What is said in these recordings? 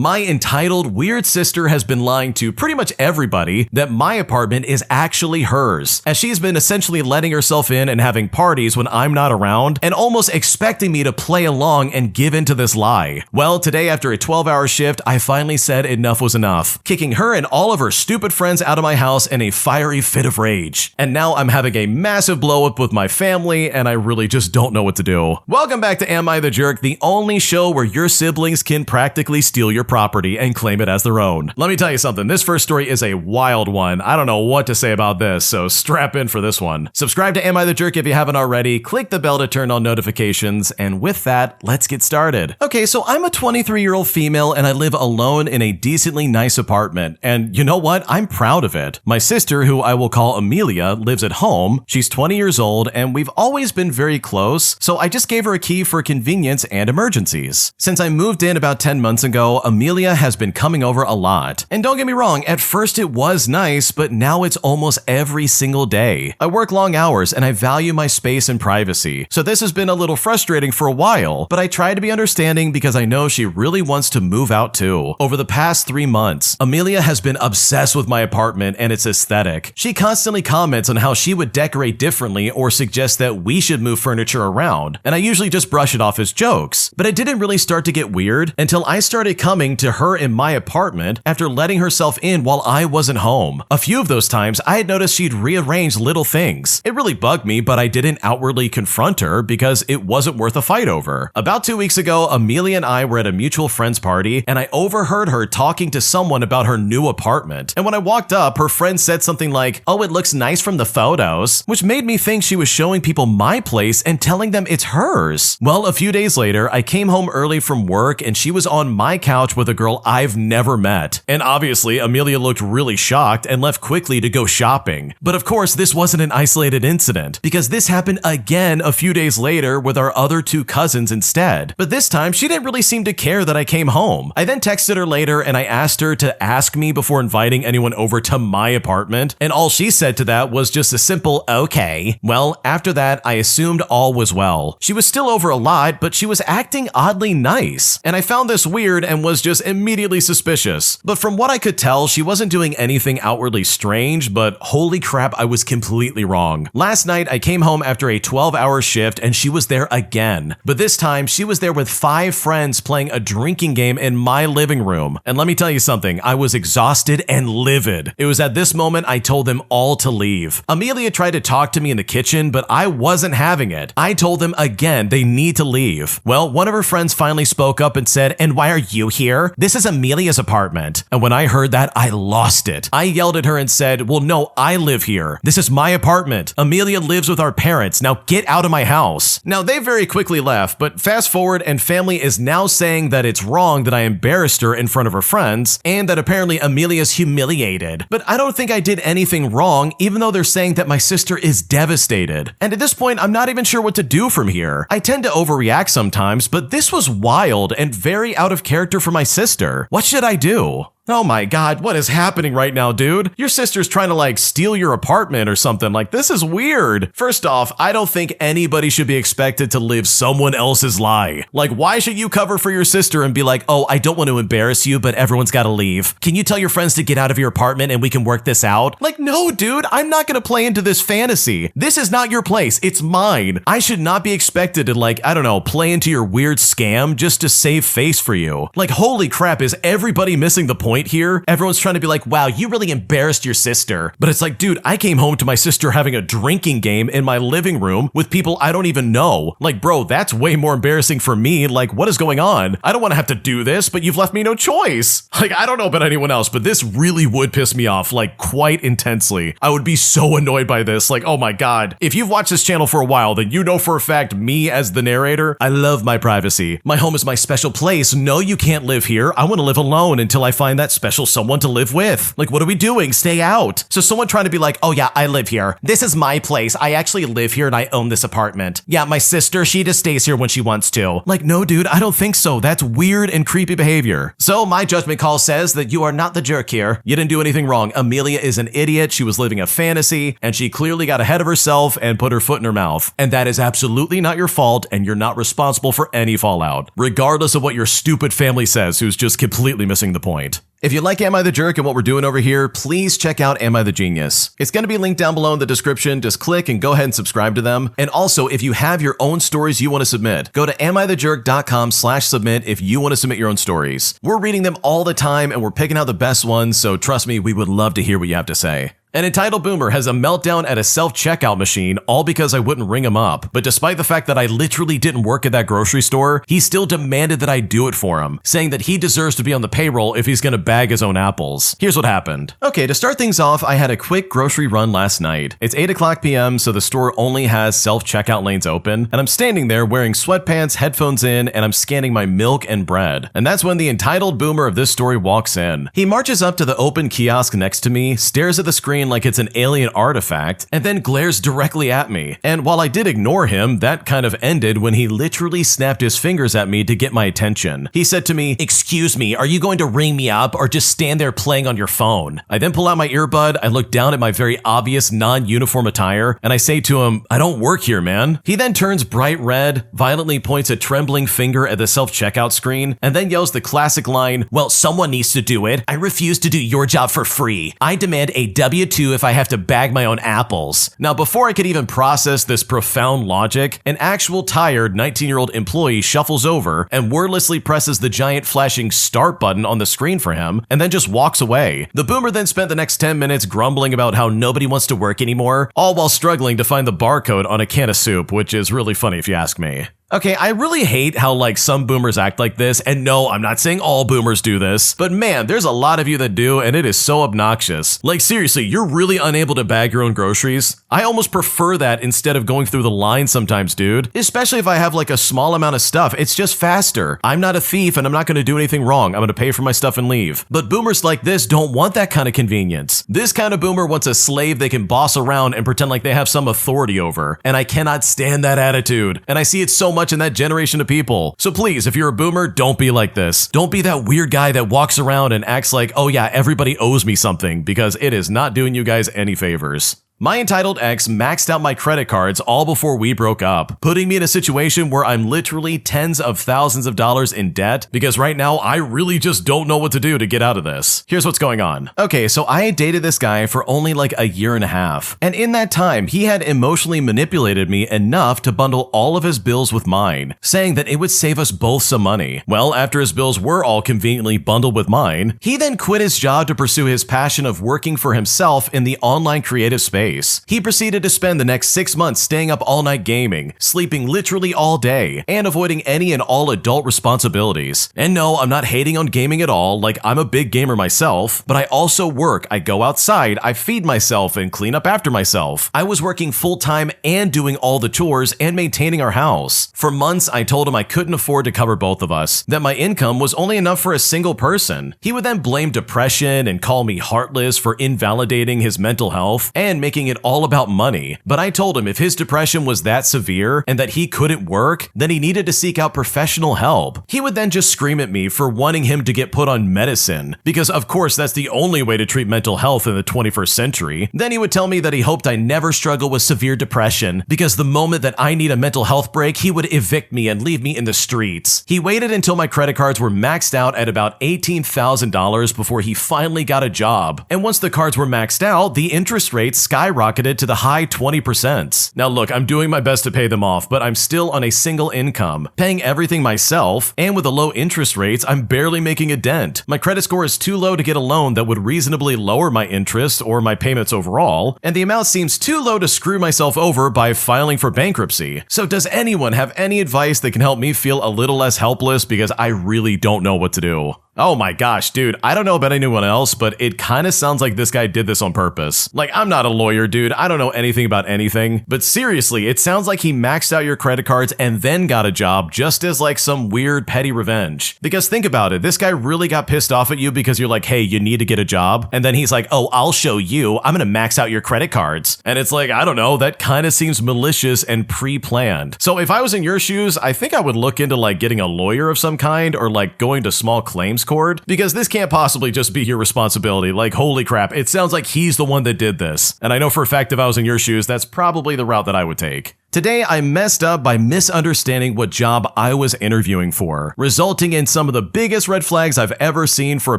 My entitled weird sister has been lying to pretty much everybody that my apartment is actually hers, as she's been essentially letting herself in and having parties when I'm not around and almost expecting me to play along and give into this lie. Well, today after a 12-hour shift, I finally said enough was enough, kicking her and all of her stupid friends out of my house in a fiery fit of rage. And now I'm having a massive blow up with my family and I really just don't know what to do. Welcome back to Am I the Jerk, the only show where your siblings can practically steal your property and claim it as their own. Let me tell you something, this first story is a wild one. I don't know what to say about this, so strap in for this one. Subscribe to Am I the Jerk if you haven't already, click the bell to turn on notifications, and with that, let's get started. Okay, so I'm a 23-year-old female and I live alone in a decently nice apartment, and you know what? I'm proud of it. My sister, who I will call AmITheA, lives at home. She's 20 years old and we've always been very close, so I just gave her a key for convenience and emergencies. Since I moved in about 10 months ago, AmITheA has been coming over a lot. And don't get me wrong, at first it was nice, but now it's almost every single day. I work long hours and I value my space and privacy, so this has been a little frustrating for a while, but I try to be understanding because I know she really wants to move out too. Over the past 3 months, AmITheA has been obsessed with my apartment and its aesthetic. She constantly comments on how she would decorate differently or suggest that we should move furniture around, and I usually just brush it off as jokes. But it didn't really start to get weird until I started coming to her in my apartment after letting herself in while I wasn't home. A few of those times, I had noticed she'd rearrange little things. It really bugged me, but I didn't outwardly confront her because it wasn't worth a fight over. About 2 weeks ago, AmITheA and I were at a mutual friend's party, and I overheard her talking to someone about her new apartment. And when I walked up, her friend said something like, "Oh, it looks nice from the photos," which made me think she was showing people my place and telling them it's hers. Well, a few days later, I came home early from work and she was on my couch with a girl I've never met. And obviously, AmITheA looked really shocked and left quickly to go shopping. But of course, this wasn't an isolated incident, because this happened again a few days later with our other 2 cousins instead. But this time, she didn't really seem to care that I came home. I then texted her later and I asked her to ask me before inviting anyone over to my apartment, and all she said to that was just a simple okay. Well, after that, I assumed all was well. She was still over a lot, but she was acting oddly nice, and I found this weird and was just immediately suspicious. But from what I could tell, she wasn't doing anything outwardly strange, but holy crap, I was completely wrong. Last night, I came home after a 12-hour shift and she was there again. But this time, she was there with 5 friends playing a drinking game in my living room. And let me tell you something, I was exhausted and livid. It was at this moment I told them all to leave. AmITheA tried to talk to me in the kitchen, but I wasn't having it. I told them again they need to leave. Well, one of her friends finally spoke up and said, "And why are you here? This is AmITheA's apartment." And when I heard that, I lost it. I yelled at her and said, "Well, no, I live here. This is my apartment. AmITheA lives with our parents. Now get out of my house." Now, they very quickly left, but fast forward and family is now saying that it's wrong that I embarrassed her in front of her friends and that apparently AmITheA's humiliated. But I don't think I did anything wrong, even though they're saying that my sister is devastated. And at this point, I'm not even sure what to do from here. I tend to overreact sometimes, but this was wild and very out of character for my sister. What should I do? Oh my god, what is happening right now, dude? Your sister's trying to steal your apartment or something. This is weird. First off, I don't think anybody should be expected to live someone else's lie. Why should you cover for your sister and be like, "Oh, I don't want to embarrass you, but everyone's gotta leave. Can you tell your friends to get out of your apartment and we can work this out?" No, dude, I'm not gonna play into this fantasy. This is not your place, it's mine. I should not be expected to I don't know, play into your weird scam just to save face for you. Holy crap, is everybody missing the point here? Everyone's trying to be like, "Wow, you really embarrassed your sister." But it's dude, I came home to my sister having a drinking game in my living room with people I don't even know. Bro, that's way more embarrassing for me. What is going on? I don't want to have to do this, but you've left me no choice. I don't know about anyone else, but this really would piss me off, quite intensely. I would be so annoyed by this. Oh my god. If you've watched this channel for a while, then you know for a fact me as the narrator, I love my privacy. My home is my special place. No, you can't live here. I want to live alone until I find that special someone to live with. Like, what are we doing? Stay out. So someone trying to be like, oh yeah, I live here. This is my place. I actually live here and I own this apartment. Yeah, my sister, she just stays here when she wants to. Like, no, dude, I don't think so. That's weird and creepy behavior. So my judgment call says that you are not the jerk here. You didn't do anything wrong. AmITheA is an idiot. She was living a fantasy and she clearly got ahead of herself and put her foot in her mouth. And that is absolutely not your fault and you're not responsible for any fallout, regardless of what your stupid family says, who's just completely missing the point. If you like Am I the Jerk and what we're doing over here, please check out Am I the Genius. It's going to be linked down below in the description. Just click and go ahead and subscribe to them. And also, if you have your own stories you want to submit, go to amithejerk.com/submit if you want to submit your own stories. We're reading them all the time and we're picking out the best ones, so trust me, we would love to hear what you have to say. An entitled boomer has a meltdown at a self-checkout machine all because I wouldn't ring him up. But despite the fact that I literally didn't work at that grocery store, he still demanded that I do it for him, saying that he deserves to be on the payroll if he's gonna bag his own apples. Here's what happened. Okay, to start things off, I had a quick grocery run last night. It's 8:00 p.m., so the store only has self-checkout lanes open, and I'm standing there wearing sweatpants, headphones in, and I'm scanning my milk and bread. And that's when the entitled boomer of this story walks in. He marches up to the open kiosk next to me, stares at the screen like it's an alien artifact, and then glares directly at me. And while I did ignore him, that kind of ended when he literally snapped his fingers at me to get my attention. He said to me, "Excuse me, are you going to ring me up or just stand there playing on your phone?" I then pull out my earbud, I look down at my very obvious non-uniform attire, and I say to him, "I don't work here, man." He then turns bright red, violently points a trembling finger at the self-checkout screen, and then yells the classic line, "Well, someone needs to do it. I refuse to do your job for free. I demand a W-2 if I have to bag my own apples." Now, before I could even process this profound logic, an actual tired 19-year-old employee shuffles over and wordlessly presses the giant flashing start button on the screen for him and then just walks away. The boomer then spent the next 10 minutes grumbling about how nobody wants to work anymore, all while struggling to find the barcode on a can of soup, which is really funny if you ask me. Okay, I really hate how some boomers act like this, and no, I'm not saying all boomers do this, but man, there's a lot of you that do, and it is so obnoxious. Like seriously, you're really unable to bag your own groceries? I almost prefer that instead of going through the line sometimes, dude. Especially if I have a small amount of stuff, it's just faster. I'm not a thief and I'm not gonna do anything wrong. I'm gonna pay for my stuff and leave. But boomers like this don't want that kind of convenience. This kind of boomer wants a slave they can boss around and pretend like they have some authority over, and I cannot stand that attitude. And I see it so much in that generation of people. So please, if you're a boomer, don't be like this. Don't be that weird guy that walks around and acts like, oh yeah, everybody owes me something, because it is not doing you guys any favors. My entitled ex maxed out my credit cards all before we broke up, putting me in a situation where I'm literally tens of thousands of dollars in debt because right now I really just don't know what to do to get out of this. Here's what's going on. Okay, so I had dated this guy for only a year and a half, and in that time, he had emotionally manipulated me enough to bundle all of his bills with mine, saying that it would save us both some money. Well, after his bills were all conveniently bundled with mine, he then quit his job to pursue his passion of working for himself in the online creative space. He proceeded to spend the next 6 months staying up all night gaming, sleeping literally all day, and avoiding any and all adult responsibilities. And no, I'm not hating on gaming at all, I'm a big gamer myself, but I also work, I go outside, I feed myself and clean up after myself. I was working full-time and doing all the chores and maintaining our house. For months, I told him I couldn't afford to cover both of us, that my income was only enough for a single person. He would then blame depression and call me heartless for invalidating his mental health and making it all about money. But I told him if his depression was that severe and that he couldn't work, then he needed to seek out professional help. He would then just scream at me for wanting him to get put on medicine, because of course that's the only way to treat mental health in the 21st century. Then he would tell me that he hoped I never struggle with severe depression, because the moment that I need a mental health break, he would evict me and leave me in the streets. He waited until my credit cards were maxed out at about $18,000 before he finally got a job. And once the cards were maxed out, the interest rates skyrocketed to the high 20%. Now look, I'm doing my best to pay them off, but I'm still on a single income, paying everything myself, and with the low interest rates, I'm barely making a dent. My credit score is too low to get a loan that would reasonably lower my interest or my payments overall, and the amount seems too low to screw myself over by filing for bankruptcy. So does anyone have any advice that can help me feel a little less helpless, because I really don't know what to do? Oh my gosh, dude, I don't know about anyone else, but it kind of sounds like this guy did this on purpose. Like, I'm not a lawyer, dude. I don't know anything about anything. But seriously, it sounds like he maxed out your credit cards and then got a job just as like some weird petty revenge. Because think about it, this guy really got pissed off at you because you're like, hey, you need to get a job. And then he's like, oh, I'll show you. I'm gonna max out your credit cards. And it's like, I don't know, that kind of seems malicious and pre-planned. So if I was in your shoes, I think I would look into like getting a lawyer of some kind or like going to small claims court, because this can't possibly just be your responsibility. Like, holy crap, it sounds like he's the one that did this. And I know for a fact if I was in your shoes, that's probably the route that I would take. Today, I messed up by misunderstanding what job I was interviewing for, resulting in some of the biggest red flags I've ever seen for a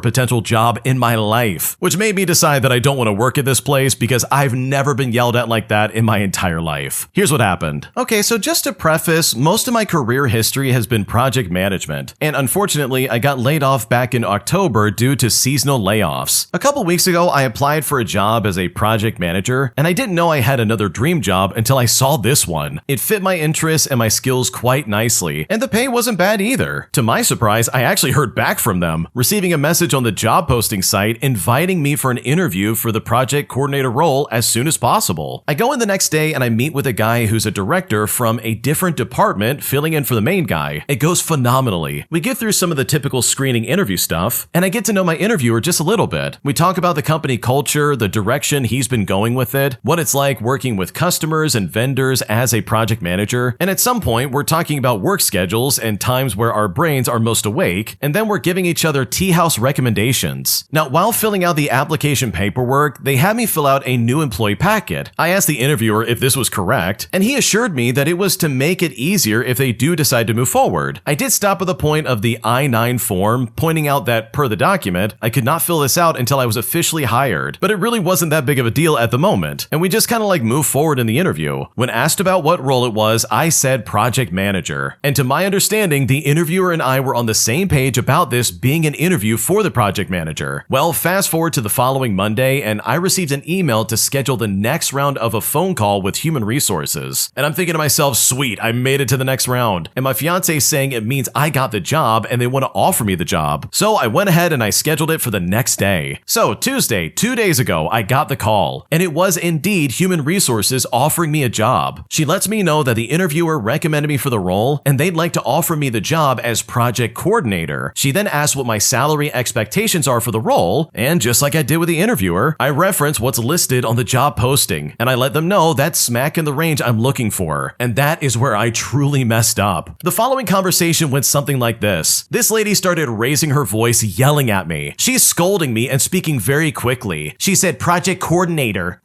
potential job in my life, which made me decide that I don't want to work at this place because I've never been yelled at like that in my entire life. Here's what happened. Okay, so just to preface, most of my career history has been project management, and unfortunately, I got laid off back in October due to seasonal layoffs. A couple weeks ago, I applied for a job as a project manager, and I didn't know I had another dream job until I saw this one. It fit my interests and my skills quite nicely, and the pay wasn't bad either. To my surprise, I actually heard back from them, receiving a message on the job posting site inviting me for an interview for the project coordinator role as soon as possible. I go in the next day and I meet with a guy who's a director from a different department filling in for the main guy. It goes phenomenally. We get through some of the typical screening interview stuff, and I get to know my interviewer just a little bit. We talk about the company culture, the direction he's been going with it, what it's like working with customers and vendors as a project manager, and at some point we're talking about work schedules and times where our brains are most awake, and then we're giving each other tea house recommendations. Now, while filling out the application paperwork, they had me fill out a new employee packet. I asked the interviewer if this was correct, and he assured me that it was to make it easier if they do decide to move forward. I did stop at the point of the I-9 form, pointing out that per the document, I could not fill this out until I was officially hired, but it really wasn't that big of a deal at the moment, and we just kind of like moved forward in the interview. When asked about what role it was, I said project manager. And to my understanding, the interviewer and I were on the same page about this being an interview for the project manager. Well, fast forward to the following Monday, and I received an email to schedule the next round of a phone call with human resources. And I'm thinking to myself, sweet, I made it to the next round. And my fiance is saying it means I got the job and they want to offer me the job. So I went ahead and I scheduled it for the next day. So Tuesday, 2 days ago, I got the call, and it was indeed human resources offering me a job. She lets me know that the interviewer recommended me for the role and they'd like to offer me the job as project coordinator. She then asked what my salary expectations are for the role, and just like I did with the interviewer, I reference what's listed on the job posting, and I let them know that's smack in the range I'm looking for. And that is where I truly messed up. The following conversation went something like this. This lady started raising her voice, yelling at me. She's scolding me and speaking very quickly. She said, project coordinator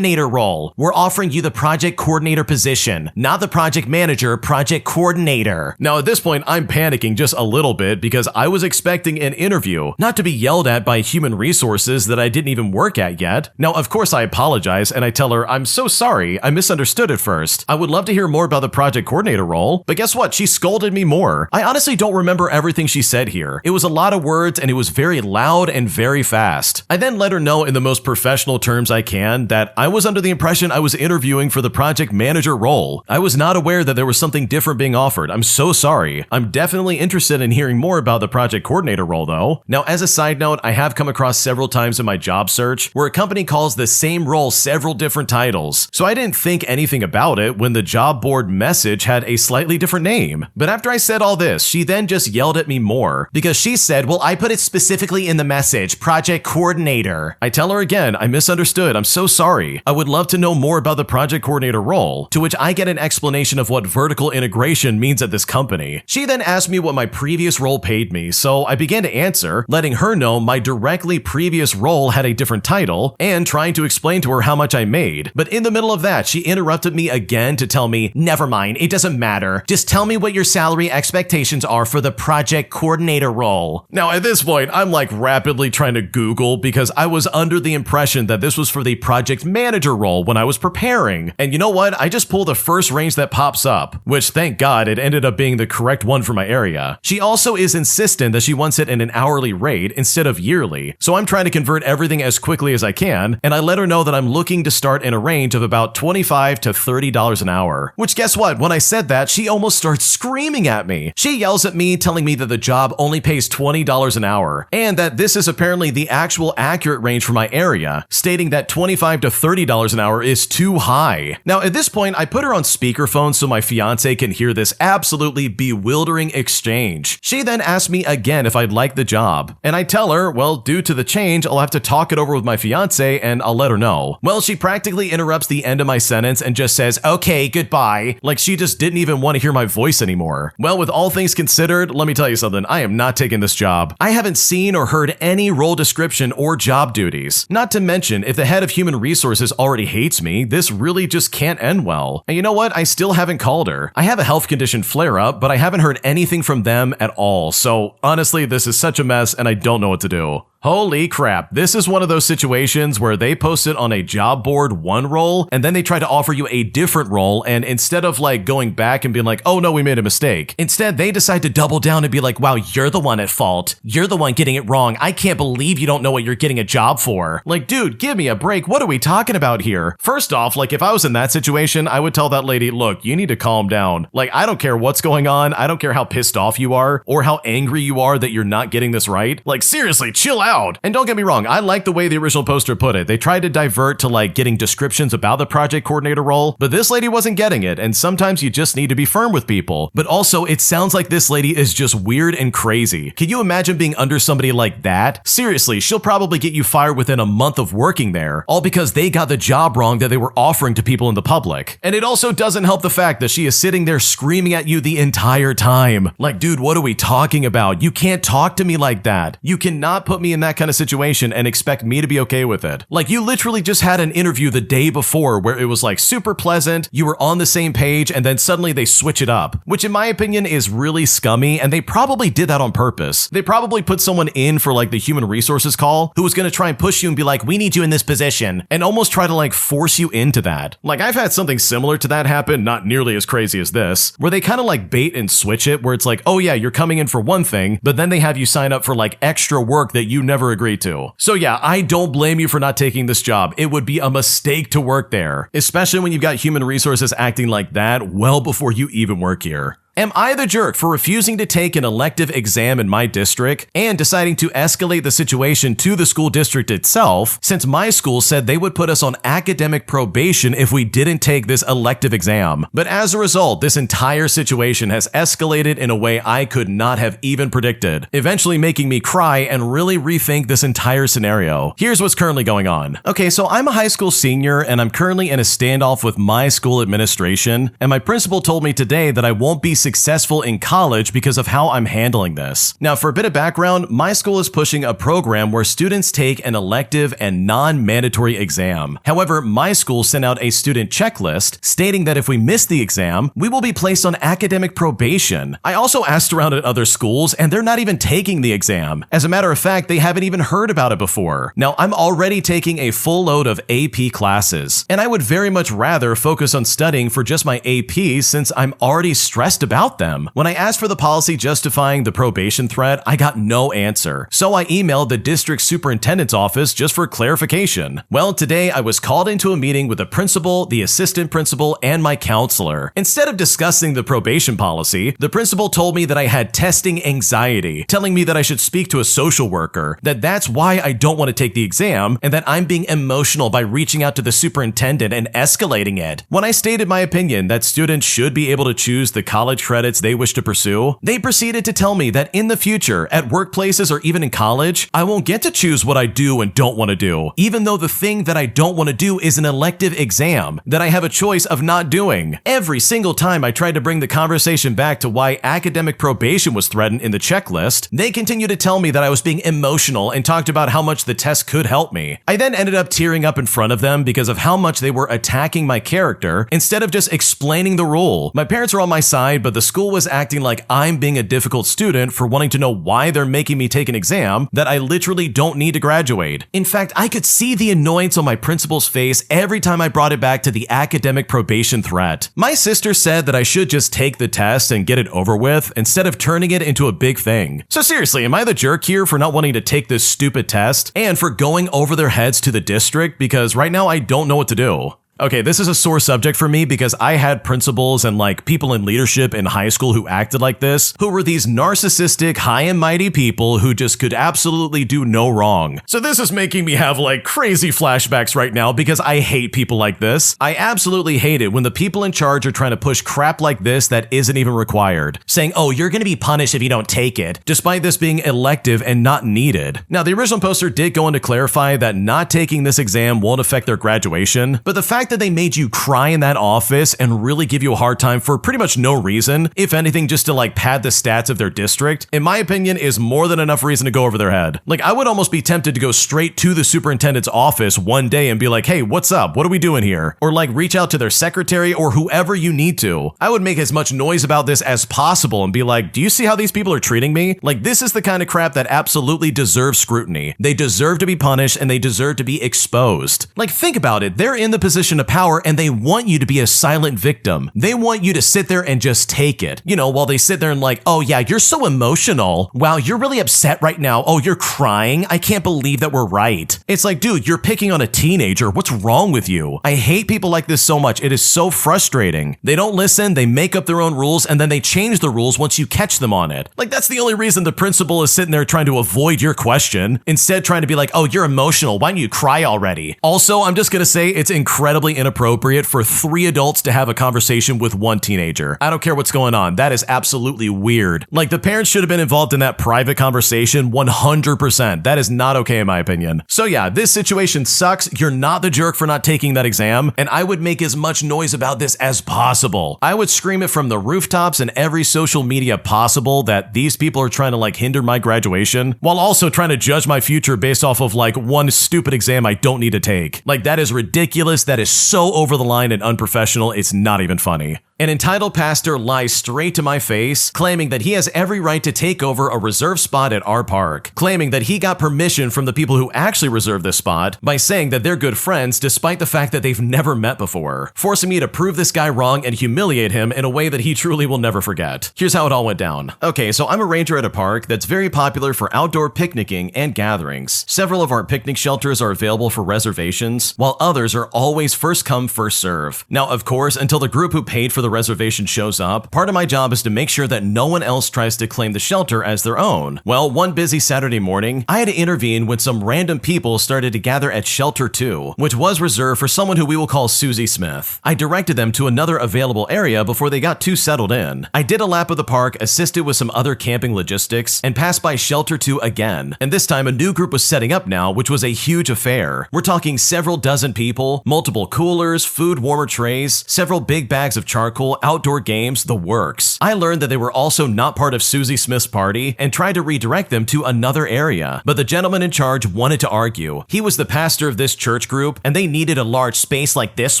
role. We're offering you the project coordinator position, not the project manager, project coordinator. Now at this point, I'm panicking just a little bit because I was expecting an interview, not to be yelled at by human resources that I didn't even work at yet. Now, of course, I apologize and I tell her, I'm so sorry, I misunderstood at first. I would love to hear more about the project coordinator role, but guess what? She scolded me more. I honestly don't remember everything she said here. It was a lot of words and it was very loud and very fast. I then let her know in the most professional terms I can that I was under the impression I was interviewing for the project manager role. I was not aware that there was something different being offered. I'm so sorry. I'm definitely interested in hearing more about the project coordinator role though. Now, as a side note, I have come across several times in my job search where a company calls the same role several different titles. So I didn't think anything about it when the job board message had a slightly different name. But after I said all this, she then just yelled at me more because she said, well, I put it specifically in the message, project coordinator. I tell her again, I misunderstood. I'm so sorry. I would love to know more about the project coordinator role, to which I get an explanation of what vertical integration means at this company. She then asked me what my previous role paid me, so I began to answer, letting her know my directly previous role had a different title, and trying to explain to her how much I made. But in the middle of that, she interrupted me again to tell me, never mind, it doesn't matter. Just tell me what your salary expectations are for the project coordinator role. Now at this point, I'm like rapidly trying to Google because I was under the impression that this was for the project manager role when I was preparing. And you know what? I just pulled the first range that pops up, which thank God it ended up being the correct one for my area. She also is insistent that she wants it in an hourly rate instead of yearly, so I'm trying to convert everything as quickly as I can, and I let her know that I'm looking to start in a range of about $25 to $30 an hour. Which guess what? When I said that, she almost starts screaming at me. She yells at me, telling me that the job only pays $20 an hour, and that this is apparently the actual accurate range for my area, stating that $25 to $30 an hour is too high. Now, at this point, I put her on speakerphone so my fiance can hear this absolutely bewildering exchange. She then asked me again if I'd like the job, and I tell her, well, due to the change, I'll have to talk it over with my fiance and I'll let her know. Well, she practically interrupts the end of my sentence and just says, okay, goodbye, like she just didn't even want to hear my voice anymore. Well, with all things considered, let me tell you something, I am not taking this job. I haven't seen or heard any role description or job duties. Not to mention, if the head of human resources already hates me, this really just can't end well. And you know what? I still haven't called her. I have a health condition flare-up, but I haven't heard anything from them at all. So honestly, this is such a mess and I don't know what to do. Holy crap, this is one of those situations where they posted on a job board one role and then they try to offer you a different role, and instead of like going back and being like, oh no, we made a mistake, instead they decide to double down and be like, wow, you're the one at fault. You're the one getting it wrong. I can't believe you don't know what you're getting a job for. Like, dude, give me a break. What are we talking about here? First off, like if I was in that situation, I would tell that lady, look, you need to calm down. Like, I don't care what's going on. I don't care how pissed off you are or how angry you are that you're not getting this right. Like, seriously, chill out. And don't get me wrong, I like the way the original poster put it. They tried to divert to like getting descriptions about the project coordinator role, but this lady wasn't getting it, and sometimes you just need to be firm with people. But also, it sounds like this lady is just weird and crazy. Can you imagine being under somebody like that? Seriously, she'll probably get you fired within a month of working there, all because they got the job wrong that they were offering to people in the public. And it also doesn't help the fact that she is sitting there screaming at you the entire time. Like, dude, what are we talking about? You can't talk to me like that. You cannot put me in that kind of situation and expect me to be okay with it. Like, you literally just had an interview the day before where it was like super pleasant, you were on the same page, and then suddenly they switch it up, which in my opinion is really scummy, and they probably did that on purpose. They probably put someone in for like the human resources call who was going to try and push you and be like, we need you in this position, and almost try to like force you into that. Like, I've had something similar to that happen, not nearly as crazy as this, where they kind of like bait and switch it, where it's like, oh yeah, you're coming in for one thing, but then they have you sign up for like extra work that you never agreed to. So yeah, I don't blame you for not taking this job. It would be a mistake to work there, especially when you've got human resources acting like that well before you even work here. Am I the jerk for refusing to take an elective exam in my district and deciding to escalate the situation to the school district itself, since my school said they would put us on academic probation if we didn't take this elective exam? But as a result, this entire situation has escalated in a way I could not have even predicted, eventually making me cry and really rethink this entire scenario. Here's what's currently going on. Okay, so I'm a high school senior and I'm currently in a standoff with my school administration, and my principal told me today that I won't be successful in college because of how I'm handling this. Now, for a bit of background, my school is pushing a program where students take an elective and non-mandatory exam. However, my school sent out a student checklist stating that if we miss the exam, we will be placed on academic probation. I also asked around at other schools and they're not even taking the exam. As a matter of fact, they haven't even heard about it before. Now, I'm already taking a full load of AP classes, and I would very much rather focus on studying for just my APs since I'm already stressed about them. When I asked for the policy justifying the probation threat, I got no answer. So I emailed the district superintendent's office just for clarification. Well, today I was called into a meeting with the principal, the assistant principal, and my counselor. Instead of discussing the probation policy, the principal told me that I had testing anxiety, telling me that I should speak to a social worker, that that's why I don't want to take the exam, and that I'm being emotional by reaching out to the superintendent and escalating it. When I stated my opinion that students should be able to choose the college credits they wish to pursue, they proceeded to tell me that in the future, at workplaces or even in college, I won't get to choose what I do and don't want to do, even though the thing that I don't want to do is an elective exam that I have a choice of not doing. Every single time I tried to bring the conversation back to why academic probation was threatened in the checklist, they continued to tell me that I was being emotional and talked about how much the test could help me. I then ended up tearing up in front of them because of how much they were attacking my character instead of just explaining the rule. My parents are on my side, but but the school was acting like I'm being a difficult student for wanting to know why they're making me take an exam that I literally don't need to graduate. In fact, I could see the annoyance on my principal's face every time I brought it back to the academic probation threat. My sister said that I should just take the test and get it over with instead of turning it into a big thing. So seriously, am I the jerk here for not wanting to take this stupid test and for going over their heads to the district because right now I don't know what to do? Okay, this is a sore subject for me because I had principals and people in leadership in high school who acted like this, who were these narcissistic, high and mighty people who just could absolutely do no wrong. So this is making me have crazy flashbacks right now because I hate people like this. I absolutely hate it when the people in charge are trying to push crap like this that isn't even required, saying, oh, you're gonna be punished if you don't take it, despite this being elective and not needed. Now, the original poster did go on to clarify that not taking this exam won't affect their graduation, but the fact that they made you cry in that office and really give you a hard time for pretty much no reason, if anything just to pad the stats of their district, in my opinion is more than enough reason to go over their head. I would almost be tempted to go straight to the superintendent's office one day and be like, hey, what's up? What are we doing here? Or reach out to their secretary or whoever you need to. I would make as much noise about this as possible and be like, do you see how these people are treating me? This is the kind of crap that absolutely deserves scrutiny. They deserve to be punished and they deserve to be exposed. Think about it. They're in the position of power and they want you to be a silent victim. They want you to sit there and just take it. While they sit there and oh yeah, you're so emotional. Wow, you're really upset right now. Oh, you're crying. I can't believe that we're right. It's dude, you're picking on a teenager. What's wrong with you? I hate people like this so much. It is so frustrating. They don't listen, they make up their own rules, and then they change the rules once you catch them on it. That's the only reason the principal is sitting there trying to avoid your question, instead trying to be like, oh, you're emotional. Why don't you cry already? Also, I'm just gonna say it's incredibly inappropriate for 3 adults to have a conversation with 1 teenager. I don't care what's going on. That is absolutely weird. The parents should have been involved in that private conversation 100%. That is not okay in my opinion. So yeah, this situation sucks. You're not the jerk for not taking that exam, and I would make as much noise about this as possible. I would scream it from the rooftops and every social media possible that these people are trying to hinder my graduation while also trying to judge my future based off of one stupid exam I don't need to take. That is ridiculous. That is so over the line and unprofessional, it's not even funny. An entitled pastor lies straight to my face, claiming that he has every right to take over a reserved spot at our park, claiming that he got permission from the people who actually reserved this spot by saying that they're good friends despite the fact that they've never met before, forcing me to prove this guy wrong and humiliate him in a way that he truly will never forget. Here's how it all went down. Okay, so I'm a ranger at a park that's very popular for outdoor picnicking and gatherings. Several of our picnic shelters are available for reservations, while others are always first come, first serve. Now, of course, until the group who paid for the reservation shows up, part of my job is to make sure that no one else tries to claim the shelter as their own. Well, one busy Saturday morning, I had to intervene when some random people started to gather at Shelter 2, which was reserved for someone who we will call Susie Smith. I directed them to another available area before they got too settled in. I did a lap of the park, assisted with some other camping logistics, and passed by Shelter 2 again. And this time a new group was setting up now, which was a huge affair. We're talking several dozen people, multiple coolers, food warmer trays, several big bags of charcoal, outdoor games, the works. I learned that they were also not part of Susie Smith's party and tried to redirect them to another area. But the gentleman in charge wanted to argue. He was the pastor of this church group and they needed a large space like this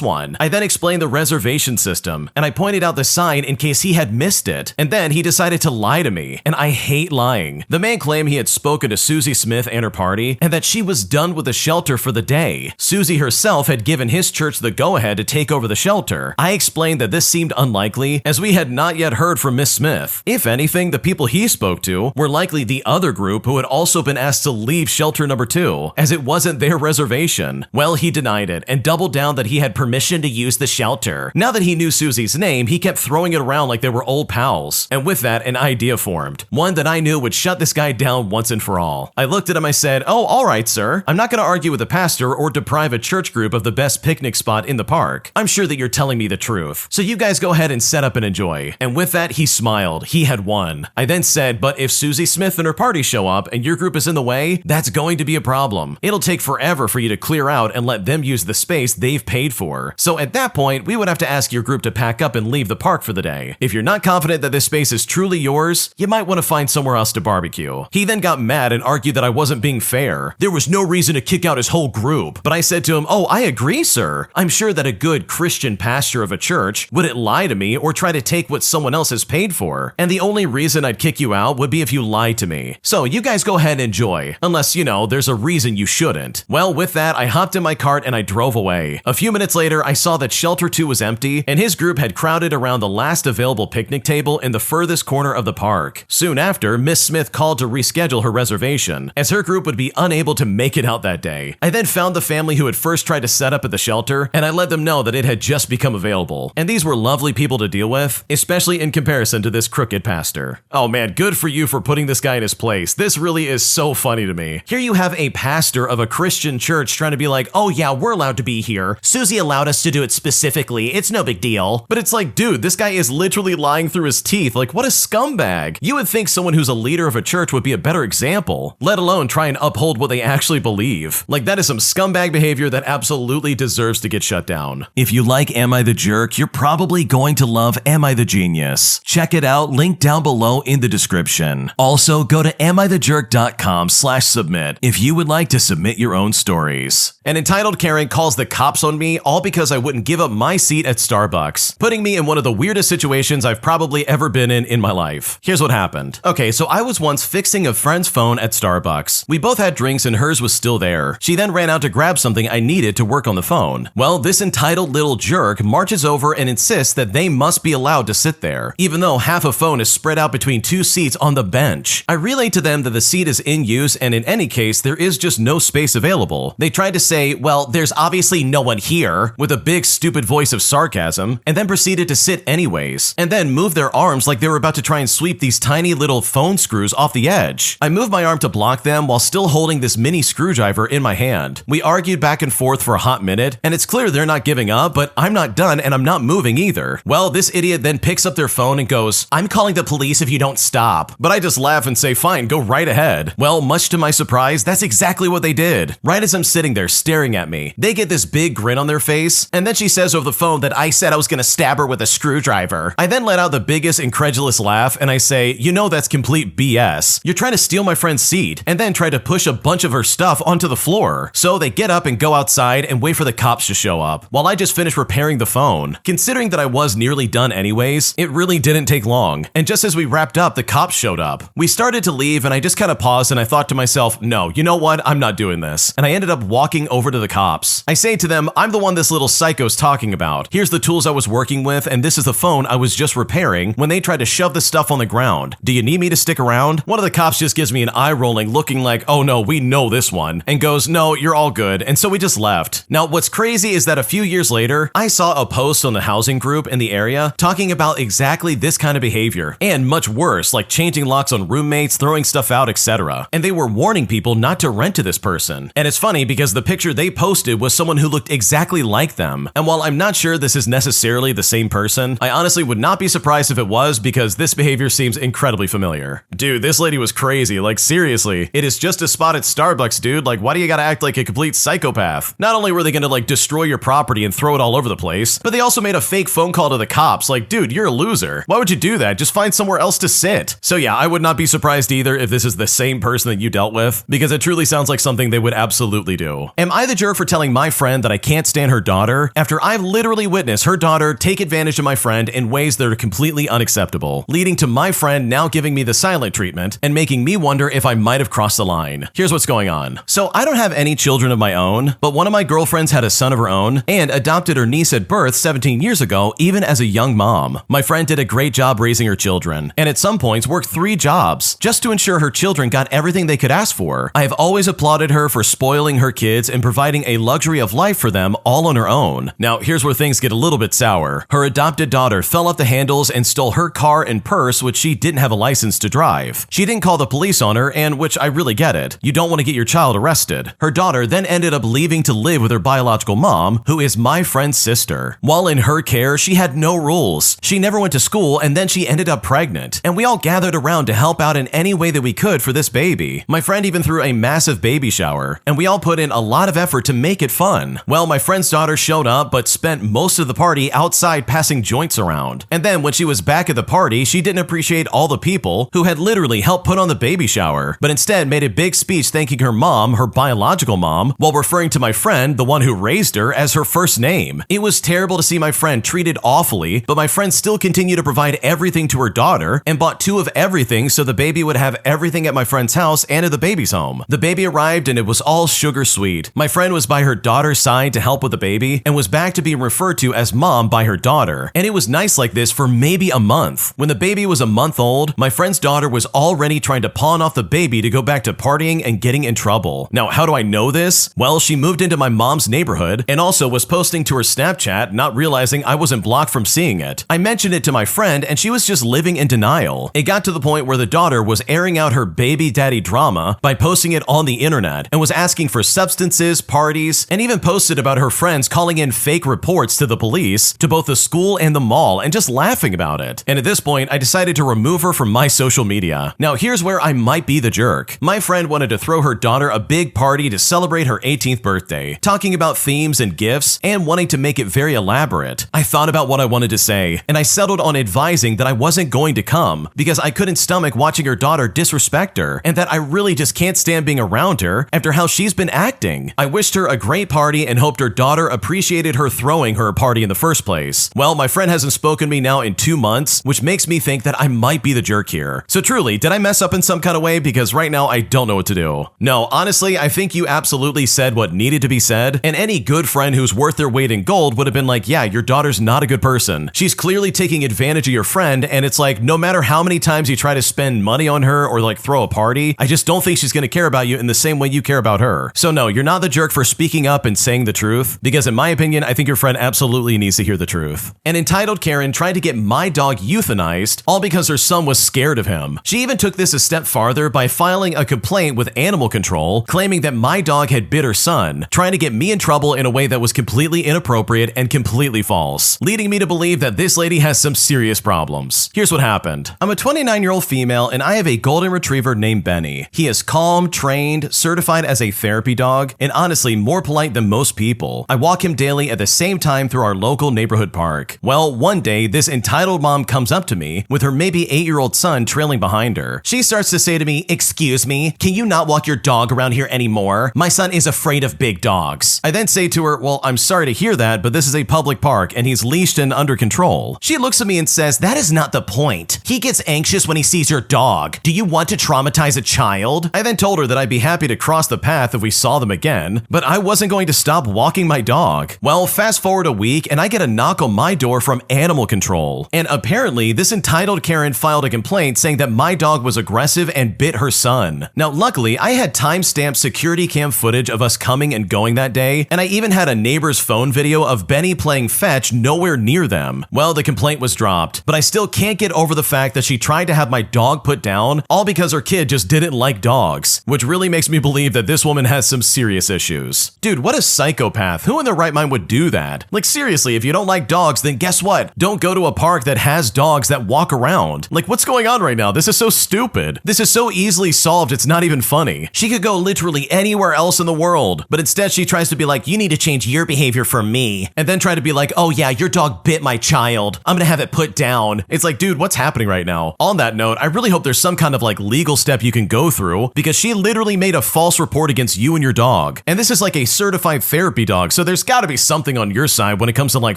one. I then explained the reservation system and I pointed out the sign in case he had missed it. And then he decided to lie to me. And I hate lying. The man claimed he had spoken to Susie Smith and her party and that she was done with the shelter for the day. Susie herself had given his church the go-ahead to take over the shelter. I explained that this seemed unlikely as we had not yet heard from Miss Smith. If anything, the people he spoke to were likely the other group who had also been asked to leave shelter number 2, as it wasn't their reservation. Well, he denied it and doubled down that he had permission to use the shelter. Now that he knew Susie's name, he kept throwing it around like they were old pals. And with that, an idea formed. One that I knew would shut this guy down once and for all. I looked at him, I said, "Oh, all right, sir. I'm not going to argue with the pastor or deprive a church group of the best picnic spot in the park. I'm sure that you're telling me the truth. So you guys go ahead and set up and enjoy." And with that, he smiled. He had won. I then said, "But if Susie Smith and her party show up and your group is in the way, that's going to be a problem. It'll take forever for you to clear out and let them use the space they've paid for. So at that point, we would have to ask your group to pack up and leave the park for the day. If you're not confident that this space is truly yours, you might want to find somewhere else to barbecue." He then got mad and argued that I wasn't being fair. There was no reason to kick out his whole group. But I said to him, "Oh, I agree, sir. I'm sure that a good Christian pastor of a church wouldn't lie to me or try to take what someone else has paid for. And the only reason I'd kick you out would be if you lied to me. So you guys go ahead and enjoy. Unless, there's a reason you shouldn't. Well, with that, I hopped in my cart and I drove away. A few minutes later, I saw that Shelter 2 was empty, and his group had crowded around the last available picnic table in the furthest corner of the park. Soon after, Miss Smith called to reschedule her reservation, as her group would be unable to make it out that day. I then found the family who had first tried to set up at the shelter, and I let them know that it had just become available. And these were lovely people to deal with, especially in comparison to this crooked pastor. Oh man, good for you for putting this guy in his place. This really is so funny to me. Here you have a pastor of a Christian church trying to be like, oh yeah, we're allowed to be here. Susie allowed us to do it specifically. It's no big deal. But it's like, dude, this guy is literally lying through his teeth. Like, what a scumbag. You would think someone who's a leader of a church would be a better example, let alone try and uphold what they actually believe. Like, that is some scumbag behavior that absolutely deserves to get shut down. If you like Am I the Jerk, you're probably going to love Am I the Genius. Check it out, link down below in the description. Also, go to amithejerk.com/submit if you would like to submit your own stories. An entitled Karen calls the cops on me all because I wouldn't give up my seat at Starbucks, putting me in one of the weirdest situations I've probably ever been in my life. Here's what happened. Okay, so I was once fixing a friend's phone at Starbucks. We both had drinks and hers was still there. She then ran out to grab something I needed to work on the phone. Well, this entitled little jerk marches over and insists that they must be allowed to sit there, even though half a phone is spread out between two seats on the bench. I relay to them that the seat is in use and in any case, there is just no space available. They tried to say, well, there's obviously no one here, with a big stupid voice of sarcasm, and then proceeded to sit anyways, and then move their arms like they were about to try and sweep these tiny little phone screws off the edge. I moved my arm to block them while still holding this mini screwdriver in my hand. We argued back and forth for a hot minute, and it's clear they're not giving up, but I'm not done and I'm not moving either. Well, this idiot then picks up their phone and goes, I'm calling the police if you don't stop. But I just laugh and say, fine, go right ahead. Well, much to my surprise, that's exactly what they did. Right as I'm sitting there staring at me, they get this big grin on their face, and then she says over the phone that I said I was gonna stab her with a screwdriver. I then let out the biggest incredulous laugh and I say, that's complete BS. You're trying to steal my friend's seat, and then try to push a bunch of her stuff onto the floor. So they get up and go outside and wait for the cops to show up, while I just finish repairing the phone. Considering that I was nearly done anyways, it really didn't take long, and just as we wrapped up, the cops showed up. We started to leave and I just kind of paused and I thought to myself, no, you know what? I'm not doing this. And I ended up walking over to the cops. I say to them, I'm the one this little psycho's talking about. Here's the tools I was working with, and this is the phone I was just repairing when they tried to shove the stuff on the ground. Do you need me to stick around? One of the cops just gives me an eye rolling, looking like, oh no, we know this one, and goes, no, you're all good. And so we just left. Now, what's crazy is that a few years later, I saw a post on the housing group in the area talking about exactly this kind of behavior, and much worse, like changing locks on roommates, throwing stuff out, etc. And they were warning people not to rent to this person. And it's funny because the picture they posted was someone who looked exactly like them. And while I'm not sure this is necessarily the same person, I honestly would not be surprised if it was, because this behavior seems incredibly familiar. Dude, this lady was crazy. Like, seriously, it is just a spot at Starbucks, dude. Like, why do you gotta act like a complete psychopath? Not only were they gonna like destroy your property and throw it all over the place, but they also made a fake phone call to the cops. Like, dude, you're a loser. Why would you do that? Just find somewhere else to sit. So yeah, I would not be surprised either if this is the same person that you dealt with, because it truly sounds like something they would absolutely do. Am I the jerk for telling my friend that I can't stand her daughter after I've literally witnessed her daughter take advantage of my friend in ways that are completely unacceptable, leading to my friend now giving me the silent treatment and making me wonder if I might have crossed the line? Here's what's going on. So I don't have any children of my own, but one of my girlfriends had a son of her own and adopted her niece at birth 17 years ago, even as a young mom. My friend did a great job raising her children, and at some points worked 3 jobs just to ensure her children got everything they could ask for. I have always applauded her for spoiling her kids and providing a luxury of life for them all on her own. Now, here's where things get a little bit sour. Her adopted daughter fell off the handles and stole her car and purse, which she didn't have a license to drive. She didn't call the police on her, and which I really get it. You don't want to get your child arrested. Her daughter then ended up leaving to live with her biological mom, who is my friend's sister. While in her care, she had no rules. She never went to school, and then she ended up pregnant. And we all gathered around to help out in any way that we could for this baby. My friend even threw a massive baby shower, and we all put in a lot of effort to make it fun. Well, my friend's daughter showed up, but spent most of the party outside passing joints around. And then when she was back at the party, she didn't appreciate all the people who had literally helped put on the baby shower, but instead made a big speech thanking her mom, her biological mom, while referring to my friend, the one who raised her, as her first name. It was terrible to see my friend treated treated awfully, but my friend still continued to provide everything to her daughter and bought 2 of everything so the baby would have everything at my friend's house and at the baby's home. The baby arrived and it was all sugar sweet. My friend was by her daughter's side to help with the baby and was back to being referred to as mom by her daughter. And it was nice like this for maybe a month. When the baby was a month old, my friend's daughter was already trying to pawn off the baby to go back to partying and getting in trouble. Now, how do I know this? Well, she moved into my mom's neighborhood and also was posting to her Snapchat, not realizing I wasn't blocked from seeing it. I mentioned it to my friend and she was just living in denial. It got to the point where the daughter was airing out her baby daddy drama by posting it on the internet and was asking for substances, parties, and even posted about her friends calling in fake reports to the police, to both the school and the mall, and just laughing about it. And at this point, I decided to remove her from my social media. Now, here's where I might be the jerk. My friend wanted to throw her daughter a big party to celebrate her 18th birthday, talking about themes and gifts and wanting to make it very elaborate. I thought about what I wanted to say, and I settled on advising that I wasn't going to come because I couldn't stomach watching her daughter disrespect her, and that I really just can't stand being around her after how she's been acting. I wished her a great party and hoped her daughter appreciated her throwing her a party in the first place. Well, my friend hasn't spoken to me now in 2 months, which makes me think that I might be the jerk here. So truly, did I mess up in some kind of way? Because right now I don't know what to do. No, honestly, I think you absolutely said what needed to be said, and any good friend who's worth their weight in gold would have been like, yeah, your daughter's not a good person. She's clearly taking advantage of your friend, and it's like, no matter how many times you try to spend money on her or like throw a party, I just don't think she's gonna care about you in the same way you care about her. So no, you're not the jerk for speaking up and saying the truth, because in my opinion, I think your friend absolutely needs to hear the truth. An entitled Karen tried to get my dog euthanized, all because her son was scared of him. She even took this a step farther by filing a complaint with animal control, claiming that my dog had bit her son, trying to get me in trouble in a way that was completely inappropriate and completely false, leading me to believe that this lady has some serious problems. Here's what happened. I'm a 29-year-old female and I have a golden retriever named Benny. He is calm, trained, certified as a therapy dog, and honestly more polite than most people. I walk him daily at the same time through our local neighborhood park. Well, one day this entitled mom comes up to me with her maybe 8-year-old son trailing behind her. She starts to say to me, "Excuse me, can you not walk your dog around here anymore? My son is afraid of big dogs." I then say to her, "Well, I'm sorry to hear that, but this is a public park and he's leashed and under control." She looks at me and says, "That is not the point. He gets anxious when he sees your dog. Do you want to traumatize a child?" I then told her that I'd be happy to cross the path if we saw them again, but I wasn't going to stop walking my dog. Well, fast forward a week and I get a knock on my door from animal control. And apparently this entitled Karen filed a complaint saying that my dog was aggressive and bit her son. Now, luckily, I had timestamped security cam footage of us coming and going that day, and I even had a neighbor's phone video of Benny playing fetch nowhere near them. Well, the complaint was dropped, but I still can't get over the fact that she tried to have my dog put down, all because her kid just didn't like dogs, which really makes me believe that this woman has some serious issues. Dude, what a psychopath. Who in their right mind would do that? Like seriously, if you don't like dogs, then guess what? Don't go to a park that has dogs that walk around. Like what's going on right now? This is so stupid. This is so easily solved, it's not even funny. She could go literally anywhere else in the world, but instead she tries to be like, "You need to change your behavior for me," and then try to be like, "Oh yeah, your dog bit my child. I'm gonna have it put down." It's like, dude, what's happening right now? On that note, I really hope there's some kind of like legal step you can go through, because she literally made a false report against you and your dog. And this is like a certified therapy dog, so there's gotta be something on your side when it comes to like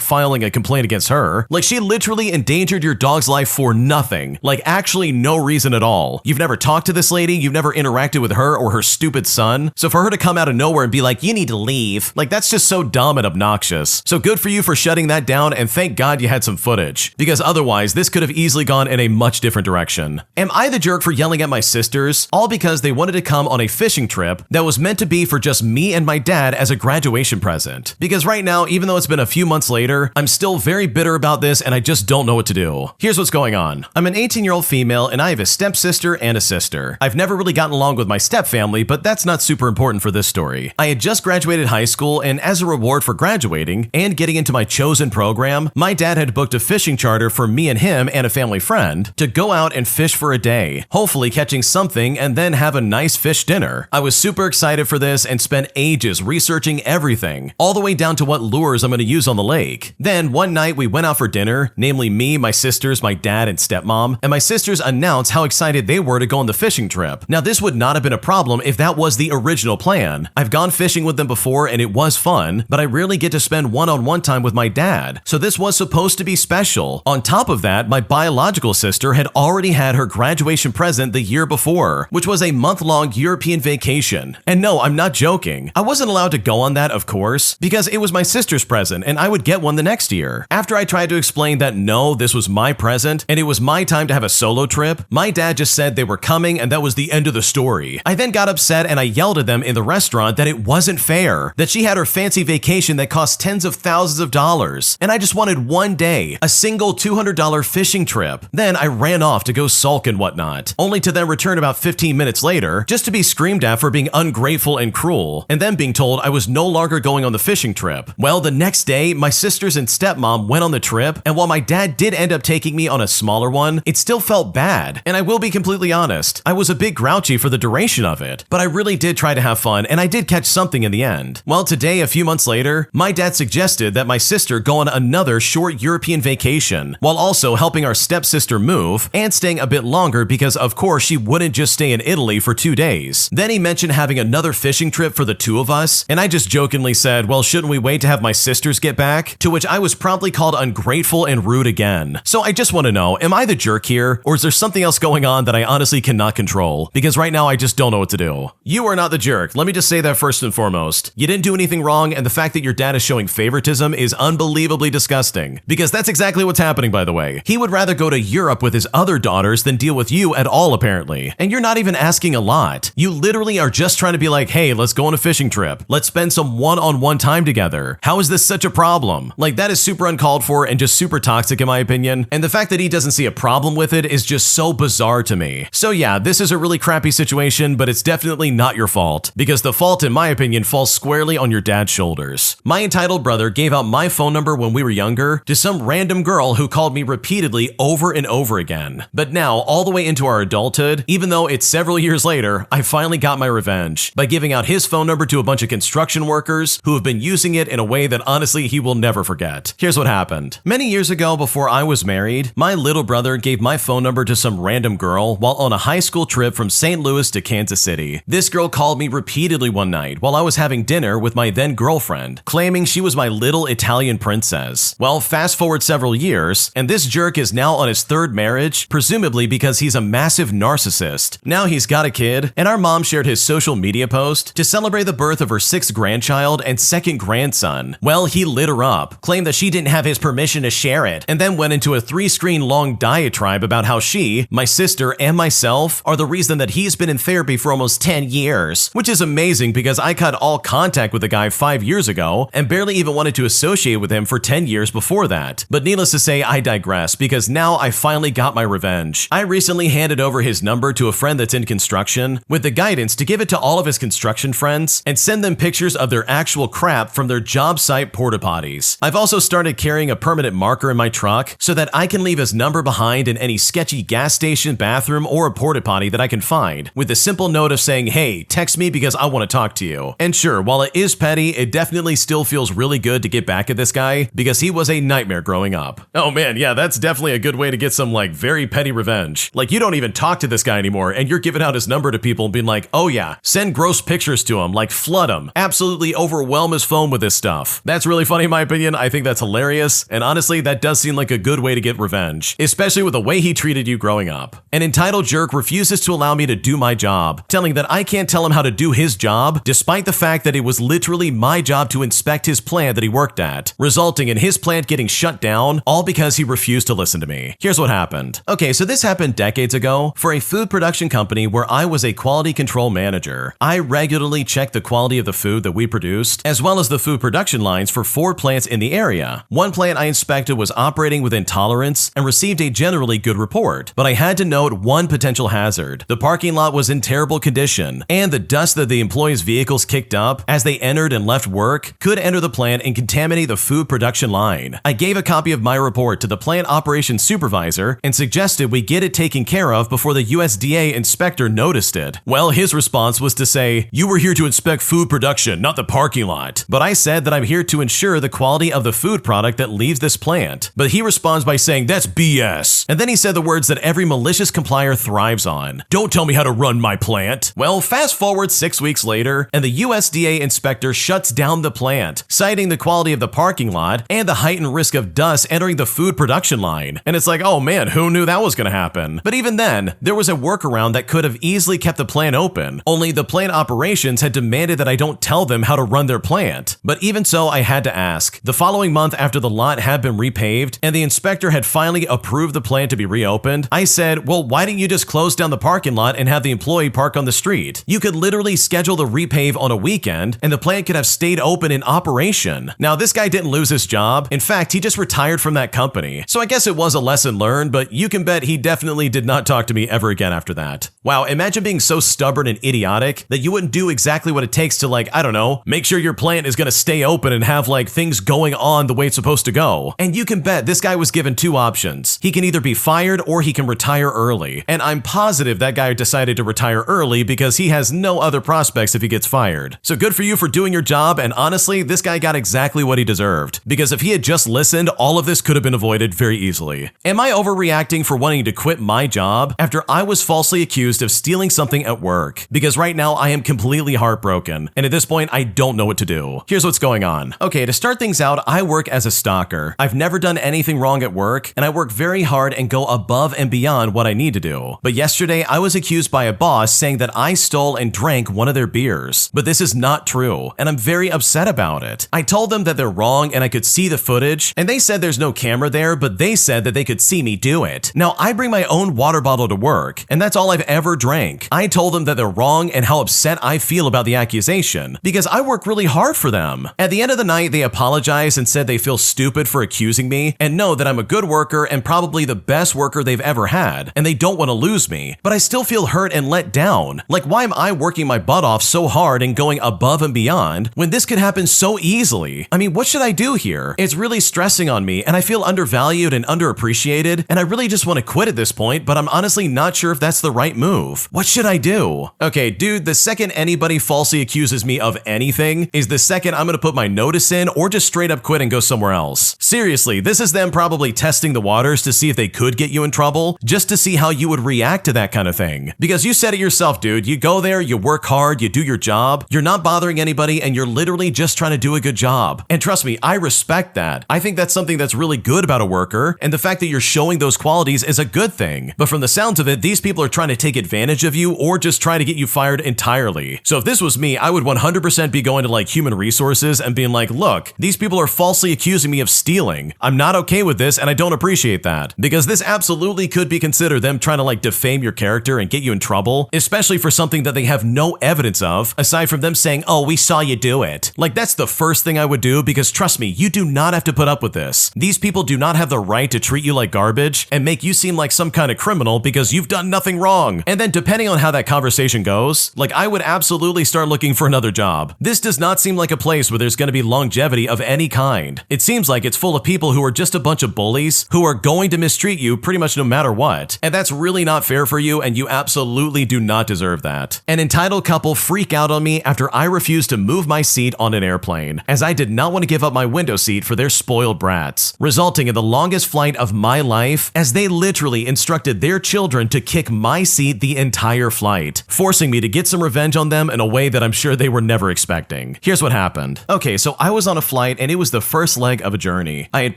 filing a complaint against her. Like she literally endangered your dog's life for nothing. Like actually no reason at all. You've never talked to this lady, you've never interacted with her or her stupid son. So for her to come out of nowhere and be like, "You need to leave," like that's just so dumb and obnoxious. So good for you for shutting that down, and thank God you had some footage, because otherwise this could have easily gone in a much different direction. Am I the jerk for yelling at my sisters, all because they wanted to come on a fishing trip that was meant to be for just me and my dad as a graduation present? Because right now, even though it's been a few months later, I'm still very bitter about this and I just don't know what to do. Here's what's going on. I'm an 18-year-old female and I have a stepsister and a sister. I've never really gotten along with my stepfamily, but that's not super important for this story. I had just graduated high school, and as a reward for graduating and getting into my chosen program, my dad had booked a fishing charter for me and him and a family friend to go out and fish for a day, hopefully catching something and then have a nice fish dinner. I was super excited for this and spent ages researching everything, all the way down to what lures I'm going to use on the lake. Then one night we went out for dinner, namely me, my sisters, my dad, and stepmom, and my sisters announced how excited they were to go on the fishing trip. Now this would not have been a problem if that was the original plan. I've gone fishing with them before and it was fun, but I rarely get to spend one-on-one time with my dad. so this was supposed to be special. On top of that, my biological sister had already had her graduation present the year before, which was a month-long European vacation. And no, I'm not joking. I wasn't allowed to go on that, of course, because it was my sister's present and I would get one the next year. After I tried to explain that no, this was my present and it was my time to have a solo trip, my dad just said they were coming and that was the end of the story. I then got upset and I yelled at them in the restaurant that it wasn't fair, that she had her fancy vacation that cost tens of thousands of dollars, and I just wanted one day, a single $200 fishing trip. Then I ran off to go sulk and whatnot, only to then return about 15 minutes later just to be screamed at for being ungrateful and cruel, and then being told I was no longer going on the fishing trip. Well, the next day, my sisters and stepmom went on the trip, and while my dad did end up taking me on a smaller one, it still felt bad, and I will be completely honest, I was a bit grouchy for the duration of it, but I really did try to have fun, and I did catch something in the end. Well, today, a few months later, my dad suggested that my sister go on another short European vacation, while also helping our stepsister move, and staying a bit longer because of course she wouldn't just stay in Italy for 2 days. Then he mentioned having another fishing trip for the two of us, and I just jokingly said, well, shouldn't we wait to have my sisters get back? To which I was promptly called ungrateful and rude again. So I just want to know, am I the jerk here, or is there something else going on that I honestly cannot control? Because right now I just don't know what to do. You are not the jerk. Let me just say that first and foremost. You didn't do anything wrong, and the fact that your dad is showing favoritism is unbelievably disgusting. Because that's exactly what's happening, by the way. He would rather go to Europe with his other daughters than deal with you at all, apparently. And you're not even asking a lot. You literally are just trying to be like, hey, let's go on a fishing trip. Let's spend some one-on-one time together. How is this such a problem? Like, that is super uncalled for and just super toxic in my opinion. And the fact that he doesn't see a problem with it is just so bizarre to me. So yeah, this is a really crappy situation, but it's definitely not your fault. Because the fault, in my opinion, falls squarely on your dad's shoulders. My entitled brother gave out my phone number when we were younger to some random girl who called me repeatedly over and over again. But now, all the way into our adulthood, even though it's several years later, I finally got my revenge by giving out his phone number to a bunch of construction workers who have been using it in a way that honestly he will never forget. Here's what happened. Many years ago, before I was married, my little brother gave my phone number to some random girl while on a high school trip from St. Louis to Kansas City. This girl called me repeatedly one night while I was having dinner with my then girlfriend, claiming she was my little Italian princess. Well, fast forward several years, and this jerk is now on his third marriage, presumably because he's a massive narcissist. Now he's got a kid, and our mom shared his social media post to celebrate the birth of her 6th grandchild and 2nd grandson. Well, he lit her up, claimed that she didn't have his permission to share it, and then went into a 3-screen long diatribe about how she, my sister, and myself are the reason that he's been in therapy for almost 10 years, which is amazing because I cut all contact with the guy 5 years ago and barely even wanted to associate with him for 10 years before that. But needless to say, I digress because now I finally got my revenge. I recently handed over his number to a friend that's in construction with the guidance to give it to all of his construction friends and send them pictures of their actual crap from their job site porta potties. I've also started carrying a permanent marker in my truck so that I can leave his number behind in any sketchy gas station, bathroom, or a porta potty that I can find, with a simple note of saying, hey, text me because I want to talk to you. And sure, while it is petty, it definitely still feels really good to get back at this guy because he was a nightmare growing up. Oh man, yeah, that's definitely a good way to get some like very petty revenge. Like, you don't even talk to this guy anymore and you're giving out his number to people and being like, oh yeah, send gross pictures to him, like flood him, absolutely overwhelm his phone with this stuff. That's really funny in my opinion. I think that's hilarious, and honestly, that does seem like a good way to get revenge, especially with the way he treated you growing up. An entitled jerk refuses to allow me to do my job, telling that I can't tell him how to do his job, despite the fact that it was literally my job to inspect his plant that he worked at, resulting in his plant getting shut down, all because he refused to listen to me. Here's what happened. Okay, so this happened decades ago for a food production company where I was a quality control manager. I regularly checked the quality of the food that we produced, as well as the food production lines for 4 plants in the area. One plant I inspected was operating within tolerance and received a generally good report, but I had to note one potential hazard. The parking lot was in terrible condition, and the dust that the employees' vehicles kicked up as they entered and left work could enter the plant and contaminate the food production line. I gave a copy of my report to the plant operations supervisor and suggested we get it taken care of before the USDA inspector noticed it. Well, his response was to say, "You were here to inspect food production, not the parking lot." But I said that I'm here to ensure the quality of the food product that leaves this plant. But he responds by saying, "That's BS." And then he said the words that every malicious complier thrives on. "Don't tell me how to run my plant." Well, fast forward 6 weeks later, and the USDA inspector shuts down the plant, citing the quality of the parking lot and the heightened risk of dust entering the food production line. And it's like, oh man, who knew that was going to happen? But even then, there was a workaround that could have easily kept the plant open, only the plant operations had demanded that I don't tell them how to run their plant. But even so, I had to ask. The following month, after the lot had been repaved and the inspector had finally approved the plant to be reopened, I said, well, why didn't you just close down the parking lot and have the employee park on the street? You could literally schedule the repave on a weekend and the plant could have stayed open in operation. Now, this guy didn't lose his job. In fact, he just retired from that company. So I guess it was a lesson learned, but you can bet he definitely did not talk to me ever again after that. Wow, imagine being so stubborn and idiotic that you wouldn't do exactly what it takes to, like, I don't know, make sure your plant is gonna stay open and have like things going on the way it's supposed to go. And you can bet this guy was given two options. He can either be fired or he can retire early. And I'm positive that guy decided to retire early because he has no other prospects if he gets fired. So good for you for doing your job, and honestly, this guy got exactly what he deserved. Because if he had just listened, all of this could have been avoided very easily. Am I overreacting for wanting to quit my job after I was falsely accused of stealing something at work? Because right now I am completely heartbroken, and at this point I don't know what to do. Here's what's going on. Okay, to start things out, I work as a stalker. I've never done anything wrong at work, and I work very hard and go above and beyond what I need to do. But yesterday, I was accused by a boss saying that I stole and drank one of their beers. But this is not true, and I'm very upset about it. I told them that they're wrong and I could see the footage, and they said there's no camera there, but they said that they could see me do it. Now, I bring my own water bottle to work, and that's all I've ever drank. I told them that they're wrong and how upset I feel about the accusation, because I work really hard for them. At the end of the night, they apologized and said they feel stupid for accusing me and know that I'm a good worker and probably the best worker they've ever had, and they don't want to lose me. But I still feel hurt and let down. Like, why am I working my butt off so hard and going above and beyond when this could happen so easily? I mean, what should I do here? It's really stressing on me, and I feel undervalued and underappreciated, and I really just want to quit at this point, but I'm honestly not sure if that's the right move. What should I do? Okay, dude, the second anybody falsely accuses me of anything is the second I'm gonna put my notice in or just straight up quit and go somewhere else. Seriously, this is them probably testing the waters to see if they could get you in trouble, just to see how you would react to that kind of thing. Because you said it yourself, dude. You go there, you work hard, you do your job, you're not bothering anybody, and you're literally just trying to do a good job. And trust me, I respect that. I think that's something that's really good about a worker, and the fact that you're showing those qualities is a good thing. But from the sounds of it, these people are trying to take advantage of you or just try to get you fired entirely. So if this was me, I would 100% be going to like human resources and being like, look, these people are falsely accusing me of stealing. I'm not okay with this, and I don't appreciate that. Because this absolutely could be considered them trying to like defame your character and get you in trouble, especially for something that they have no evidence of, aside from them saying, oh, we saw you do it. Like, that's the first thing I would do, because trust me, you do not have to put up with this. These people do not have the right to treat you like garbage and make you seem like some kind of criminal because you've done nothing wrong. And then depending on how that conversation goes, like, I would absolutely start looking for another job. This does not seem like a place where there's going to be longevity of any kind. It seems like it's full of people who are just a bunch of bullies who are going to mistreat you pretty much no matter what. And that's really not fair for you, and you absolutely do not deserve that. An entitled couple freak out on me after I refused to move my seat on an airplane, as I did not want to give up my window seat for their spoiled brats, resulting in the longest flight of my life, as they literally instructed their children to kick my seat the entire flight, forcing me to get some revenge on them in a way that I'm sure they were never expecting. Here's what happened. Okay, so I was on a flight and it was the first leg of a journey. I had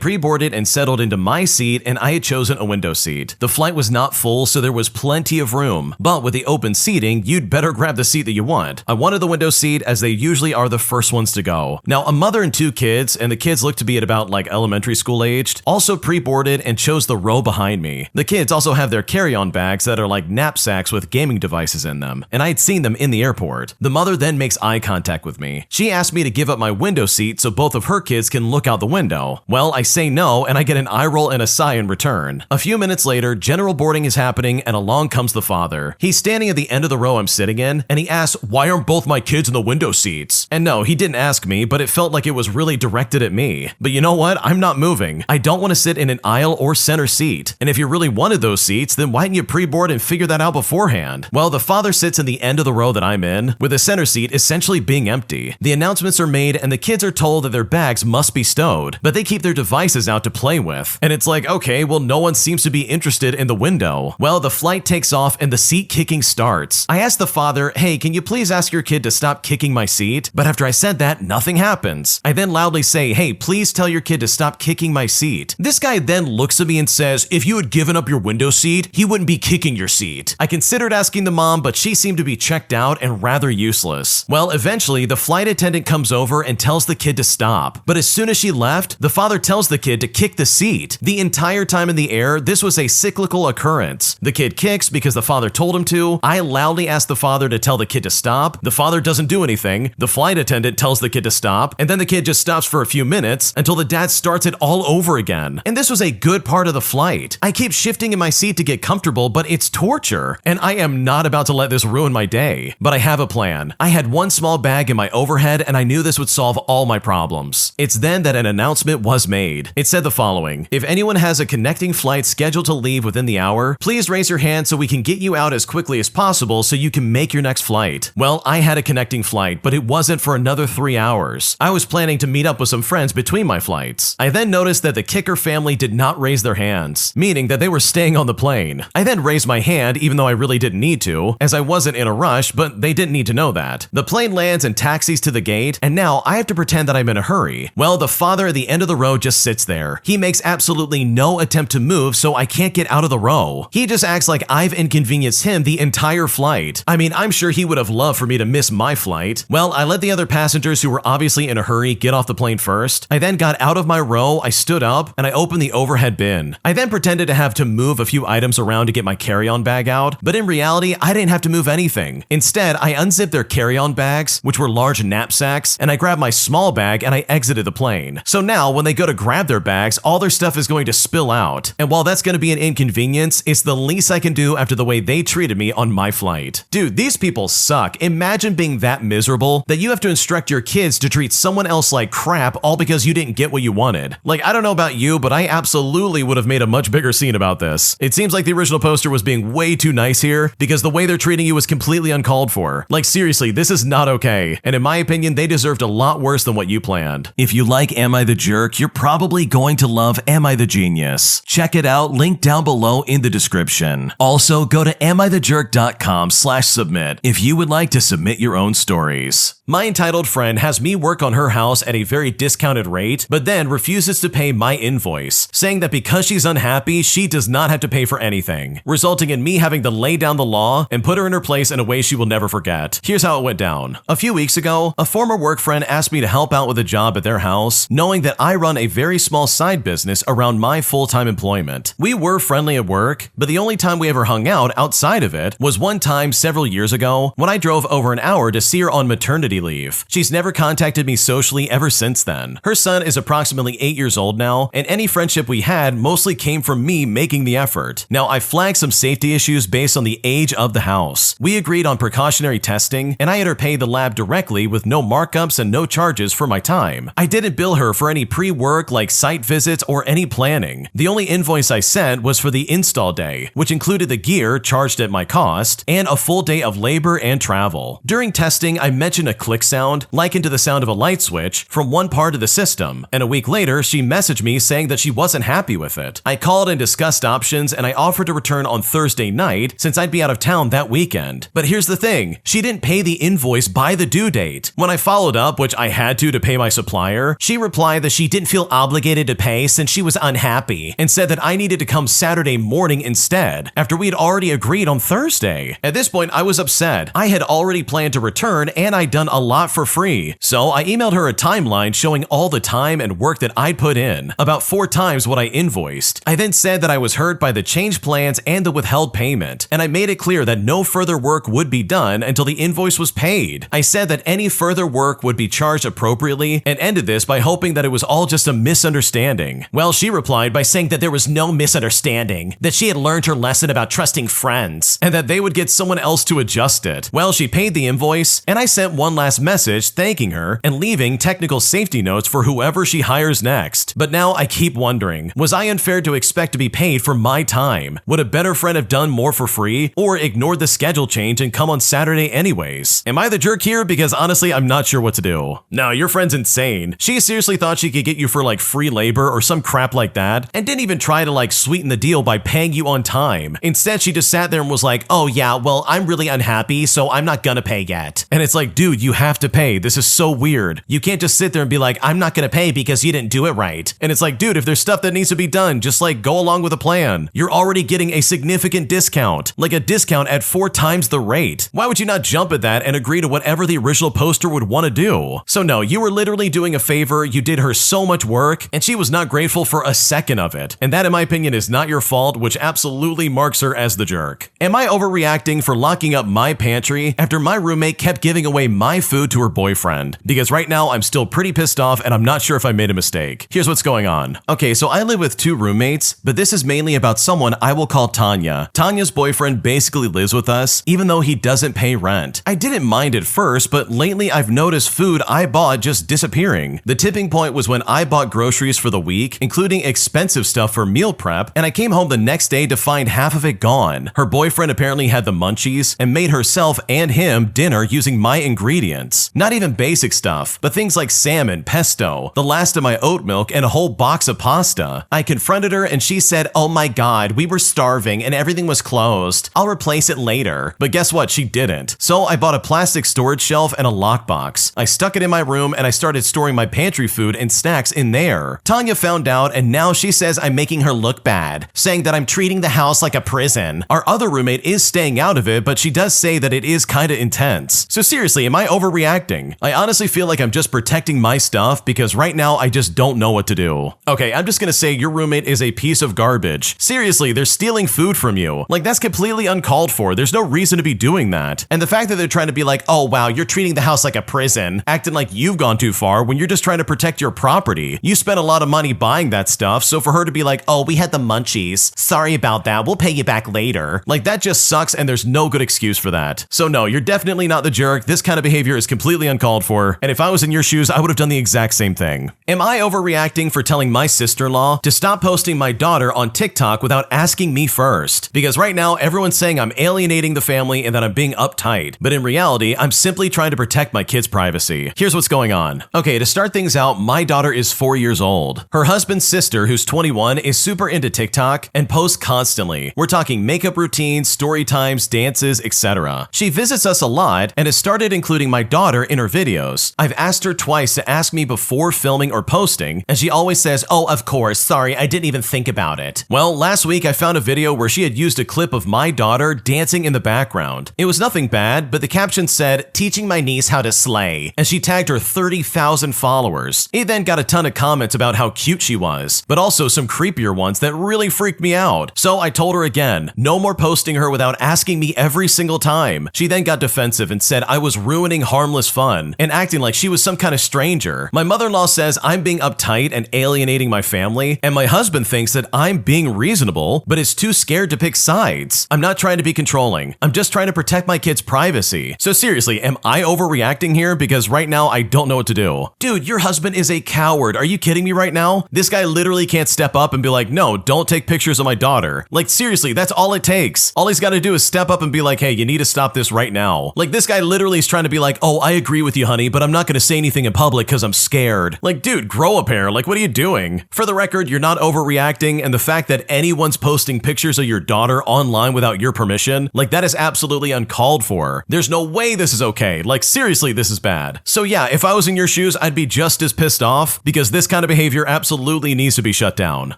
pre-boarded and settled into my seat, and I had chosen a window seat. The flight was not full, so there was plenty of room, but with the open seating, you'd better grab the seat that you want. I wanted the window seat, as they usually are the first ones to go. Now, a mother and two kids, and the kids looked to be at about like elementary school aged, also pre-boarded and chose the row behind me. The kids also have their carry-on bags that are like knapsacks with gaming devices in them, and I had seen them in the airport. The mother then makes eye contact with me. She asked me to give up my window seat so both of her kids can look out the window. Well, I say no, and I get an eye roll and a sigh in return. A few minutes later, general boarding is happening, and along comes the father. He's standing at the end of the row I'm sitting in, and he asks, why aren't both my kids in the window seats? And no, he didn't ask me, but it felt like it was really directed at me. But you know what? I'm not moving. I don't want to sit in an aisle or center seat. And if you really wanted those seats, then why didn't you pre-board and figure that out beforehand? Well, the father sits in the end of the row that I'm in, with the center seat essentially being empty. The announcements are made, and the kids are told that their bags must be stowed, but they keep their devices out to play with. And it's like, okay, well, no one seems to be interested in the window. Well, the flight takes off and the seat kicking starts. I asked the father, hey, can you please ask your kid to stop kicking my seat? But after I said that, nothing happens. I then loudly say, hey, please tell your kid to stop kicking my seat? This guy then looks at me and says, if you had given up your window seat, he wouldn't be kicking your seat. I considered asking the mom, but she seemed to be checked out and rather useless. Well, eventually, the flight attendant comes over and tells the kid to stop. But as soon as she left, the father tells the kid to kick the seat. The entire time in the air, this was a cyclical occurrence. The kid kicks because the father told him to. I loudly ask the father to tell the kid to stop. The father doesn't do anything. The flight attendant tells the kid to stop, and then the kid just stops for a few minutes until the dad starts it all over again. And this was a good part of the flight. I keep shifting in my seat to get comfortable, but it's torture. And I am not about to let this ruin my day. But I have a plan. I had one small bag in my overhead, and I knew this would solve all my problems. It's then that an announcement was made. It said the following: if anyone has a connecting flight scheduled to leave within the hour, please raise your hand so we can get you out as quickly as possible so you can make your next flight. Well, I had a connecting flight, but it wasn't for another 3 hours. I was planning to meet up with some friends between my flights. I then noticed that the kicker family did not raise their hands, meaning that they were staying on the plane. I then raised my hand even though I really didn't need to, as I wasn't in a rush, but they didn't need to know that. The plane lands and taxis to the gate, and now I have to pretend that I'm in a hurry. Well, the father at the end of the row just sits there. He makes absolutely no attempt to move, so I can't get out of the row. He just acts like I've inconvenienced him the entire flight. I mean, I'm sure he would have loved for me to miss my flight. Well, I let the other passengers who were obviously in a hurry get off the plane first. I then got out of my row, I stood up, and I opened the overhead bin. I then pretended to have to move a few items around to get my carry-on bag out, but in reality, I didn't have to move anything. Instead, I unzipped their carry-on bags, which were large knapsacks, and I grabbed my small bag and I exited the plane. So now, when they go to grab their bags, all their stuff is going to spill out. And while that's going to be an inconvenience, it's the least I can do after the way they treated me on my flight. Dude, these people suck. Imagine being that miserable that you have to instruct your kids to treat someone else like crap all because you didn't get what you wanted. Like, I don't know about you, but I absolutely would have made a much bigger scene about this. It seems like the original poster was being way too nice here because the way they're treating you was completely uncalled for. Like, seriously, this is not okay. And in my opinion, they deserved a lot worse than what you planned. If you like Am I the Jerk, you're probably going to love Am I the Genius. Check it out, link down below in the description. Also, go to AmITheJerk.com/submit if you would like to submit your own stories. My entitled friend has me work on her house at a very discounted rate, but then refuses to pay my invoice, saying that because she's unhappy, she does not have to pay for anything, resulting in me having to lay down the law and put her in her place in a way she will never forget. Here's how it went down. A few weeks ago, a former work friend asked me to help out with a job at their house, knowing that I run a very small side business around my full-time employment. We were friendly at work, but the only time we ever hung out outside of it was one time several years ago when I drove over an hour to see her on maternity leave. She's never contacted me socially ever since then. Her son is approximately 8 years old now, and any friendship we had mostly came from me making the effort. Now, I flagged some safety issues based on the age of the house. We agreed on precautionary testing, and I had her pay the lab directly with no markups and no charges for my time. I didn't bill her for any pre-work like site visits or any planning. The only invoice I sent was for the install day, which included the gear charged at my cost and a full day of labor and travel. During testing, I mentioned a click sound, likened to the sound of a light switch, from one part of the system, and a week later, she messaged me saying that she wasn't happy with it. I called and discussed options, and I offered to return on Thursday night since I'd be out of town that weekend. But here's the thing, she didn't pay the invoice by the due date. When I followed up, which I had to pay my supplier, she replied that she didn't feel obligated to pay since she was unhappy, and said that I needed to come Saturday morning instead, after we had already agreed on Thursday. At this point, I was upset. I had already planned to return, and I'd done a lot for free. So I emailed her a timeline showing all the time and work that I'd put in, about 4 times what I invoiced. I then said that I was hurt by the changed plans and the withheld payment, and I made it clear that no further work would be done until the invoice was paid. I said that any further work would be charged appropriately and ended this by hoping that it was all just a misunderstanding. Well, she replied by saying that there was no misunderstanding, that she had learned her lesson about trusting friends, and that they would get someone else to adjust it. Well, she paid the invoice, and I sent one last message thanking her and leaving technical safety notes for whoever she hires next. But now I keep wondering, was I unfair to expect to be paid for my time? Would a better friend have done more for free, or ignored the schedule change and come on Saturday anyways? Am I the jerk here? Because honestly, I'm not sure what to do. No, your friend's insane. She seriously thought she could get you for like free labor or some crap like that, and didn't even try to like sweeten the deal by paying you on time. Instead, she just sat there and was like, oh yeah, well, I'm really unhappy, so I'm not gonna pay yet. And it's like, dude, you have to pay. This is so weird. You can't just sit there and be like, I'm not gonna pay because you didn't do it right. And it's like, dude, if there's stuff that needs to be done, just like go along with a plan. You're already getting a significant discount, like a discount at 4 times the rate. Why would you not jump at that and agree to whatever the original poster would want to do? So no, you were literally doing a favor, you did her so much work, and she was not grateful for a second of it. And that, in my opinion, is not your fault, which absolutely marks her as the jerk. Am I overreacting for locking up my pantry after my roommate kept giving away my food to her boyfriend? Because right now I'm still pretty pissed off and I'm not sure if I made a mistake. Here's what's going on. Okay, so I live with 2 roommates, but this is mainly about someone I will call Tanya. Tanya's boyfriend basically lives with us, even though he doesn't pay rent. I didn't mind at first, but lately I've noticed food I bought just disappearing. The tipping point was when I bought groceries for the week, including expensive stuff for meal prep, and I came home the next day to find half of it gone. Her boyfriend apparently had the munchies and made herself and him dinner using my ingredients. Not even basic stuff, but things like salmon, pesto, the last of my oat milk, and a whole box of pasta. I confronted her and she said, "Oh my god, we were starving and everything was closed. I'll replace it later." But guess what? She didn't. So I bought a plastic storage shelf and a lockbox. I stuck it in my room and I started storing my pantry food and snacks in there. Tanya found out and now she says I'm making her look bad, saying that I'm treating the house like a prison. Our other roommate is staying out of it, but she does say that it is kinda intense. So seriously, am I overreacting? I honestly feel like I'm just protecting my stuff because right now I just don't know what to do. Okay, I'm just gonna say your roommate is a piece of garbage. Seriously, they're stealing food from you. Like, that's completely uncalled for. There's no reason to be doing that. And the fact that they're trying to be like, oh wow, you're treating the house like a prison, acting like you've gone too far when you're just trying to protect your property. You spent a lot of money buying that stuff, so for her to be like, oh, we had the munchies, sorry about that, we'll pay you back later. Like, that just sucks and there's no good excuse for that. So no, you're definitely not the jerk. This kind of behavior is completely uncalled for, and if I was in your shoes, I would have done the exact same thing. Am I overreacting for telling my sister-in-law to stop posting my daughter on TikTok without asking me first? Because right now, everyone's saying I'm alienating the family and that I'm being uptight, but in reality, I'm simply trying to protect my kids' privacy. Here's what's going on. Okay, to start things out, my daughter is 4 years old. Her husband's sister, who's 21, is super into TikTok and posts constantly. We're talking makeup routines, story times, dances, etc. She visits us a lot and has started including my daughter in her videos. I've asked her twice to ask me before filming or posting, and she always says, "Oh, of course, sorry, I didn't even think about it." Well, last week I found a video where she had used a clip of my daughter dancing in the background. It was nothing bad, but the caption said, "Teaching my niece how to slay," and she tagged her 30,000 followers. It then got a ton of comments about how cute she was, but also some creepier ones that really freaked me out. So I told her again, no more posting her without asking me every single time. She then got defensive and said I was ruining harmless fun and acting like she was some kind of stranger. My mother-in-law says I'm being uptight and alienating my family, and my husband thinks that I'm being reasonable, but is too scared to pick sides. I'm not trying to be controlling. I'm just trying to protect my kids' privacy. So seriously, am I overreacting here? Because right now I don't know what to do. Dude, your husband is a coward. Are you kidding me right now? This guy literally can't step up and be like, no, don't take pictures of my daughter. Like, seriously, that's all it takes. All he's got to do is step up and be like, hey, you need to stop this right now. Like, this guy literally is trying to be like, oh, I agree with you, honey, but I'm not going to say anything in public because I'm scared. Like, dude, grow a pair. Like, what are you doing? For the record, you're not overreacting, and the fact that anyone's posting pictures of your daughter online without your permission, like, that is absolutely uncalled for. There's no way this is okay. Like, seriously, this is bad. So yeah, if I was in your shoes, I'd be just as pissed off because this kind of behavior absolutely needs to be shut down.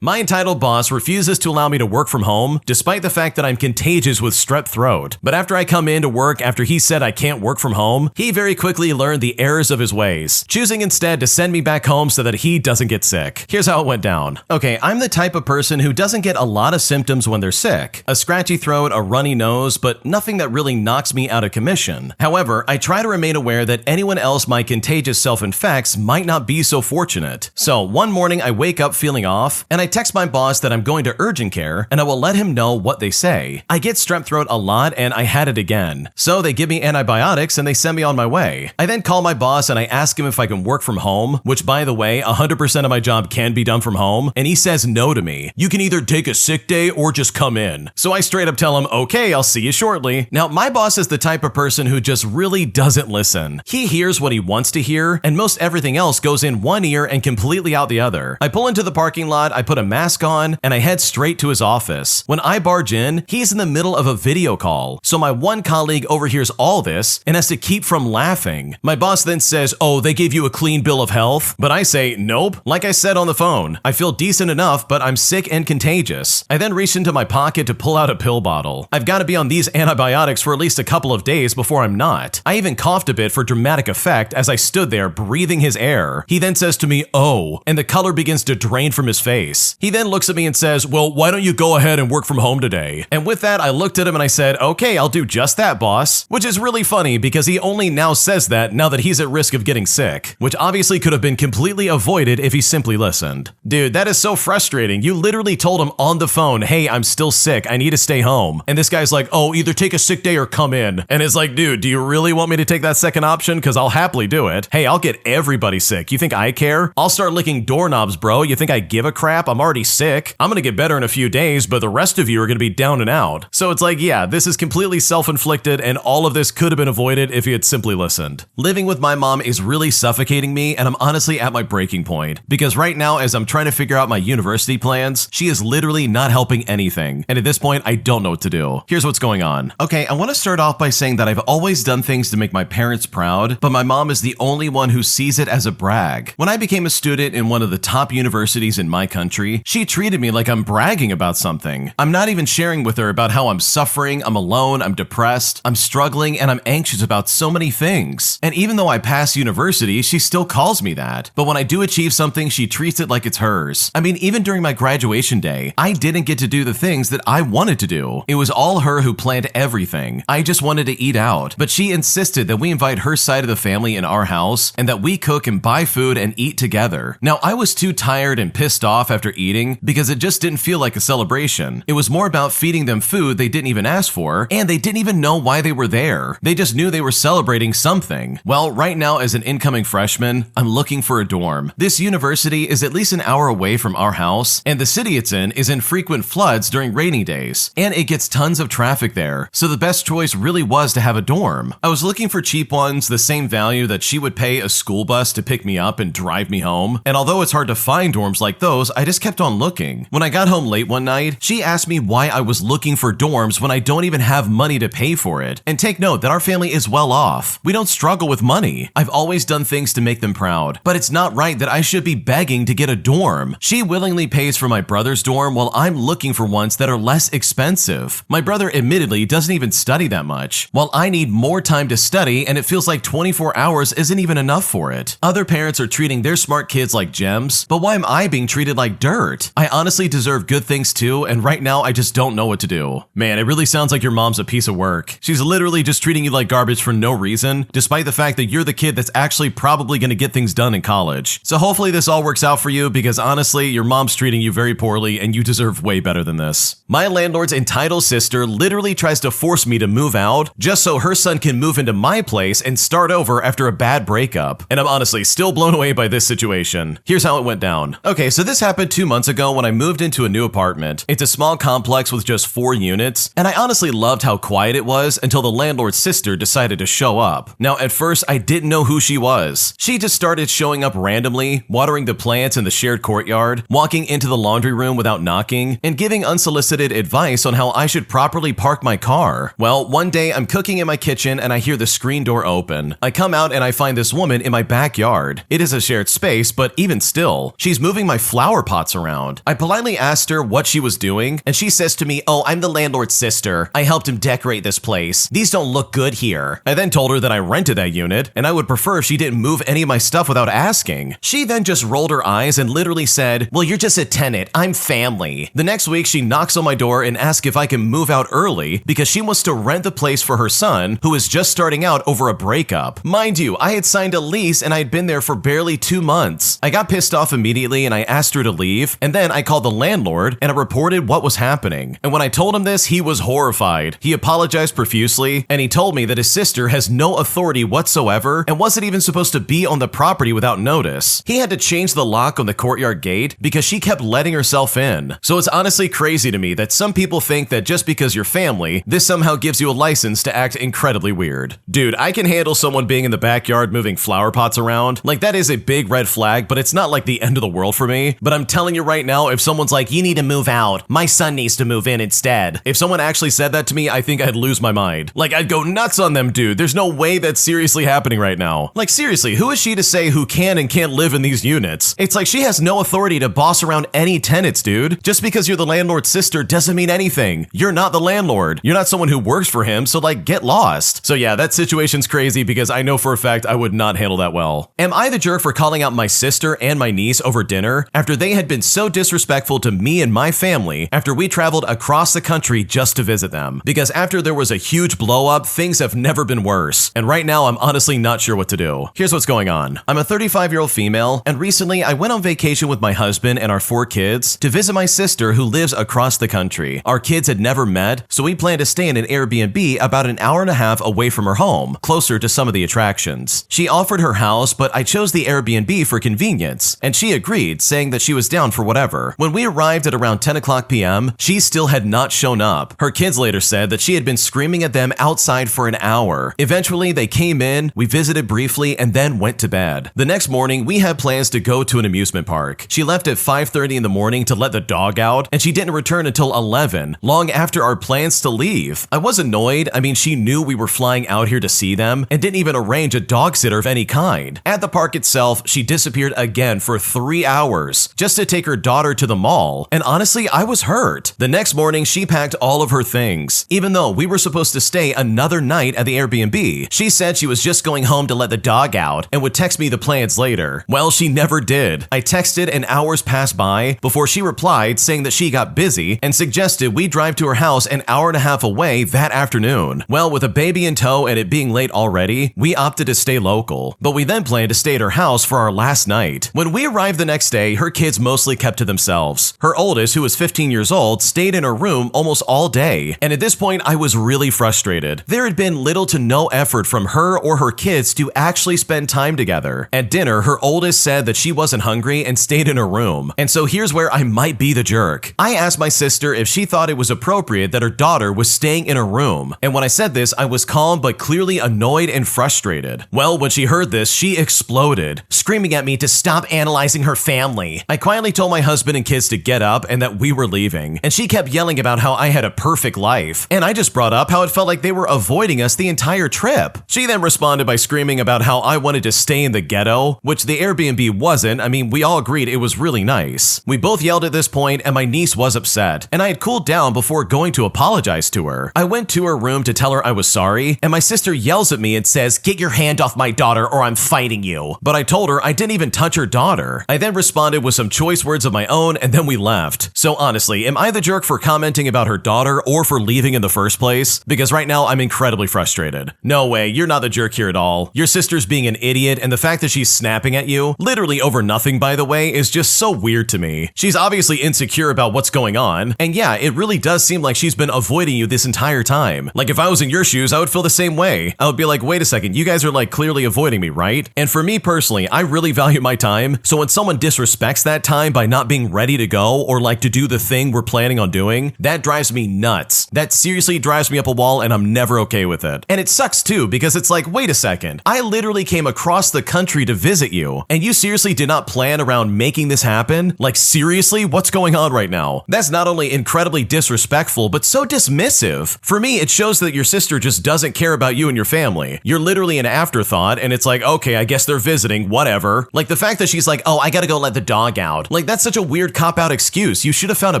My entitled boss refuses to allow me to work from home, despite the fact that I'm contagious with strep throat. But after I come in to work after he said I can't work from home, he very quickly learned the errors of his ways, choosing instead to send me back home so that he doesn't get sick. Here's how it went down. Okay, I'm the type of person who doesn't get a lot of symptoms when they're sick. A scratchy throat, a runny nose, but nothing that really knocks me out of commission. However, I try to remain aware that anyone else my contagious self infects might not be so fortunate. So one morning I wake up feeling off, and I text my boss that I'm going to urgent care, and I will let him know what they say. I get strep throat a lot, and I had it again. So they give me antibiotics, and they send me on my way. I then call my boss, and I ask him if I can work from home, which by the way, 100% of my job can be done from home, and he says no to me. You can either take a sick day or just come in. So I straight up tell him, okay, I'll see you shortly. Now, my boss is the type of person who just really doesn't listen. He hears what he wants to hear, and most everything else goes in one ear and completely out the other. I pull into the parking lot, I put a mask on, and I head straight to his office. When I barge in, he's in the middle of a video call. So my one colleague overhears all this and has to keep from laughing. My boss then says, oh, they gave you a clean bill of of health? But I say, nope. Like I said on the phone, I feel decent enough, but I'm sick and contagious. I then reach into my pocket to pull out a pill bottle. I've got to be on these antibiotics for at least a couple of days before I'm not. I even coughed a bit for dramatic effect as I stood there breathing his air. He then says to me, "Oh," and the color begins to drain from his face. He then looks at me and says, "Well, why don't you go ahead and work from home today?" And with that, I looked at him and I said, "Okay, I'll do just that, boss." Which is really funny because he only now says that now that he's at risk of getting sick, which obviously could have been completely avoided if he simply listened. Dude, that is so frustrating. You literally told him on the phone, "Hey, I'm still sick. I need to stay home." And this guy's like, "Oh, either take a sick day or come in." And it's like, dude, do you really want me to take that second option? Because I'll happily do it. Hey, I'll get everybody sick. You think I care? I'll start licking doorknobs, bro. You think I give a crap? I'm already sick. I'm gonna get better in a few days, but the rest of you are gonna be down and out. So it's like, yeah, this is completely self-inflicted, and all of this could have been avoided if he had simply listened. Living with my mom is really suffocating me, and I'm honestly at my breaking point. Because right now, as I'm trying to figure out my university plans, she is literally not helping anything. And at this point, I don't know what to do. Here's what's going on. Okay, I want to start off by saying that I've always done things to make my parents proud, but my mom is the only one who sees it as a brag. When I became a student in one of the top universities in my country, she treated me like I'm bragging about something. I'm not even sharing with her about how I'm suffering, I'm alone, I'm depressed, I'm struggling, and I'm anxious about so many things. And even though I passed university, she still calls me that. But when I do achieve something, she treats it like it's hers. I mean, even during my graduation day, I didn't get to do the things that I wanted to do. It was all her who planned everything. I just wanted to eat out, but she insisted that we invite her side of the family in our house and that we cook and buy food and eat together. Now, I was too tired and pissed off after eating because it just didn't feel like a celebration. It was more about feeding them food they didn't even ask for, and they didn't even know why they were there. They just knew they were celebrating something. Well, right now as an incoming freshman, I'm looking for a dorm. This university is at least an hour away from our house, and the city it's in is in frequent floods during rainy days, and it gets tons of traffic there, so the best choice really was to have a dorm. I was looking for cheap ones, the same value that she would pay a school bus to pick me up and drive me home, and although it's hard to find dorms like those, I just kept on looking. When I got home late one night, she asked me why I was looking for dorms when I don't even have money to pay for it. And take note that our family is well off. We don't struggle with money. I've always done things to make them proud, but it's not right that I should be begging to get a dorm. She willingly pays for my brother's dorm while I'm looking for ones that are less expensive. My brother admittedly doesn't even study that much, while I need more time to study, and it feels like 24 hours isn't even enough for it. Other parents are treating their smart kids like gems, but why am I being treated like dirt? I honestly deserve good things too, and right now I just don't know what to do. Man, it really sounds like your mom's a piece of work. She's literally just treating you like garbage for no reason, despite the fact that you're the kid that's actually probably going to get things done in college. So hopefully this all works out for you, because honestly, your mom's treating you very poorly and you deserve way better than this. My landlord's entitled sister literally tries to force me to move out just so her son can move into my place and start over after a bad breakup. And I'm honestly still blown away by this situation. Here's how it went down. Okay, so this happened 2 months ago when I moved into a new apartment. It's a small complex with just 4 units, and I honestly loved how quiet it was until the landlord's sister decided to show up. Now, at first, I didn't know who she was. She just started showing up randomly, watering the plants in the shared courtyard, walking into the laundry room without knocking, and giving unsolicited advice on how I should properly park my car. Well, one day I'm cooking in my kitchen and I hear the screen door open. I come out and I find this woman in my backyard. It is a shared space, but even still, she's moving my flower pots around. I politely asked her what she was doing, and she says to me, "Oh, I'm the landlord's sister. I helped him decorate this place. These don't look good here." I then told her that I rented that unit, and I would prefer if she didn't move any of my stuff without asking. She then just rolled her eyes and literally said, "Well, you're just a tenant. I'm family." The next week, she knocks on my door and asks if I can move out early because she wants to rent the place for her son, who is just starting out over a breakup. Mind you, I had signed a lease and I had been there for barely 2 months. I got pissed off immediately and I asked her to leave, and then I called the landlord and I reported what was happening. And when I told him this, he was horrified. He apologized profusely, and he told me that his sister has no authority whatsoever and wasn't even supposed to be on the property without notice. He had to change the lock on the courtyard gate because she kept letting herself in. So it's honestly crazy to me that some people think that just because you're family, this somehow gives you a license to act incredibly weird. Dude, I can handle someone being in the backyard moving flower pots around. Like, that is a big red flag, but it's not like the end of the world for me. But I'm telling you right now, if someone's like, "You need to move out. My son needs to move in instead." If someone actually said that to me, I think I'd lose my mind. Like, I'd go nuts on them, dude. There's no way that's seriously happening right now. Like, seriously, who is she to say say who can and can't live in these units. It's like she has no authority to boss around any tenants, dude. Just because you're the landlord's sister doesn't mean anything. You're not the landlord. You're not someone who works for him, so like get lost. So yeah, that situation's crazy because I know for a fact I would not handle that well. Am I the jerk for calling out my sister and my niece over dinner after they had been so disrespectful to me and my family after we traveled across the country just to visit them? Because after there was a huge blow up, things have never been worse. And right now I'm honestly not sure what to do. Here's what's going on. I'm a 35-year-old female, and recently I went on vacation with my husband and our 4 kids to visit my sister who lives across the country. Our kids had never met, so we planned to stay in an Airbnb about an hour and a half away from her home, closer to some of the attractions. She offered her house, but I chose the Airbnb for convenience, and she agreed, saying that she was down for whatever. When we arrived at around 10 o'clock p.m., she still had not shown up. Her kids later said that she had been screaming at them outside for an hour. Eventually, they came in, we visited briefly, and then went to bed. The next morning, we had plans to go to an amusement park. She left at 5:30 in the morning to let the dog out, and she didn't return until 11, long after our plans to leave. I was annoyed. I mean, she knew we were flying out here to see them and didn't even arrange a dog sitter of any kind. At the park itself, she disappeared again for 3 hours just to take her daughter to the mall, and honestly, I was hurt. The next morning, she packed all of her things. Even though we were supposed to stay another night at the Airbnb, she said she was just going home to let the dog out and would text me the plans later. Well, she never did. I texted and hours passed by before she replied saying that she got busy and suggested we drive to her house an hour and a half away that afternoon. Well, with a baby in tow and it being late already, we opted to stay local, but we then planned to stay at her house for our last night. When we arrived the next day, her kids mostly kept to themselves. Her oldest, who was 15 years old, stayed in her room almost all day, and at this point, I was really frustrated. There had been little to no effort from her or her kids to actually spend time together. At dinner, her oldest said that she wasn't hungry and stayed in her room, and so here's where I might be the jerk. I asked my sister if she thought it was appropriate that her daughter was staying in her room, and when I said this, I was calm but clearly annoyed and frustrated. Well, when she heard this, she exploded, screaming at me to stop analyzing her family. I quietly told my husband and kids to get up and that we were leaving, and she kept yelling about how I had a perfect life, and I just brought up how it felt like they were avoiding us the entire trip. She then responded by screaming about how I wanted to stay in the ghetto, which the Airbnb wasn't. I mean, we all agreed it was really nice. We both yelled at this point, and my niece was upset, and I had cooled down before going to apologize to her. I went to her room to tell her I was sorry, and my sister yells at me and says, "Get your hand off my daughter or I'm fighting you." But I told her I didn't even touch her daughter. I then responded with some choice words of my own, and then we left. So honestly, am I the jerk for commenting about her daughter or for leaving in the first place? Because right now I'm incredibly frustrated. No way, you're not the jerk here at all. Your sister's being an idiot, and the fact that she's snapping at you, literally over nothing by the way, is just so weird to me. She's obviously insecure about what's going on, and yeah, it really does seem like she's been avoiding you this entire time. Like if I was in your shoes, I would feel the same way. I would be like, wait a second, you guys are like clearly avoiding me, right? And for me personally, I really value my time, so when someone disrespects that time by not being ready to go or like to do the thing we're planning on doing, that drives me nuts. That seriously drives me up a wall, and I'm never okay with it. And it sucks too, because it's like, wait a second, I literally came across the country to visit you, and you seriously did not plan around making this happen? Like seriously, what's going on right now? That's not only incredibly disrespectful, but so dismissive. For me, it shows that your sister just doesn't care about you and your family. You're literally an afterthought, and it's like, okay, I guess they're visiting, whatever. Like the fact that she's like, oh, I gotta go let the dog out. Like that's such a weird cop-out excuse. You should have found a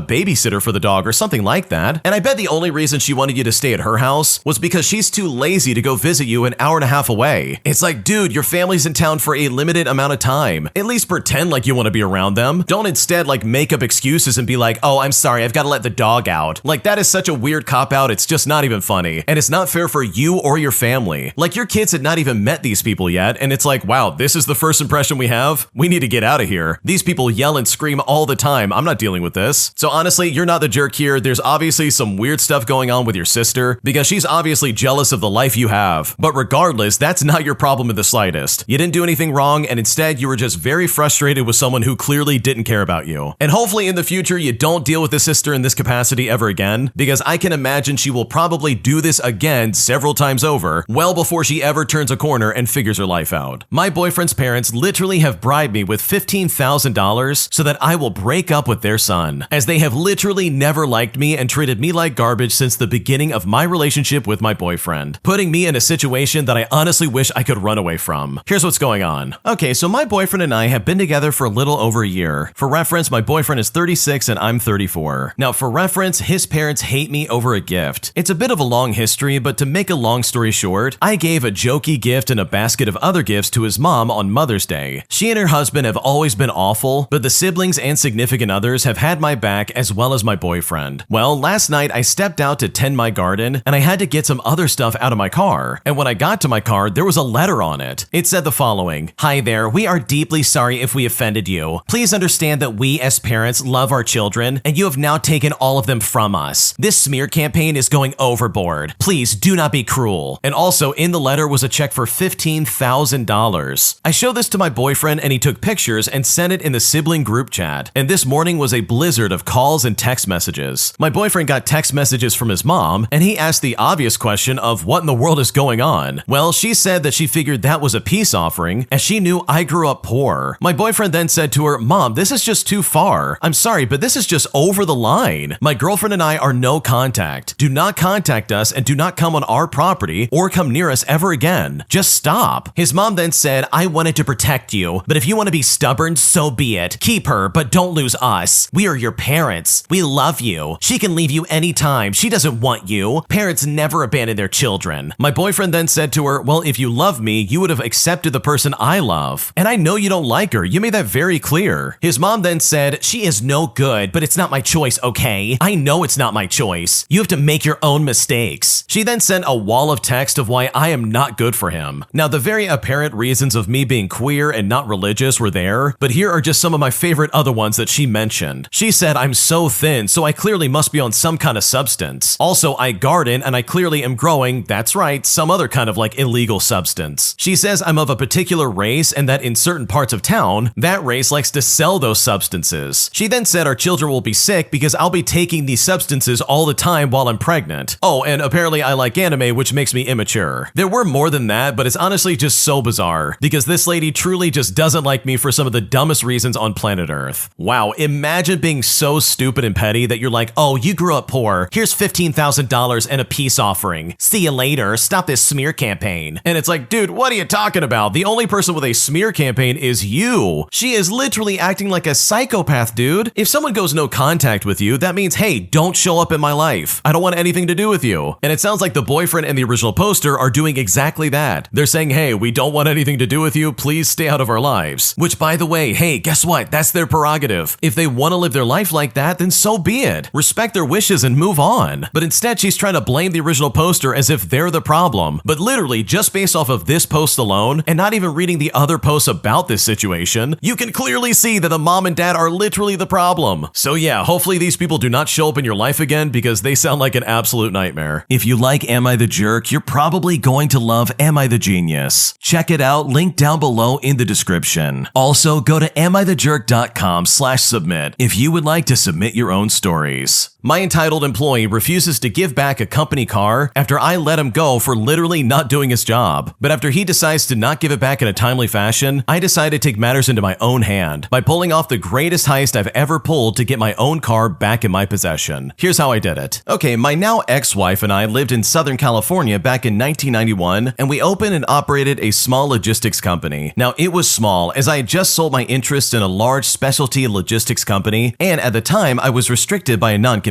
babysitter for the dog or something like that. And I bet the only reason she wanted you to stay at her house was because she's too lazy to go visit you an hour and a half away. It's like, dude, your family's in town for a limited amount of time. At least pretend like you want to be around them. Don't instead like make up excuses and be like, oh, I'm sorry, I've got to let the dog out. Like that is such a weird cop-out, it's just not even funny. And it's not fair for you or your family. Like your kids had not even met these people yet, and it's like, wow, this is the first impression we have? We need to get out of here. These people yell and scream all the time. I'm not dealing with this. So honestly, you're not the jerk here. There's obviously some weird stuff going on with your sister because she's obviously jealous of the life you have. But regardless, that's not your problem in the slightest. You didn't do anything wrong, and instead you were just very frustrated with someone who clearly didn't care about you. And hopefully in the future you don't deal with the sister in this capacity ever again, because I can imagine she will probably do this again several times over, well before she ever turns a corner and figures her life out. My boyfriend's parents literally have bribed me with $15,000 so that I will break up with their son, as they have literally never liked me and treated me like garbage since the beginning of my relationship with my boyfriend, putting me in a situation that I honestly wish I could run away from. Here's what's going going on? Okay, so my boyfriend and I have been together for a little over a year. For reference, my boyfriend is 36 and I'm 34. Now, for reference, his parents hate me over a gift. It's a bit of a long history, but to make a long story short, I gave a jokey gift and a basket of other gifts to his mom on Mother's Day. She and her husband have always been awful, but the siblings and significant others have had my back as well as my boyfriend. Well, last night I stepped out to tend my garden and I had to get some other stuff out of my car. And when I got to my car, there was a letter on it. It said the following: "Hi there, we are deeply sorry if we offended you. Please understand that we as parents love our children and you have now taken all of them from us. This smear campaign is going overboard. Please do not be cruel." And also in the letter was a check for $15,000. I showed this to my boyfriend and he took pictures and sent it in the sibling group chat. And this morning was a blizzard of calls and text messages. My boyfriend got text messages from his mom and he asked the obvious question of what in the world is going on. Well, she said that she figured that was a peace offering as she knew I grew up poor. My boyfriend then said to her, "Mom, this is just too far. I'm sorry, but this is just over the line. My girlfriend and I are no contact. Do not contact us and do not come on our property or come near us ever again. Just stop." His mom then said, "I wanted to protect you, but if you want to be stubborn, so be it. Keep her, but don't lose us. We are your parents. We love you. She can leave you anytime. She doesn't want you. Parents never abandon their children." My boyfriend then said to her, "Well, if you love me, you would have accepted the person I love. And I know you don't like her. You made that very clear." His mom then said, "She is no good, but it's not my choice, okay? I know it's not my choice. You have to make your own mistakes." She then sent a wall of text of why I am not good for him. Now, the very apparent reasons of me being queer and not religious were there, but here are just some of my favorite other ones that she mentioned. She said, "I'm so thin, so I clearly must be on some kind of substance. Also, I garden and I clearly am growing," that's right, some other kind of like illegal substance. She says I'm of a particular race and that in certain parts of town, that race likes to sell those substances. She then said our children will be sick because I'll be taking these substances all the time while I'm pregnant. Oh, and apparently I like anime, which makes me immature. There were more than that, but it's honestly just so bizarre because this lady truly just doesn't like me for some of the dumbest reasons on planet Earth. Wow, imagine being so stupid and petty that you're like, "Oh, you grew up poor. Here's $15,000 and a peace offering. See you later. Stop this smear campaign." And it's like, dude, what are you talking about? The only person with a smear campaign is you. She is literally acting like a psychopath, dude. If someone goes no contact with you, that means, hey, don't show up in my life. I don't want anything to do with you. And it sounds like the boyfriend and the original poster are doing exactly that. They're saying, hey, we don't want anything to do with you. Please stay out of our lives. Which, by the way, hey, guess what? That's their prerogative. If they want to live their life like that, then so be it. Respect their wishes and move on. But instead, she's trying to blame the original poster as if they're the problem. But literally, just based off of this post alone, and not even reading the other posts about this situation, you can clearly see that the mom and dad are literally the problem. So yeah, hopefully these people do not show up in your life again because they sound like an absolute nightmare. If you like Am I the Jerk, you're probably going to love Am I the Genius. Check it out, link down below in the description. Also, go to amithejerk.com/submit if you would like to submit your own stories. My entitled employee refuses to give back a company car after I let him go for literally not doing his job. But after he decides to not give it back in a timely fashion, I decide to take matters into my own hand by pulling off the greatest heist I've ever pulled to get my own car back in my possession. Here's how I did it. Okay, my now ex-wife and I lived in Southern California back in 1991, and we opened and operated a small logistics company. Now, it was small as I had just sold my interest in a large specialty logistics company, and at the time, I was restricted by a non-compete.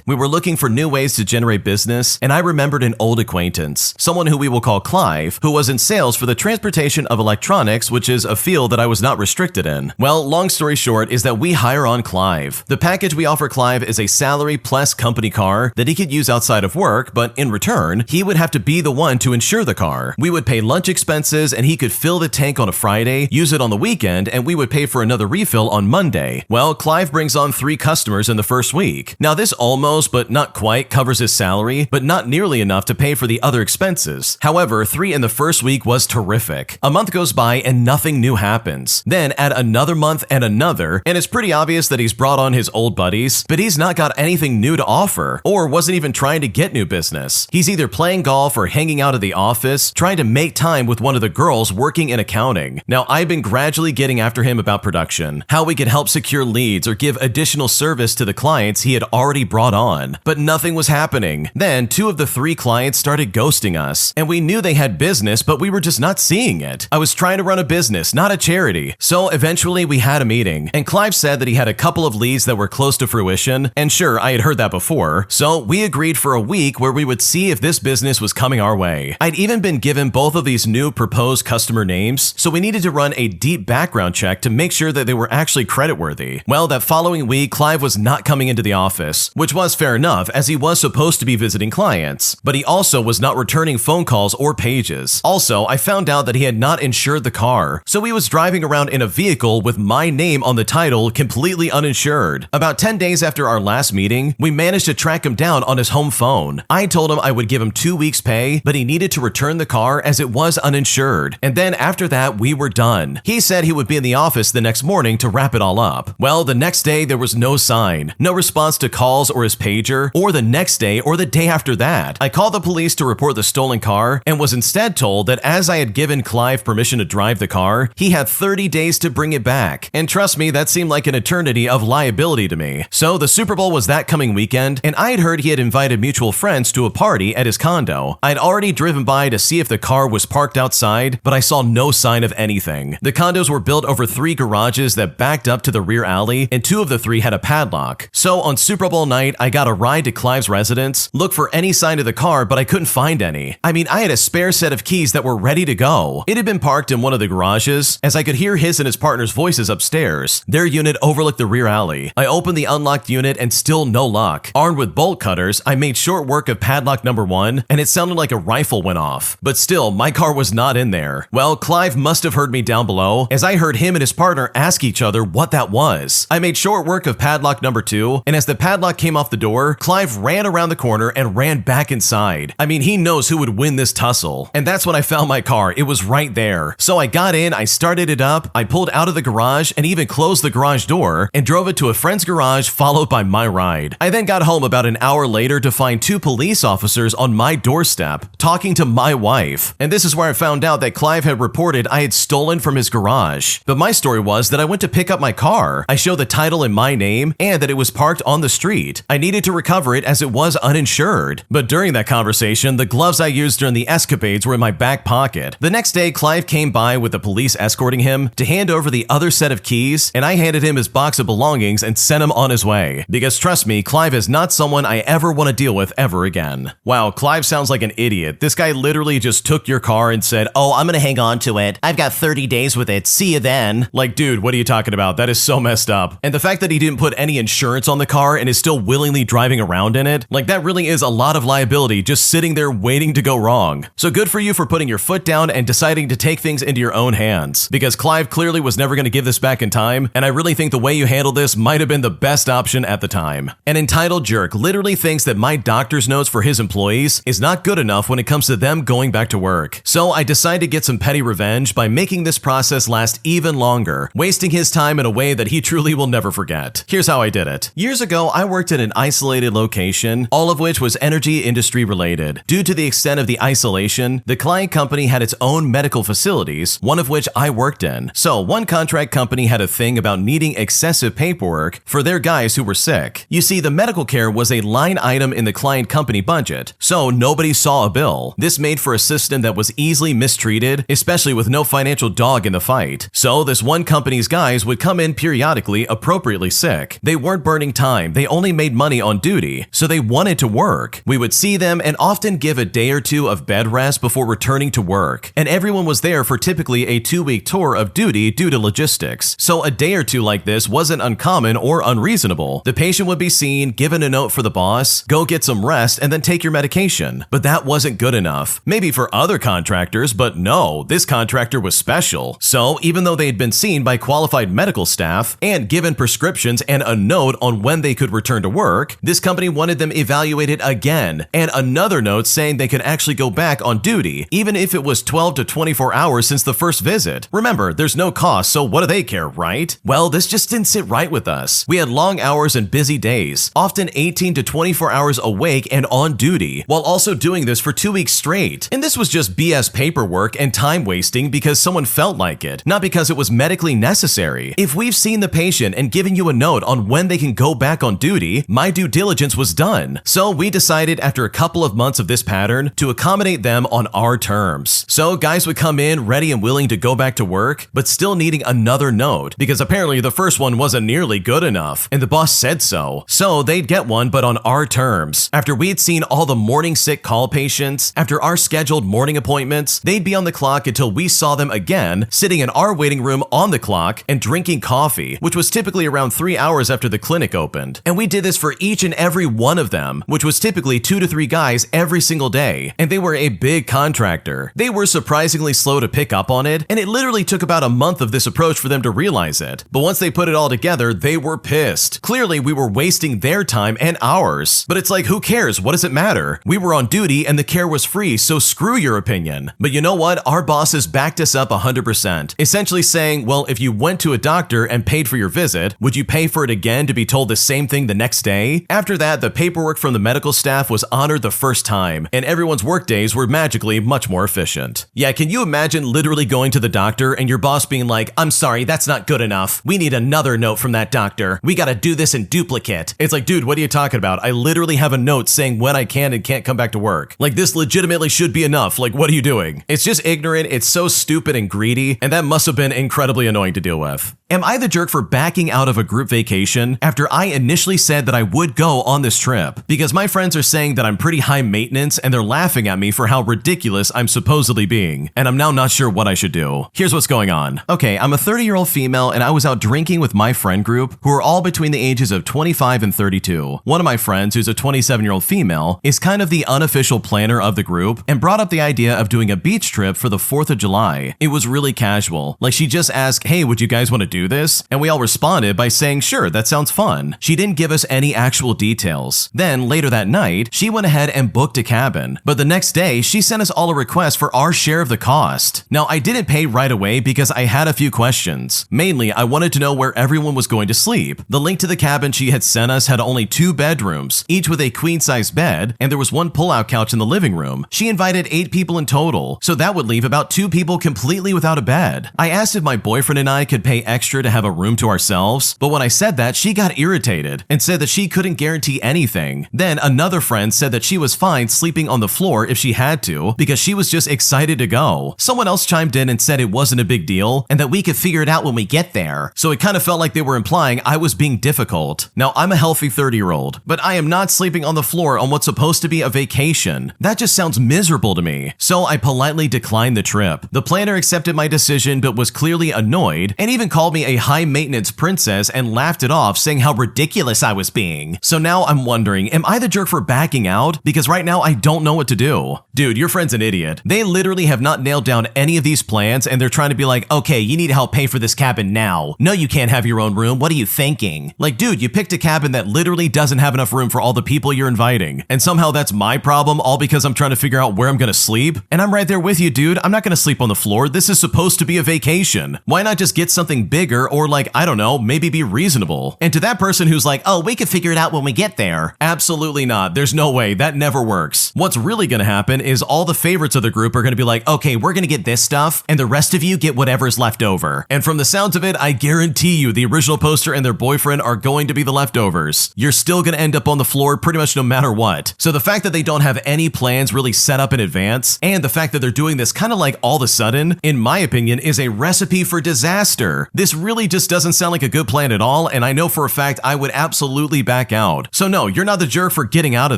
We were looking for new ways to generate business, and I remembered an old acquaintance, someone who we will call Clive, who was in sales for the transportation of electronics, which is a field that I was not restricted in. Well, long story short is that we hire on Clive. The package we offer Clive is a salary plus company car that he could use outside of work, but in return, he would have to be the one to insure the car. We would pay lunch expenses, and he could fill the tank on a Friday, use it on the weekend, and we would pay for another refill on Monday. Well, Clive brings on 3 customers in the first week. Now, this almost, but not quite, covers his salary, but not nearly enough to pay for the other expenses. However, 3 in the first week was terrific. A month goes by and nothing new happens. Then add another month and another, and it's pretty obvious that he's brought on his old buddies, but he's not got anything new to offer, or wasn't even trying to get new business. He's either playing golf or hanging out at the office, trying to make time with one of the girls working in accounting. Now, I've been gradually getting after him about production, how we could help secure leads or give additional service to the clients he had already brought on, but nothing was happening. Then 2 of the 3 clients started ghosting us, and we knew they had business, but we were just not seeing it. right. I was trying to run a business, not a charity. So eventually we had a meeting, and Clive said that he had a couple of leads that were close to fruition, and sure, I had heard that before. So we agreed for a week where we would see if this business was coming our way. I'd even been given both of these new proposed customer names, so we needed to run a deep background check to make sure that they were actually creditworthy. Well, that following week, Clive was not coming into the office, which was fair enough as he was supposed to be visiting clients, but he also was not returning phone calls or pages. Also, I found out that he had not insured the car, so he was driving around in a vehicle with my name on the title completely uninsured. About 10 days after our last meeting, we managed to track him down on his home phone. I told him I would give him 2 weeks pay, but he needed to return the car as it was uninsured. And then after that, we were done. He said he would be in the office the next morning to wrap it all up. Well, the next day there was no sign, no response to calls or his pager, or the next day or the day after that. I called the police to report the stolen car and was instead told that as I had given Clive permission to drive the car, he had 30 days to bring it back. And trust me, that seemed like an eternity of liability to me. So the Super Bowl was that coming weekend, and I had heard he had invited mutual friends to a party at his condo. I'd already driven by to see if the car was parked outside, but I saw no sign of anything. The condos were built over 3 garages that backed up to the rear alley, and 2 of the 3 had a padlock. So on Super Bowl night, I got a ride to Clive's residence, looked for any sign of the car, but I couldn't find any. I mean, I had a spare set of keys that were ready to go. It had been parked in one of the garages, as I could hear his and his partner's voices upstairs. Their unit overlooked the rear alley. I opened the unlocked unit and still no luck. Armed with bolt cutters, I made short work of padlock number 1, and it sounded like a rifle went off. But still, my car was not in there. Well, Clive must have heard me down below, as I heard him and his partner ask each other what that was. I made short work of padlock number 2, and as the padlock came off the door, Clive ran around the corner and ran back inside. I mean, he knows who would win this tussle. And that's when I found my car. It was right there. So I got in, I started it up, I pulled out of the garage and even closed the garage door and drove it to a friend's garage, followed by my ride. I then got home about an hour later to find 2 police officers on my doorstep talking to my wife. And this is where I found out that Clive had reported I had stolen from his garage. But my story was that I went to pick up my car. I showed the title in my name and that it was parked on the street. I needed to recover it as it was uninsured. But during that conversation, the gloves I used during the escapades were in my back pocket. The next day, Clive came by with the police escorting him to hand over the other set of keys, and I handed him his box of belongings and sent him on his way. Because trust me, Clive is not someone I ever want to deal with ever again. Wow, Clive sounds like an idiot. This guy literally just took your car and said, "Oh, I'm gonna hang on to it. I've got 30 days with it. See you then." Like, dude, what are you talking about? That is so messed up. And the fact that he didn't put any insurance on the car and is still willingly driving around in it, like that really is a lot of liability just sitting there waiting to go wrong. So good for you for putting your foot down and deciding to take things into your own hands. Because Clive clearly was never going to give this back in time, and I really think the way you handled this might have been the best option at the time. An entitled jerk literally thinks that my doctor's notes for his employees is not good enough when it comes to them going back to work. So I decided to get some petty revenge by making this process last even longer, wasting his time in a way that he truly will never forget. Here's how I did it. Years ago, I worked at an isolated location, all of which was energy industry related. Due to the extent of the isolation, the client company had its own medical facilities, one of which I worked in. So one contract company had a thing about needing excessive paperwork for their guys who were sick. You see, the medical care was a line item in the client company budget, so nobody saw a bill. This made for a system that was easily mistreated, especially with no financial dog in the fight. So this one company's guys would come in periodically appropriately sick. They weren't burning time, they only made money on duty, so they wanted to work. We would see them and often give a day or 2 of bed rest before returning to work. And everyone was there for typically a 2-week tour of duty due to logistics. So a day or 2 like this wasn't uncommon or unreasonable. The patient would be seen, given a note for the boss, go get some rest, and then take your medication. But that wasn't good enough. Maybe for other contractors, but no, this contractor was special. So even though they had been seen by qualified medical staff and given prescriptions and a note on when they could return to work, this company wanted them evaluated again, and another note saying they could actually go back on duty, even if it was 12 to 24 hours since the first visit. Remember, there's no cost, so what do they care, right? Well, this just didn't sit right with us. We had long hours and busy days, often 18 to 24 hours awake and on duty, while also doing this for 2 weeks straight. And this was just BS paperwork and time wasting because someone felt like it, not because it was medically necessary. If we've seen the patient and given you a note on when they can go back on duty, my due diligence was done. So we decided after a couple of months of this pattern to accommodate them on our terms. So guys would come come in ready and willing to go back to work, but still needing another note because apparently the first one wasn't nearly good enough, and the boss said so. So they'd get one, but on our terms. After we had seen all the morning sick call patients, after our scheduled morning appointments, they'd be on the clock until we saw them again, sitting in our waiting room on the clock and drinking coffee, which was typically around 3 hours after the clinic opened. And we did this for each and every one of them, which was typically 2 to 3 guys every single day. And they were a big contractor. They were surprisingly slow to pick up on it, and it literally took about a month of this approach for them to realize it. But once they put it all together, they were pissed. Clearly, we were wasting their time and ours. But it's like, who cares? What does it matter? We were on duty and the care was free, so screw your opinion. But you know what? Our bosses backed us up 100%, essentially saying, well, if you went to a doctor and paid for your visit, would you pay for it again to be told the same thing the next day? After that, the paperwork from the medical staff was honored the first time, and everyone's work days were magically much more efficient. Yeah, can you imagine literally going to the doctor and your boss being like, I'm sorry, that's not good enough. We need another note from that doctor. We gotta do this in duplicate. It's like, dude, what are you talking about? I literally have a note saying when I can and can't come back to work. Like, this legitimately should be enough. Like, what are you doing? It's just ignorant. It's so stupid and greedy, and that must have been incredibly annoying to deal with. Am I the jerk for backing out of a group vacation after I initially said that I would go on this trip? Because my friends are saying that I'm pretty high maintenance and they're laughing at me for how ridiculous I'm supposedly being, and I'm now not sure what I should do. Here's what's going on. Okay, I'm a 30-year-old female and I was out drinking with my friend group who are all between the ages of 25 and 32. One of my friends, who's a 27-year-old female, is kind of the unofficial planner of the group and brought up the idea of doing a beach trip for the 4th of July. It was really casual. Like, she just asked, hey, would you guys want to do this? And we all responded by saying, sure, that sounds fun. She didn't give us any actual details. Then later that night, she went ahead and booked a cabin. But the next day, she sent us all a request for our share of the cost. Now, I didn't pay right away because I had a few questions. Mainly, I wanted to know where everyone was going to sleep. The link to the cabin she had sent us had only 2 bedrooms, each with a queen-size bed, and there was 1 pull-out couch in the living room. She invited 8 people in total, so that would leave about 2 people completely without a bed. I asked if my boyfriend and I could pay extra to have a room to ourselves, but when I said that, she got irritated and said that she couldn't guarantee anything. Then another friend said that she was fine sleeping on the floor if she had to because she was just excited to go. Someone else chimed in and said it wasn't a big deal and that we could figure it out when we get there. So it kind of felt like they were implying I was being difficult. Now, I'm a healthy 30-year-old, but I am not sleeping on the floor on what's supposed to be a vacation. That just sounds miserable to me. So I politely declined the trip. The planner accepted my decision but was clearly annoyed and even called me a high-maintenance princess and laughed it off, saying how ridiculous I was being. So now I'm wondering, am I the jerk for backing out? Because right now I don't know what to do. Dude, your friend's an idiot. They literally have not nailed down any of these plans and they're trying to be like, okay, you need to help pay for this cabin now. No, you can't have your own room. What are you thinking? Like, dude, you picked a cabin that literally doesn't have enough room for all the people you're inviting. And somehow that's my problem, all because I'm trying to figure out where I'm gonna sleep? And I'm right there with you, dude. I'm not gonna sleep on the floor. This is supposed to be a vacation. Why not just get something bigger or, like, I don't know, maybe be reasonable? And to that person who's like, oh, we can figure it out when we get there. Absolutely not. There's no way. That never works. What's really gonna happen is all the favorites of the group are gonna be like, okay, we're gonna get this stuff and the rest of you get whatever's left over. And from the sounds of it, I guarantee you the original poster and their boyfriend are going to be the leftovers. You're still gonna end up on the floor pretty much no matter what. So the fact that they don't have any plans really set up in advance, and the fact that they're doing this kind of like all of a sudden, in my opinion, is a recipe for disaster. This really just doesn't sound like a good plan at all, and I know for a fact I would absolutely back out. So no, you're not the jerk for getting out of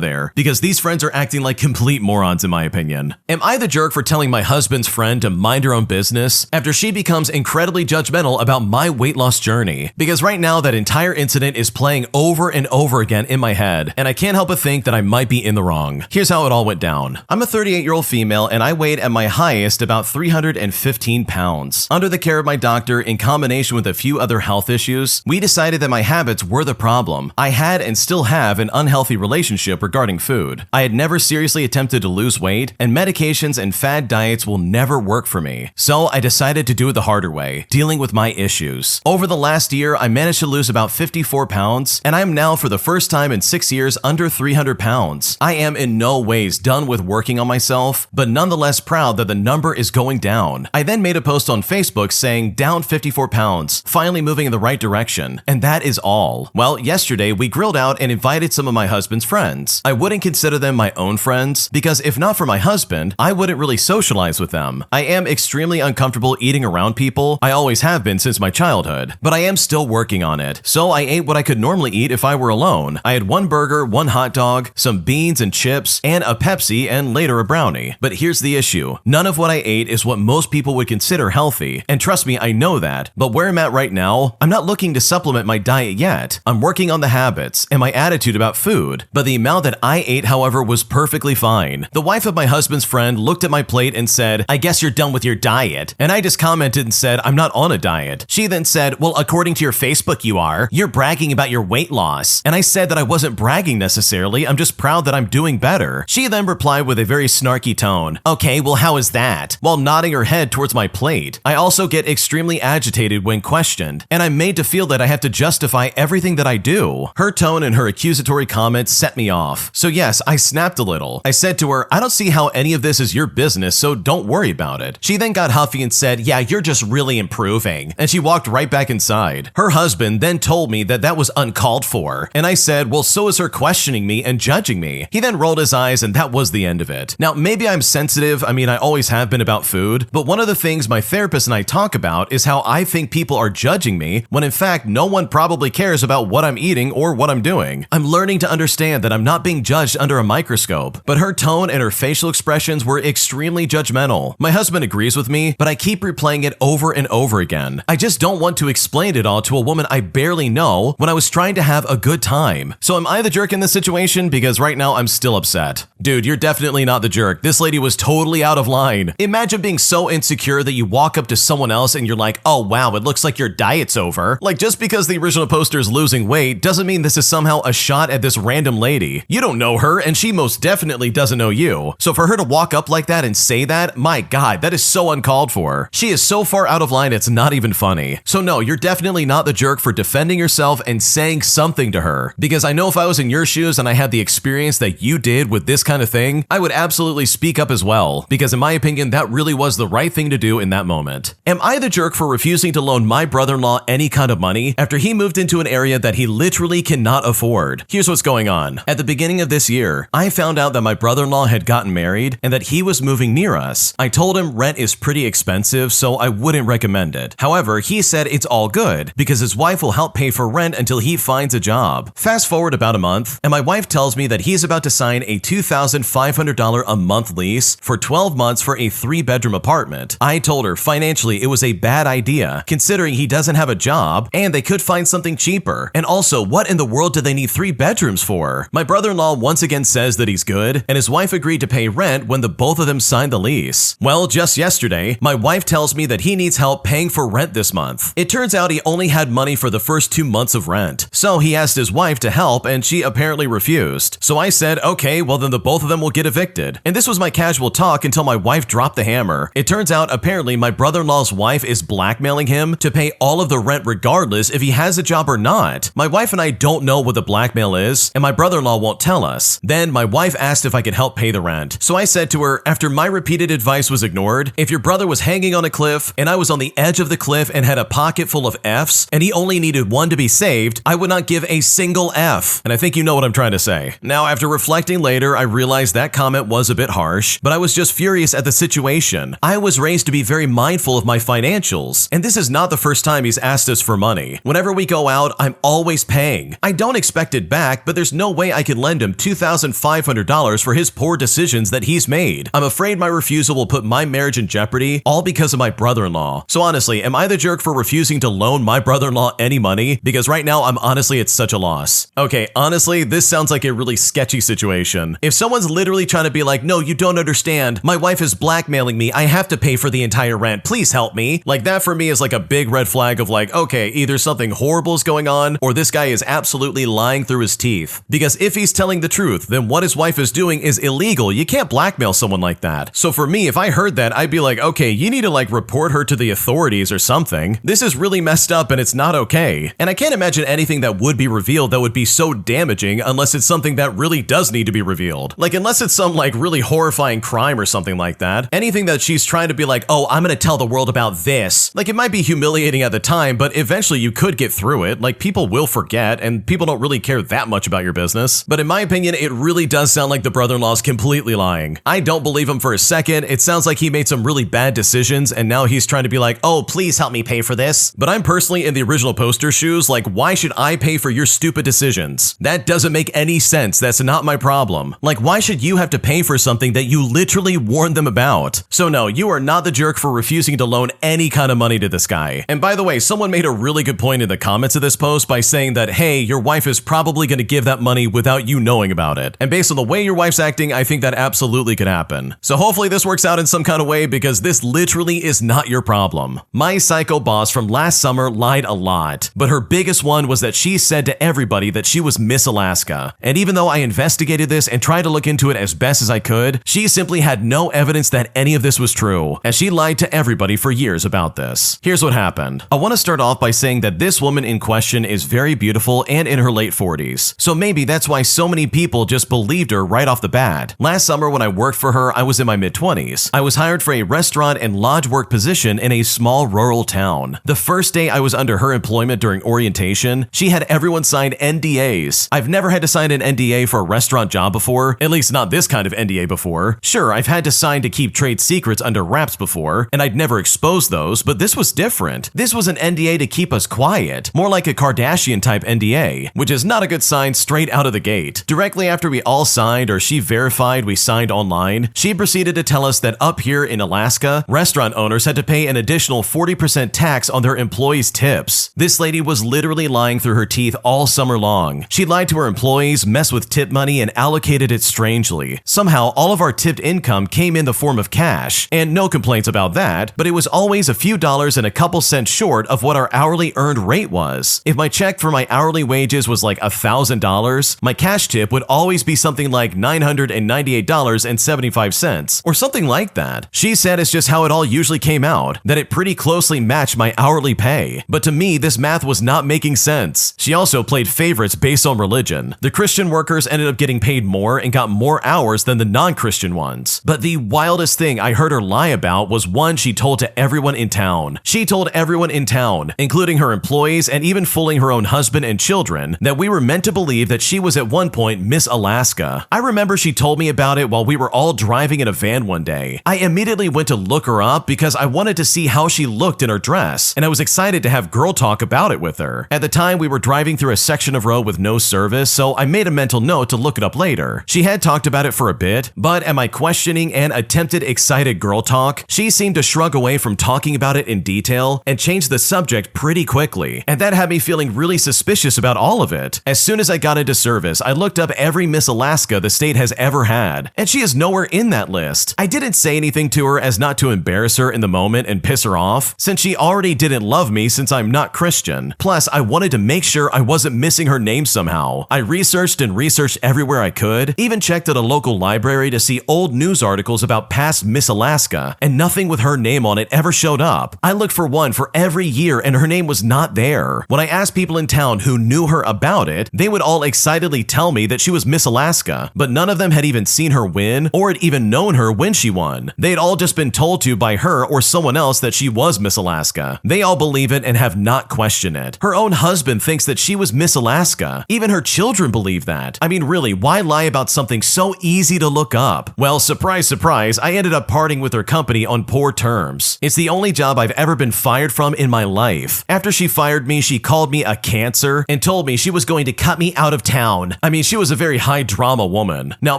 there, because these friends are acting like complete morons in my opinion. Am I the jerk for telling my husband's friend to mind her own business after she becomes incredibly judgmental about my weight loss journey? Because right now that entire incident is playing over and over again in my head, and I can't help but think that I might be in the wrong. Here's how it all went down. I'm a 38-year-old female and I weighed at my highest about 315 pounds. Under the care of my doctor, in combination with a few other health issues, we decided that my habits were the problem. I had and still have an unhealthy relationship regarding food. I had never seriously attempted to lose weight, and medications and fad diets will never work for me. So I decided to do it the harder way, dealing with my issues. Over the last year, I managed to lose about 54 pounds, and I am now for the first time in 6 years under 300 pounds. I am in no ways done with working on myself, but nonetheless proud that the number is going down. I then made a post on Facebook saying down 54 pounds, finally moving in the right direction, and that is all. Well, yesterday we grilled out and invited some of my husband's friends. I wouldn't consider them my own friends, because if not for my husband, I wouldn't really socialize with them. them. I am extremely uncomfortable eating around people. I always have been since my childhood, but I am still working on it. So I ate what I could normally eat if I were alone. I had 1 burger, 1 hot dog, some beans and chips, and a Pepsi, and later a brownie. But here's the issue. None of what I ate is what most people would consider healthy. And trust me, I know that. But where I'm at right now, I'm not looking to supplement my diet yet. I'm working on the habits and my attitude about food. But the amount that I ate, however, was perfectly fine. The wife of my husband's friend looked at my plate and said, "I guess you're done with your diet." And I just commented and said, "I'm not on a diet." She then said, "Well, according to your Facebook, you are. You're bragging about your weight loss." And I said that I wasn't bragging necessarily. I'm just proud that I'm doing better. She then replied with a very snarky tone, "Okay, well, how is that?" while nodding her head towards my plate. I also get extremely agitated when questioned, and I'm made to feel that I have to justify everything that I do. Her tone and her accusatory comments set me off. So yes, I snapped a little. I said to her, "I don't see how any of this is your business, so don't worry about it." She then got huffy and said, "Yeah, you're just really improving." And she walked right back inside. Her husband then told me that that was uncalled for. And I said, well, so is her questioning me and judging me. He then rolled his eyes and that was the end of it. Now, maybe I'm sensitive. I mean, I always have been about food, but one of the things my therapist and I talk about is how I think people are judging me when in fact, no one probably cares about what I'm eating or what I'm doing. I'm learning to understand that I'm not being judged under a microscope, but her tone and her facial expressions were extremely judgmental. My husband agrees with me, but I keep replaying it over and over again. I just don't want to explain it all to a woman I barely know when I was trying to have a good time. So am I the jerk in this situation? Because right now I'm still upset. Dude, you're definitely not the jerk. This lady was totally out of line. Imagine being so insecure that you walk up to someone else and you're like, "Oh wow, it looks like your diet's over." Like just because the original poster is losing weight doesn't mean this is somehow a shot at this random lady. You don't know her and she most definitely doesn't know you. So for her to walk up like that and say that, my God, that is so uncalled for. She is so far out of line it's not even funny. So no, you're definitely not the jerk for defending yourself and saying something to her. Because I know if I was in your shoes and I had the experience that you did with this kind of thing, I would absolutely speak up as well. Because in my opinion, that really was the right thing to do in that moment. Am I the jerk for refusing to loan my brother-in-law any kind of money after he moved into an area that he literally cannot afford? Here's what's going on. At the beginning of this year, I found out that my brother-in-law had gotten married and that he was moving near us. I told him rent is pretty expensive, so I wouldn't recommend it. However, he said it's all good because his wife will help pay for rent until he finds a job. Fast forward about a month, and my wife tells me that he's about to sign a $2,500 a month lease for 12 months for a 3-bedroom apartment. I told her financially it was a bad idea considering he doesn't have a job and they could find something cheaper. And also, what in the world do they need 3 bedrooms for? My brother-in-law once again says that he's good and his wife agreed to pay rent when the both of them signed the lease. Well, just yesterday, my wife tells me that he needs help paying for rent this month. It turns out he only had money for the first 2 months of rent. So he asked his wife to help and she apparently refused. So I said, okay, well then the both of them will get evicted. And this was my casual talk until my wife dropped the hammer. It turns out apparently my brother-in-law's wife is blackmailing him to pay all of the rent regardless if he has a job or not. My wife and I don't know what the blackmail is, and my brother-in-law won't tell us. Then my wife asked if I could help pay the rent. So I said to her, after my repeated advice was ignored, if your brother was hanging on a cliff and I was on the edge of the cliff and had a pocket full of F's and he only needed one to be saved, I would not give a single F. And I think you know what I'm trying to say. Now, after reflecting later, I realized that comment was a bit harsh, but I was just furious at the situation. I was raised to be very mindful of my financials, and this is not the first time he's asked us for money. Whenever we go out, I'm always paying. I don't expect it back, but there's no way I can lend him $2,500 for his poor decisions that he's made. I'm afraid my refusal will put my marriage in jeopardy, all because of my brother-in-law. So honestly, am I the jerk for refusing to loan my brother-in-law any money? Because right now, I'm honestly at such a loss. Okay, honestly, this sounds like a really sketchy situation. If someone's literally trying to be like, no, you don't understand, my wife is blackmailing me, I have to pay for the entire rent, please help me. Like that for me is like a big red flag of like, okay, either something horrible is going on or this guy is absolutely lying through his teeth. Because if he's telling the truth, then what his wife is doing is illegal. You can't blackmail someone like that. So for me, if I heard that, I'd be like, okay, you need to like report her to the authorities or something. This is really messed up and it's not okay. And I can't imagine anything that would be revealed that would be so damaging unless it's something that really does need to be revealed. Like unless it's some like really horrifying crime or something like that. Anything that she's trying to be like, oh, I'm gonna tell the world about this. Like it might be humiliating at the time, but eventually you could get through it. Like people will forget and people don't really care that much about your business. But in my opinion, it really does sound like the brother-in-law's completely lying. I don't believe him for a second. It sounds like he made some really bad decisions and now he's trying to be like, oh, please help me pay for this. But I'm personally in the original poster's shoes, like, why should I pay for your stupid decisions? That doesn't make any sense. That's not my problem. Like, why should you have to pay for something that you literally warned them about? So no, you are not the jerk for refusing to loan any kind of money to this guy. And by the way, someone made a really good point in the comments of this post by saying that, hey, your wife is probably going to give that money without you knowing about it. And based on the way your wife's acting, I think that absolutely could happen. So hopefully this works out in some kind of way because this literally is not your problem. My psycho boss from last summer lied a lot, but her biggest one was that she said to everybody that she was Miss Alaska. And even though I investigated this and tried to look into it as best as I could, she simply had no evidence that any of this was true, as she lied to everybody for years about this. Here's what happened. I want to start off by saying that this woman in question is very beautiful and in her late 40s, so maybe that's why so many people just believed her right off the bat. Last summer when I worked for her, I was in my mid-20s. I was hired for a restaurant and lodge work position in a small rural town. The first day I was under her employment during orientation, she had everyone sign NDAs. I've never had to sign an NDA for a restaurant job before, at least not this kind of NDA before. Sure, I've had to sign to keep trade secrets under wraps before, and I'd never exposed those, but this was different. This was an NDA to keep us quiet, more like a Kardashian type NDA, which is not a good sign straight out of the gate. Directly after we all signed, or she verified we signed online, she proceeded to tell us that up here in Alaska, restaurant owners had to pay an additional 40% tax on their employees' tips. This lady was literally lying through her teeth all summer long. She lied to her employees, messed with tip money, and allocated it strangely. Somehow, all of our tipped income came in the form of cash, and no complaints about that, but it was always a few dollars and a couple cents short of what our hourly earned rate was. If my check for my hourly wages was like $1,000, my cash tip would always be something like $998.75, or something like that. She said it's just how it all usually came out, that it pretty closely matched my hourly pay. But to me, this math was not making sense. She also played favorites based on religion. The Christian workers ended up getting paid more and got more hours than the non-Christian ones. But the wildest thing I heard her lie about was one she told to everyone in town. She told everyone in town, including her employees and even fooling her own husband and children, that we were meant to believe that she was at one point Miss Alaska. I remember she told me about it while we were all driving in a van one day. I immediately went to look her up because I wanted to see how she looked in her dress, and I was excited to have girl talk about it with her. At the time, we were driving through a section of road with no service, so I made a mental note to look it up later. She had talked about it for a bit, but at my questioning and attempted excited girl talk, she seemed to shrug away from talking about it in detail and changed the subject pretty quickly, and that had me feeling really suspicious about all of it. As soon as I got into service, I looked up every Miss Alaska the state has ever had, and she is nowhere in that list. I didn't say anything to her as not to embarrass her in the moment and piss her off, since she already didn't love me since I'm not Christian. Plus, I wanted to make sure I wasn't missing her name somehow. I researched and researched everywhere I could, even checked at a local library to see old news articles about past Miss Alaska, and nothing with her name on it ever showed up. I looked for one for every year and her name was not there. When I asked people in town who knew her about it, they would all excitedly tell me that she was Miss Alaska, but none of them had even seen her win or had even known her when she won. They had all just been told to by her or someone else that she was Miss Alaska. They all believe it and have not questioned it. Her own husband thinks that she was Miss Alaska. Even her children believe that. I mean, really, why lie about something so easy to look up? Well, surprise, surprise, I ended up parting with her company on poor terms. It's the only job I've ever been fired from in my life. After she fired me, she called me a cancer and told me she was going to cut me out of town. I mean, she was a very high drama woman. Now,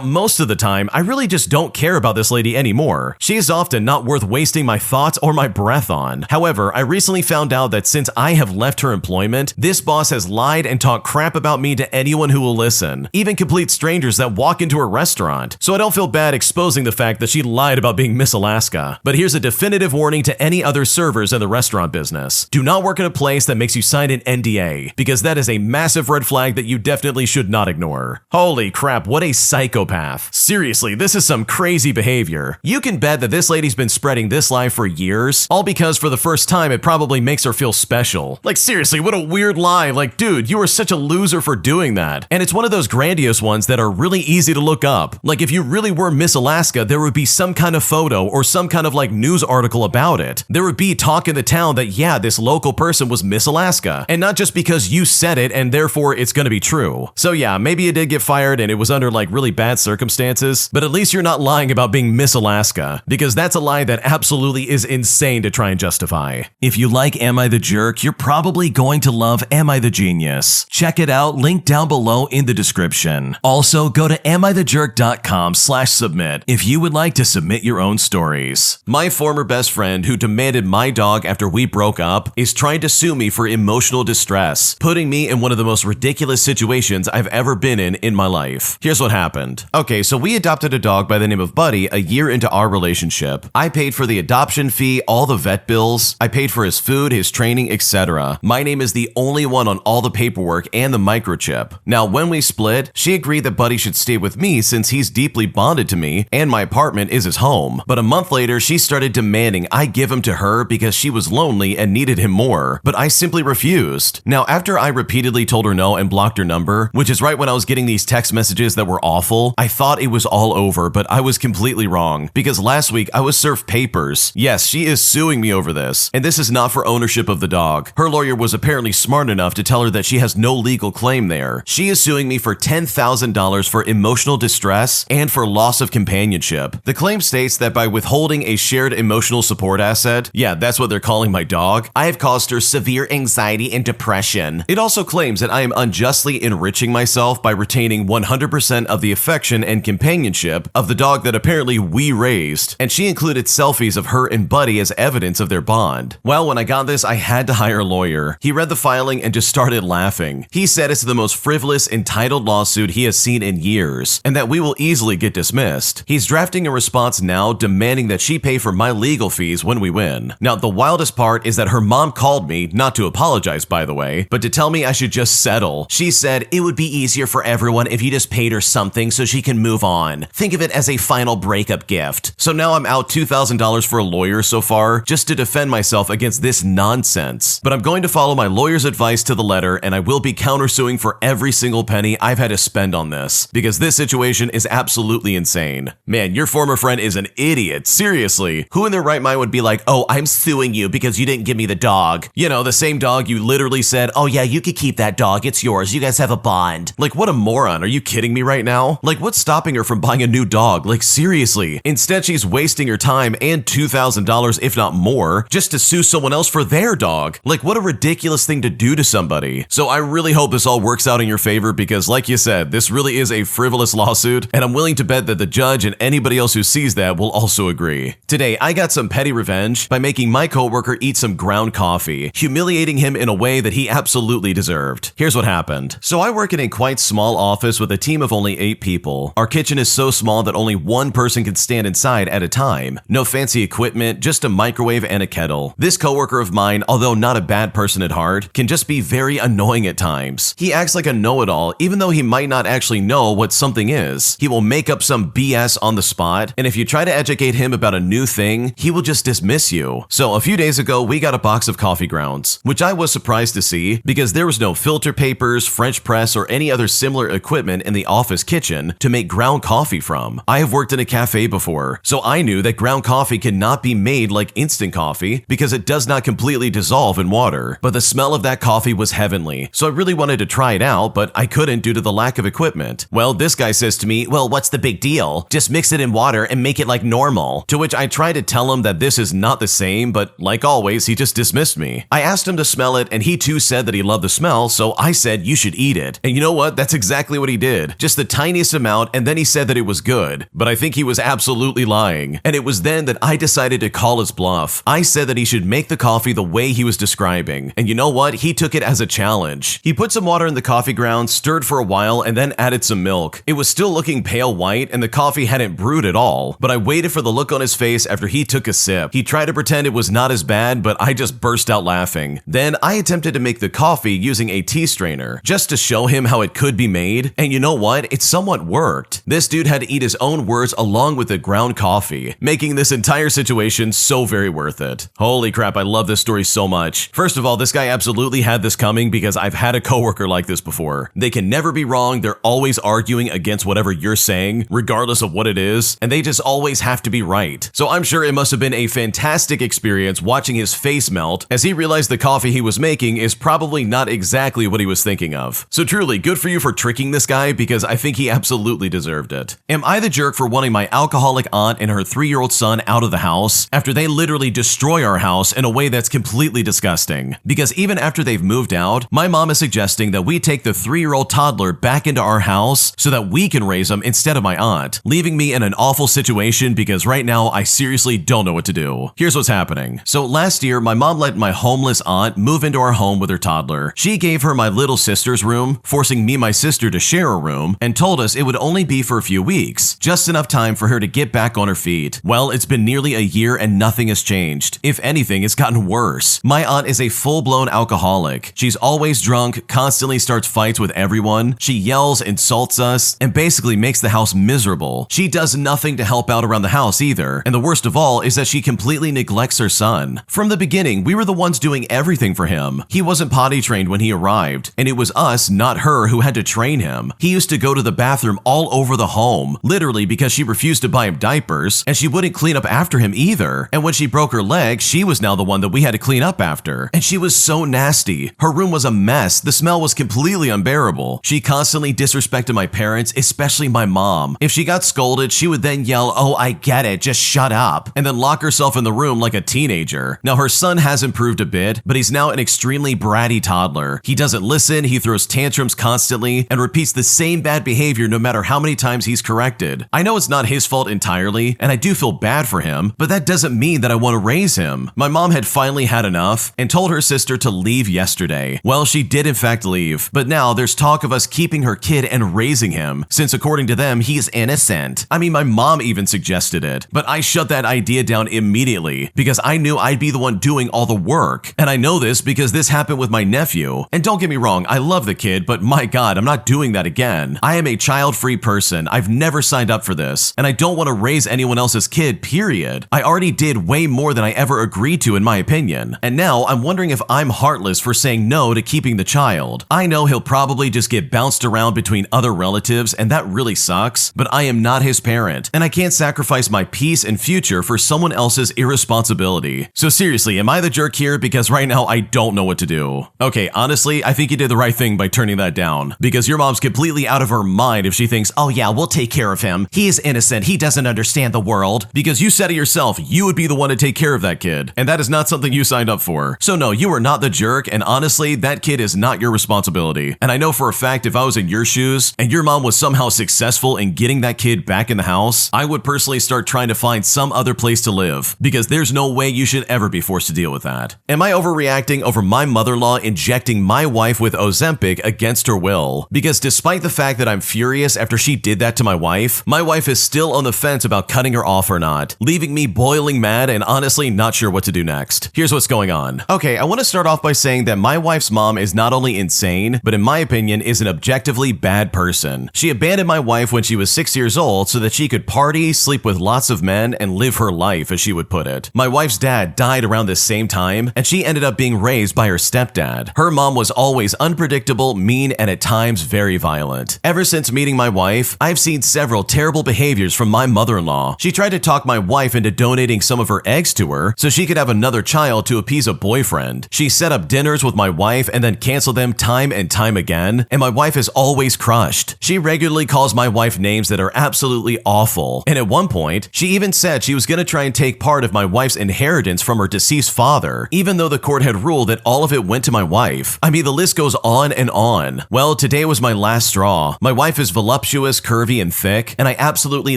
most of the time, I really just don't care about this lady anymore. She is often not worth wasting my thoughts or my breath on. However, I recently found out that since I have left her employment, this boss has lied and talked crap about me to anyone who will listen, even complete strangers that walk into her restaurant. So I don't feel bad exposing the fact that she lied about being Miss Alaska. But here's a definitive warning to any other servers in the restaurant business. Do not work in a place that makes you sign an NDA, because that is a massive red flag that you definitely should not ignore. Holy crap, what a psychopath. Seriously, this is some crazy behavior. You can bet that this lady's been spreading this lie for years, all because for the first time it probably makes her feel special. Like seriously, what a weird lie. Like dude, you are such a loser for doing that. And it's one of those grandiose ones that are really easy to look up. Like if you really were Miss Alaska, there would be some kind of photo or some kind of like news article about it. There would be talk in the town that yeah, this local person was Miss Alaska, and not just because you said it and therefore it's gonna be true. So yeah, maybe you did get fired and it was under like really bad circumstances, but at least you're not lying about being Miss Alaska Alaska, because that's a lie that absolutely is insane to try and justify. If you like Am I the Jerk, you're probably going to love Am I the Genius. Check it out, link down below in the description. Also, go to amithejerk.com/submit if you would like to submit your own stories. My former best friend who demanded my dog after we broke up is trying to sue me for emotional distress, putting me in one of the most ridiculous situations I've ever been in my life. Here's what happened. Okay, so we adopted a dog by the name of Buddy a year into our relationship. I paid for the adoption fee, all the vet bills, I paid for his food, his training, etc. My name is the only one on all the paperwork and the microchip. Now, when we split, she agreed that Buddy should stay with me since he's deeply bonded to me and my apartment is his home. But a month later, she started demanding I give him to her because she was lonely and needed him more, but I simply refused. Now, after I repeatedly told her no and blocked her number, which is right when I was getting these text messages that were awful, I thought it was all over, but I was completely wrong because last week I was served papers. Yes, she is suing me over this, and this is not for ownership of the dog. Her lawyer was apparently smart enough to tell her that she has no legal claim there. She is suing me for $10,000 for emotional distress and for loss of companionship. The claim states that by withholding a shared emotional support asset, yeah, that's what they're calling my dog, I have caused her severe anxiety and depression. It also claims that I am unjustly enriching myself by retaining 100% of the affection and companionship of the dog that apparently we raised, and she included selfies of her and Buddy as evidence of their bond. Well, when I got this, I had to hire a lawyer. He read the filing and just started laughing. He said it's the most frivolous, entitled lawsuit he has seen in years, and that we will easily get dismissed. He's drafting a response now demanding that she pay for my legal fees when we win. Now, the wildest part is that her mom called me, not to apologize by the way, but to tell me I should just settle. She said it would be easier for everyone if you just paid her something so she can move on. Think of it as a final breakup gift. So now I'm out $2,000 for a lawyer so far, just to defend myself against this nonsense. But I'm going to follow my lawyer's advice to the letter, and I will be countersuing for every single penny I've had to spend on this, because this situation is absolutely insane. Man, your former friend is an idiot. Seriously. Who in their right mind would be like, oh, I'm suing you because you didn't give me the dog? You know, the same dog you literally said, oh yeah, you could keep that dog. It's yours. You guys have a bond. Like, what a moron. Are you kidding me right now? Like, what's stopping her from buying a new dog? Like, seriously. Instead, she's wasting her time and $2,000, if not more, just to sue someone else for their dog. Like, what a ridiculous thing to do to somebody. So I really hope this all works out in your favor because, like you said, this really is a frivolous lawsuit, and I'm willing to bet that the judge and anybody else who sees that will also agree. Today, I got some petty revenge by making my coworker eat some ground coffee, humiliating him in a way that he absolutely deserved. Here's what happened. So I work in a quite small office with a team of only 8 people. Our kitchen is so small that only one person can stand inside at a time. No fancy equipment, just a microwave and a kettle. This coworker of mine, although not a bad person at heart, can just be very annoying at times. He acts like a know-it-all, even though he might not actually know what something is. He will make up some BS on the spot, and if you try to educate him about a new thing, he will just dismiss you. So a few days ago, we got a box of coffee grounds, which I was surprised to see because there was no filter papers, French press, or any other similar equipment in the office kitchen to make ground coffee from. I have worked in a cafe before, so I knew that ground coffee cannot be made like instant coffee because it does not completely dissolve in water. But the smell of that coffee was heavenly, so I really wanted to try it out, but I couldn't due to the lack of equipment. Well, this guy says to me, well, what's the big deal? Just mix it in water and make it like normal. To which I tried to tell him that this is not the same, but like always, he just dismissed me. I asked him to smell it, and he too said that he loved the smell, so I said, you should eat it. And you know what? That's exactly what he did. Just the tiniest amount, and then he said that it was good. But I think he was absolutely lying. And it was then that I decided to call his bluff. I said that he should make the coffee the way he was describing. And you know what? He took it as a challenge. He put some water in the coffee grounds, stirred for a while, and then added some milk. It was still looking pale white, and the coffee hadn't brewed at all. But I waited for the look on his face after he took a sip. He tried to pretend it was not as bad, but I just burst out laughing. Then I attempted to make the coffee using a tea strainer, just to show him how it could be made. And you know what? It somewhat worked. This dude had to eat his own words along with the ground coffee, making this entire situation so very worth it. Holy crap, I love this story so much. First of all, this guy absolutely had this coming because I've had a coworker like this before. They can never be wrong. They're always arguing against whatever you're saying, regardless of what it is, and they just always have to be right. So I'm sure it must have been a fantastic experience watching his face melt as he realized the coffee he was making is probably not exactly what he was thinking of. So truly, good for you for tricking this guy because I think he absolutely deserved it. Am I the jerk for wanting my alcoholic aunt and her 3-year-old son out of the house after they literally destroy our house in a way that's completely disgusting. Because even after they've moved out, my mom is suggesting that we take the 3-year-old toddler back into our house so that we can raise him instead of my aunt, leaving me in an awful situation because right now I seriously don't know what to do. Here's what's happening. So last year, my mom let my homeless aunt move into our home with her toddler. She gave her my little sister's room, forcing me and my sister to share a room, and told us it would only be for a few weeks, just enough time for her to get back on her feet. Well, it's been nearly a year and nothing has changed. If anything, it's gotten worse. My aunt is a full-blown alcoholic. She's always drunk, constantly starts fights with everyone. She yells, insults us, and basically makes the house miserable. She does nothing to help out around the house either. And the worst of all is that she completely neglects her son. From the beginning, we were the ones doing everything for him. He wasn't potty trained when he arrived, and it was us, not her, who had to train him. He used to go to the bathroom all over the home, literally because she refused to buy him diapers, and she wouldn't clean up after him either. And when she broke her leg, she was now the one that we had to clean up after. And she was so nasty. Her room was a mess. The smell was completely unbearable. She constantly disrespected my parents, especially my mom. If she got scolded, she would then yell, "Oh, I get it, just shut up," and then lock herself in the room like a teenager. Now, her son has improved a bit, but he's now an extremely bratty toddler. He doesn't listen, he throws tantrums constantly, and repeats the same bad behavior no matter how many times he's corrected. I know it's not his fault entirely, and I do feel bad for him, but that doesn't mean that I want to raise him. My mom had finally had enough and told her sister to leave yesterday. Well, she did in fact leave, but now there's talk of us keeping her kid and raising him, since according to them, he's innocent. I mean, my mom even suggested it, but I shut that idea down immediately because I knew I'd be the one doing all the work. And I know this because this happened with my nephew. And don't get me wrong, I love the kid, but my God, I'm not doing that again. I am a child-free person. I've never signed up for this, and I don't want to raise anyone else's kid, period. I already did way more than I ever agreed to in my opinion. And now I'm wondering if I'm heartless for saying no to keeping the child. I know he'll probably just get bounced around between other relatives, and that really sucks, but I am not his parent, and I can't sacrifice my peace and future for someone else's irresponsibility. So seriously, am I the jerk here? Because right now I don't know what to do. Okay, honestly, I think you did the right thing by turning that down, because your mom's completely out of her mind if she thinks, "Oh yeah, we'll take care of him. He is innocent. He doesn't understand the world." Because you said it yourself, you would be the one to take care of that kid, and that is not something you signed up for. So no, you are not the jerk, and honestly, that kid is not your responsibility. And I know for a fact if I was in your shoes and your mom was somehow successful in getting that kid back in the house, I would personally start trying to find some other place to live, because there's no way you should ever be forced to deal with that. Am I overreacting over my mother-in-law injecting my wife with Ozempic against her will? Because despite the fact that I'm furious after she did that to my wife is still on the fence about cutting her off or not, leaving me boiling mad and honestly not sure what to do next. Here's what's going on. Okay, I want to start off by saying that my wife's mom is not only insane, but in my opinion is an objectively bad person. She abandoned my wife when she was 6 years old so that she could party, sleep with lots of men, and live her life, as she would put it. My wife's dad died around this same time, and she ended up being raised by her stepdad. Her mom was always unpredictable, mean, and at times very violent. Ever since meeting my wife, I've seen several terrible behaviors from my mother-in-law. She tried to talk my wife into donating some of her eggs to her so she could have another child to appease a boyfriend. She set up dinners with my wife and then canceled them time and time again, and my wife is always crushed. She regularly calls my wife names that are absolutely awful, and at one point, she even said she was going to try and take part of my wife's inheritance from her deceased father, even though the court had ruled that all of it went to my wife. I mean, the list goes on and on. Well, today was my last straw. My wife is voluptuous, curvy, and thick, and I absolutely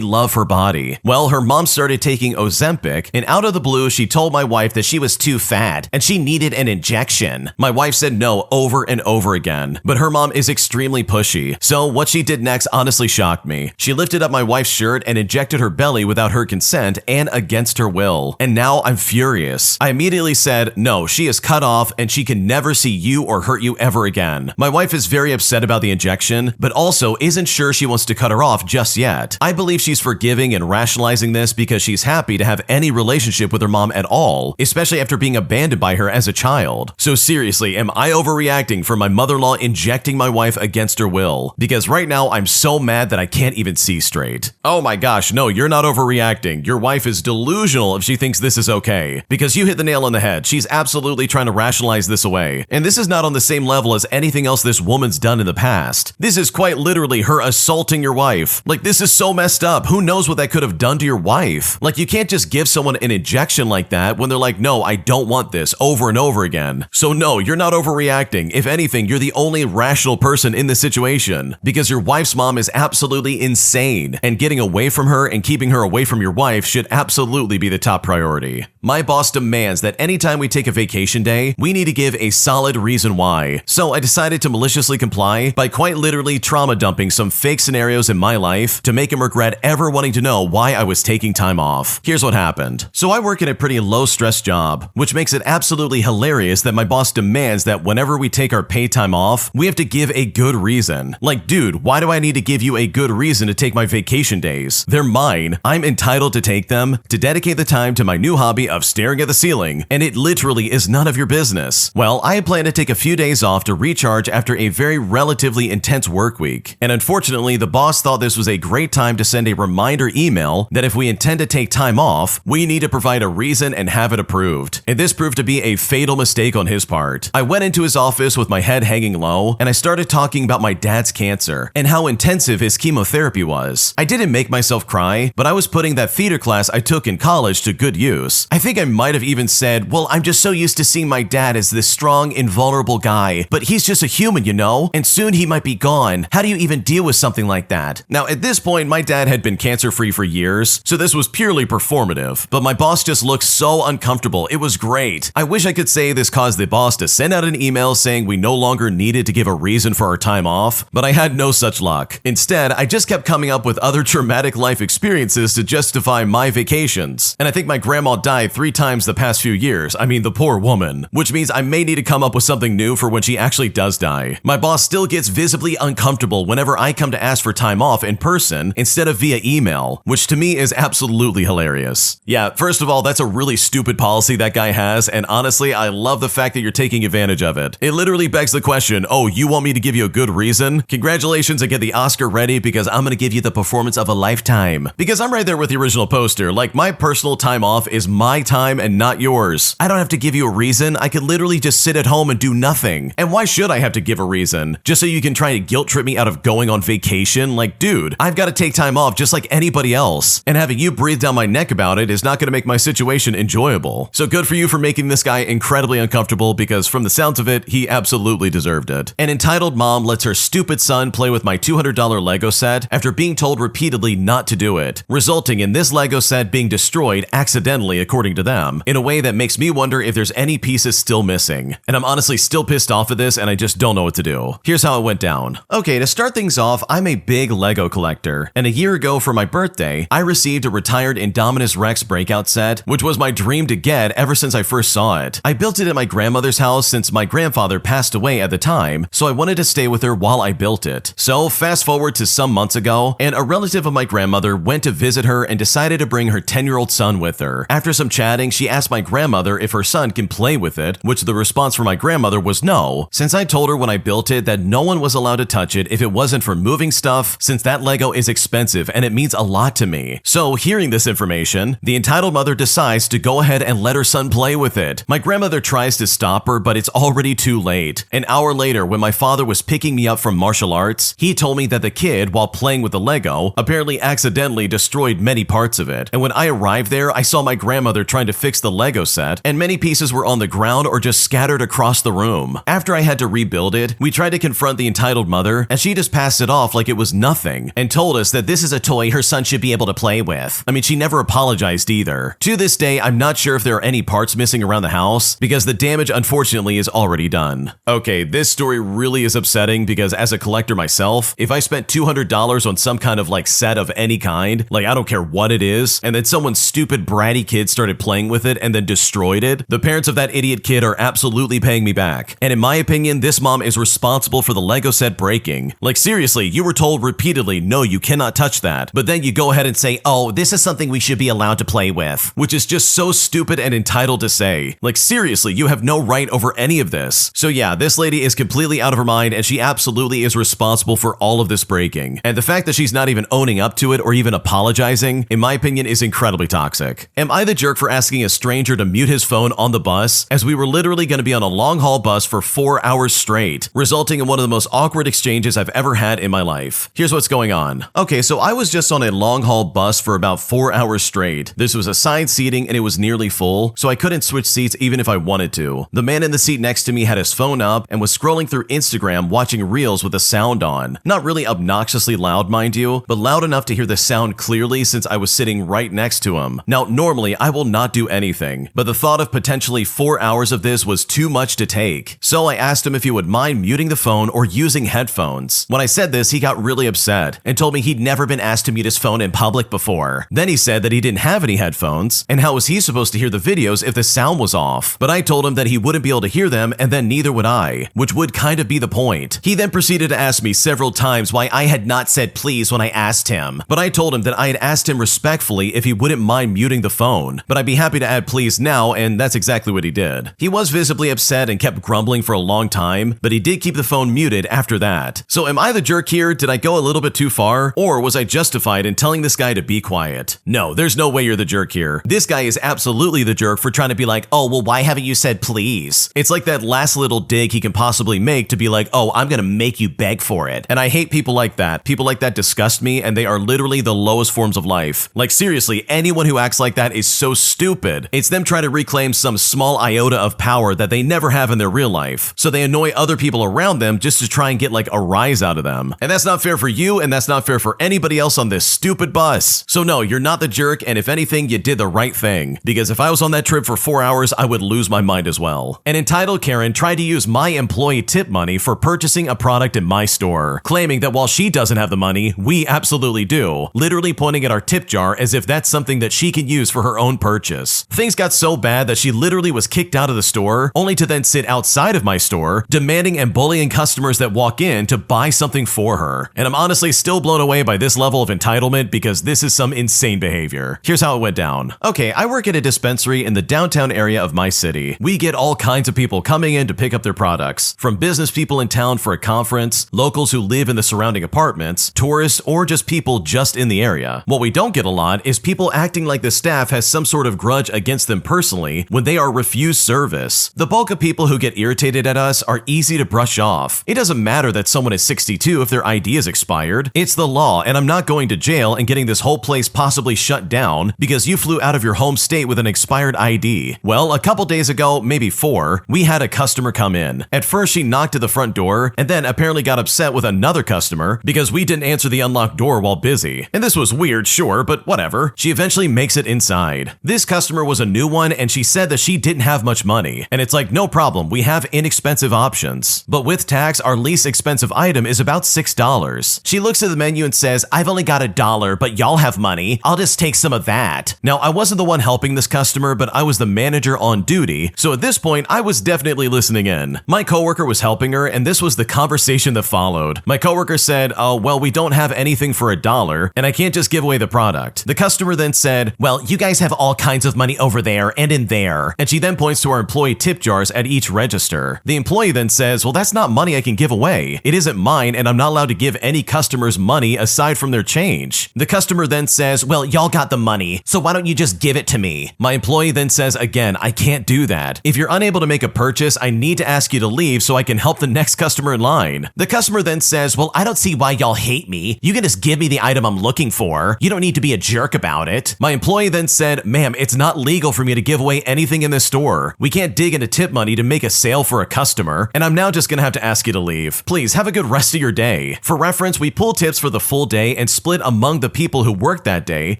love her body. Well, her mom started taking Ozempic, and out of the blue, she told my wife that she was too fat and she needed an injection. My wife said no over and over again, but her mom is extremely pushy. So what she did next honestly shocked me. She lifted up my wife's shirt and injected her belly without her consent and against her will. And now I'm furious. I immediately said, no, she is cut off and she can never see you or hurt you ever again. My wife is very upset about the injection, but also isn't sure she wants to cut her off just yet. I believe she's forgiving and rationalizing this because she's happy to have any relationship with her mom at all, especially after being abandoned by her as a child. So seriously, am I overreacting for my mother-in-law injecting my wife against her will? Because right now I'm so mad that I can't even see straight. Oh my gosh, no, you're not overreacting. Your wife is delusional if she thinks this is okay. Because you hit the nail on the head. She's absolutely trying to rationalize this away. And this is not on the same level as anything else this woman's done in the past. This is quite literally her assaulting your wife. Like, this is so messed up. Who knows what that that could have done to your wife. Like, you can't just give someone an injection like that when they're like, no, I don't want this, over and over again. So no, you're not overreacting. If anything, you're the only rational person in this situation, because your wife's mom is absolutely insane, and getting away from her and keeping her away from your wife should absolutely be the top priority. My boss demands that anytime we take a vacation day, we need to give a solid reason why. So I decided to maliciously comply by quite literally trauma dumping some fake scenarios in my life to make him regret ever wanting to know why I was taking time off. Here's what happened. So I work in a pretty low-stress job, which makes it absolutely hilarious that my boss demands that whenever we take our paid time off, we have to give a good reason. Like, dude, why do I need to give you a good reason to take my vacation days? They're mine. I'm entitled to take them, to dedicate the time to my new hobby of staring at the ceiling, and it literally is none of your business. Well, I had planned to take a few days off to recharge after a very relatively intense work week, and unfortunately, the boss thought this was a great time to send a reminder email that if we intend to take time off, we need to provide a reason and have it approved. And this proved to be a fatal mistake on his part. I went into his office with my head hanging low, and I started talking about my dad's cancer and how intensive his chemotherapy was. I didn't make myself cry, but I was putting that theater class I took in college to good use. I think I might have even said, well, I'm just so used to seeing my dad as this strong, invulnerable guy, but he's just a human, you know? And soon he might be gone. How do you even deal with something like that? Now, at this point, my dad had been cancer-free for years, so this was purely performative, but my boss just looked so uncomfortable. It was great. I wish I could say this caused the boss to send out an email saying we no longer needed to give a reason for our time off, but I had no such luck. Instead, I just kept coming up with other traumatic life experiences to justify my vacations. And I think my grandma died 3 times the past few years. I mean, the poor woman. Which means I may need to come up with something new for when she actually does die. My boss still gets visibly uncomfortable whenever I come to ask for time off in person instead of via email, which to me is absolutely hilarious. Yeah, first of all, that's a really stupid policy that guy has, and honestly, I love the fact that you're taking advantage of it. It literally begs the question, oh, you want me to give you a good reason? Congratulations and get the Oscar ready, because I'm gonna give you the performance of a lifetime. Because I'm right there with the original poster, like, my personal time off is my time and not yours. I don't have to give you a reason. I could literally just sit at home and do nothing. And why should I have to give a reason? Just so you can try to guilt trip me out of going on vacation? Like, dude, I've got to take time off just like anybody else. And having you breathe down my neck about it is not going to make my situation enjoyable. So good for you for making this guy incredibly uncomfortable, because from the sounds of it, he absolutely deserved it. An entitled mom lets her stupid son play with my $200 Lego set after being told repeatedly not to do it, resulting in this Lego set being destroyed accidentally, according to them, in a way that makes me wonder if there's any pieces still missing. And I'm honestly still pissed off at this, and I just don't know what to do. Here's how it went down. Okay, to start things off, I'm a big Lego collector, and a year ago for my birthday, I received a retired Indominus Rex breakout set, which was my dream to get ever since I first saw it. I built it at my grandmother's house since my grandfather passed away at the time, so I wanted to stay with her while I built it. So fast forward to some months ago, and a relative of my grandmother went to visit her and decided to bring her 10-year-old son with her. After some chatting, she asked my grandmother if her son can play with it, which the response from my grandmother was no, since I told her when I built it that no one was allowed to touch it if it wasn't for moving stuff, since that Lego is expensive and it means a lot to me. So hearing this information, the entitled mother decides to go ahead and let her son play with it. My grandmother tries to stop her, but it's already too late. An hour later, when my father was picking me up from martial arts, he told me that the kid, while playing with the Lego, apparently accidentally destroyed many parts of it. And when I arrived there, I saw my grandmother trying to fix the Lego set, and many pieces were on the ground or just scattered across the room. After I had to rebuild it, we tried to confront the entitled mother, and she just passed it off like it was nothing, and told us that this is a toy her son should be able to play with. I mean, she never apologized either. To this day, I'm not sure if there are any parts missing around the house, because the damage unfortunately is already done. Okay, this story really is upsetting, because as a collector myself, if I spent $200 on some kind of like set of any kind, like I don't care what it is, and then someone's stupid bratty kid started playing with it and then destroyed it, the parents of that idiot kid are absolutely paying me back. And in my opinion, this mom is responsible for the Lego set breaking. Like seriously, you were told repeatedly, no, you cannot touch that. But then you go ahead and say, oh, this is something we should be allowed to play with, which is just so stupid and entitled to say. Like seriously, you have no right over any of this. So yeah, this lady is completely out of her mind, and she absolutely is responsible for all of this breaking. And the fact that she's not even owning up to it or even apologizing, in my opinion, is incredibly toxic. Am I the jerk for asking a stranger to mute his phone on the bus, as we were literally going to be on a long haul bus for 4 hours straight, resulting in one of the most awkward exchanges I've ever had in my life? Here's what's going on. Okay, so I was just on a long-haul bus for about 4 hours straight. This was assigned seating and it was nearly full, so I couldn't switch seats even if I wanted to. The man in the seat next to me had his phone up and was scrolling through Instagram watching reels with the sound on. Not really obnoxiously loud, mind you, but loud enough to hear the sound clearly since I was sitting right next to him. Now, normally I will not do anything, but the thought of potentially 4 hours of this was too much to take. So I asked him if he would mind muting the phone or using headphones. When I said this, he got really upset and told me he'd never been asked to mute his phone in public before. Then he said that he didn't have any headphones, and how was he supposed to hear the videos if the sound was off? But I told him that he wouldn't be able to hear them, and then neither would I, which would kind of be the point. He then proceeded to ask me several times why I had not said please when I asked him, but I told him that I had asked him respectfully if he wouldn't mind muting the phone, but I'd be happy to add please now, and that's exactly what he did. He was visibly upset and kept grumbling for a long time, but he did keep the phone muted after that. So am I the jerk here? Did I go a little bit too far? Or was I justified in telling this guy to be quiet? No, there's no way you're the jerk here. This guy is absolutely the jerk for trying to be like, oh, well, why haven't you said please? It's like that last little dig he can possibly make to be like, oh, I'm gonna make you beg for it. And I hate people like that. People like that disgust me, and they are literally the lowest forms of life. Like seriously, anyone who acts like that is so stupid. It's them trying to reclaim some small iota of power that they never have in their real life. So they annoy other people around them just to try and get like a rise out of them. And that's not fair for you, and that's not fair for anybody else on this stupid bus. So no, you're not the jerk, and if anything, you did the right thing. Because if I was on that trip for 4 hours, I would lose my mind as well. An entitled Karen tried to use my employee tip money for purchasing a product in my store, claiming that while she doesn't have the money, we absolutely do, literally pointing at our tip jar as if that's something that she can use for her own purchase. Things got so bad that she literally was kicked out of the store, only to then sit outside of my store, demanding and bullying customers that walk in to buy something for her. And I'm honestly still blown away by this level of entitlement because this is some insane behavior. Here's how it went down. Okay, I work at a dispensary in the downtown area of my city. We get all kinds of people coming in to pick up their products, from business people in town for a conference, locals who live in the surrounding apartments, tourists, or just people just in the area. What we don't get a lot is people acting like the staff has some sort of grudge against them personally when they are refused service. The bulk of people who get irritated at us are easy to brush off. It doesn't matter that someone is 62 if their ID is expired. It's the law, and I'm not going to jail and getting this whole place possibly shut down because you flew out of your home state with an expired ID. Well, a couple days ago, maybe 4, we had a customer come in. At first, she knocked at the front door and then apparently got upset with another customer because we didn't answer the unlocked door while busy. And this was weird, sure, but whatever. She eventually makes it inside. This customer was a new one, and she said that she didn't have much money. And it's like, no problem, we have inexpensive options. But with tax, our least expensive item is about $6. She looks at the menu and says, I've only got $1, but y'all have money. I'll just take some of that. Now, I wasn't the one helping this customer, but I was the manager on duty, so at this point, I was definitely listening in. My coworker was helping her, and this was the conversation that followed. My coworker said, oh, well, we don't have anything for $1, and I can't just give away the product. The customer then said, well, you guys have all kinds of money over there and in there. And she then points to our employee tip jars at each register. The employee then says, well, that's not money I can give away. It isn't mine, and I'm not allowed to give any customers money aside from their change. The customer then says, well, y'all got the money, so why don't you just give it to me? My employee then says, again, I can't do that. If you're unable to make a purchase, I need to ask you to leave so I can help the next customer in line. The customer then says, well, I don't see why y'all hate me. You can just give me the item I'm looking for. You don't need to be a jerk about it. My employee then said, ma'am, it's not legal for me to give away anything in this store. We can't dig into tip money to make a sale for a customer, and I'm now just gonna have to ask you to leave. Please have a good rest of your day. For reference, we pull tips for the full day and split among the people who worked that day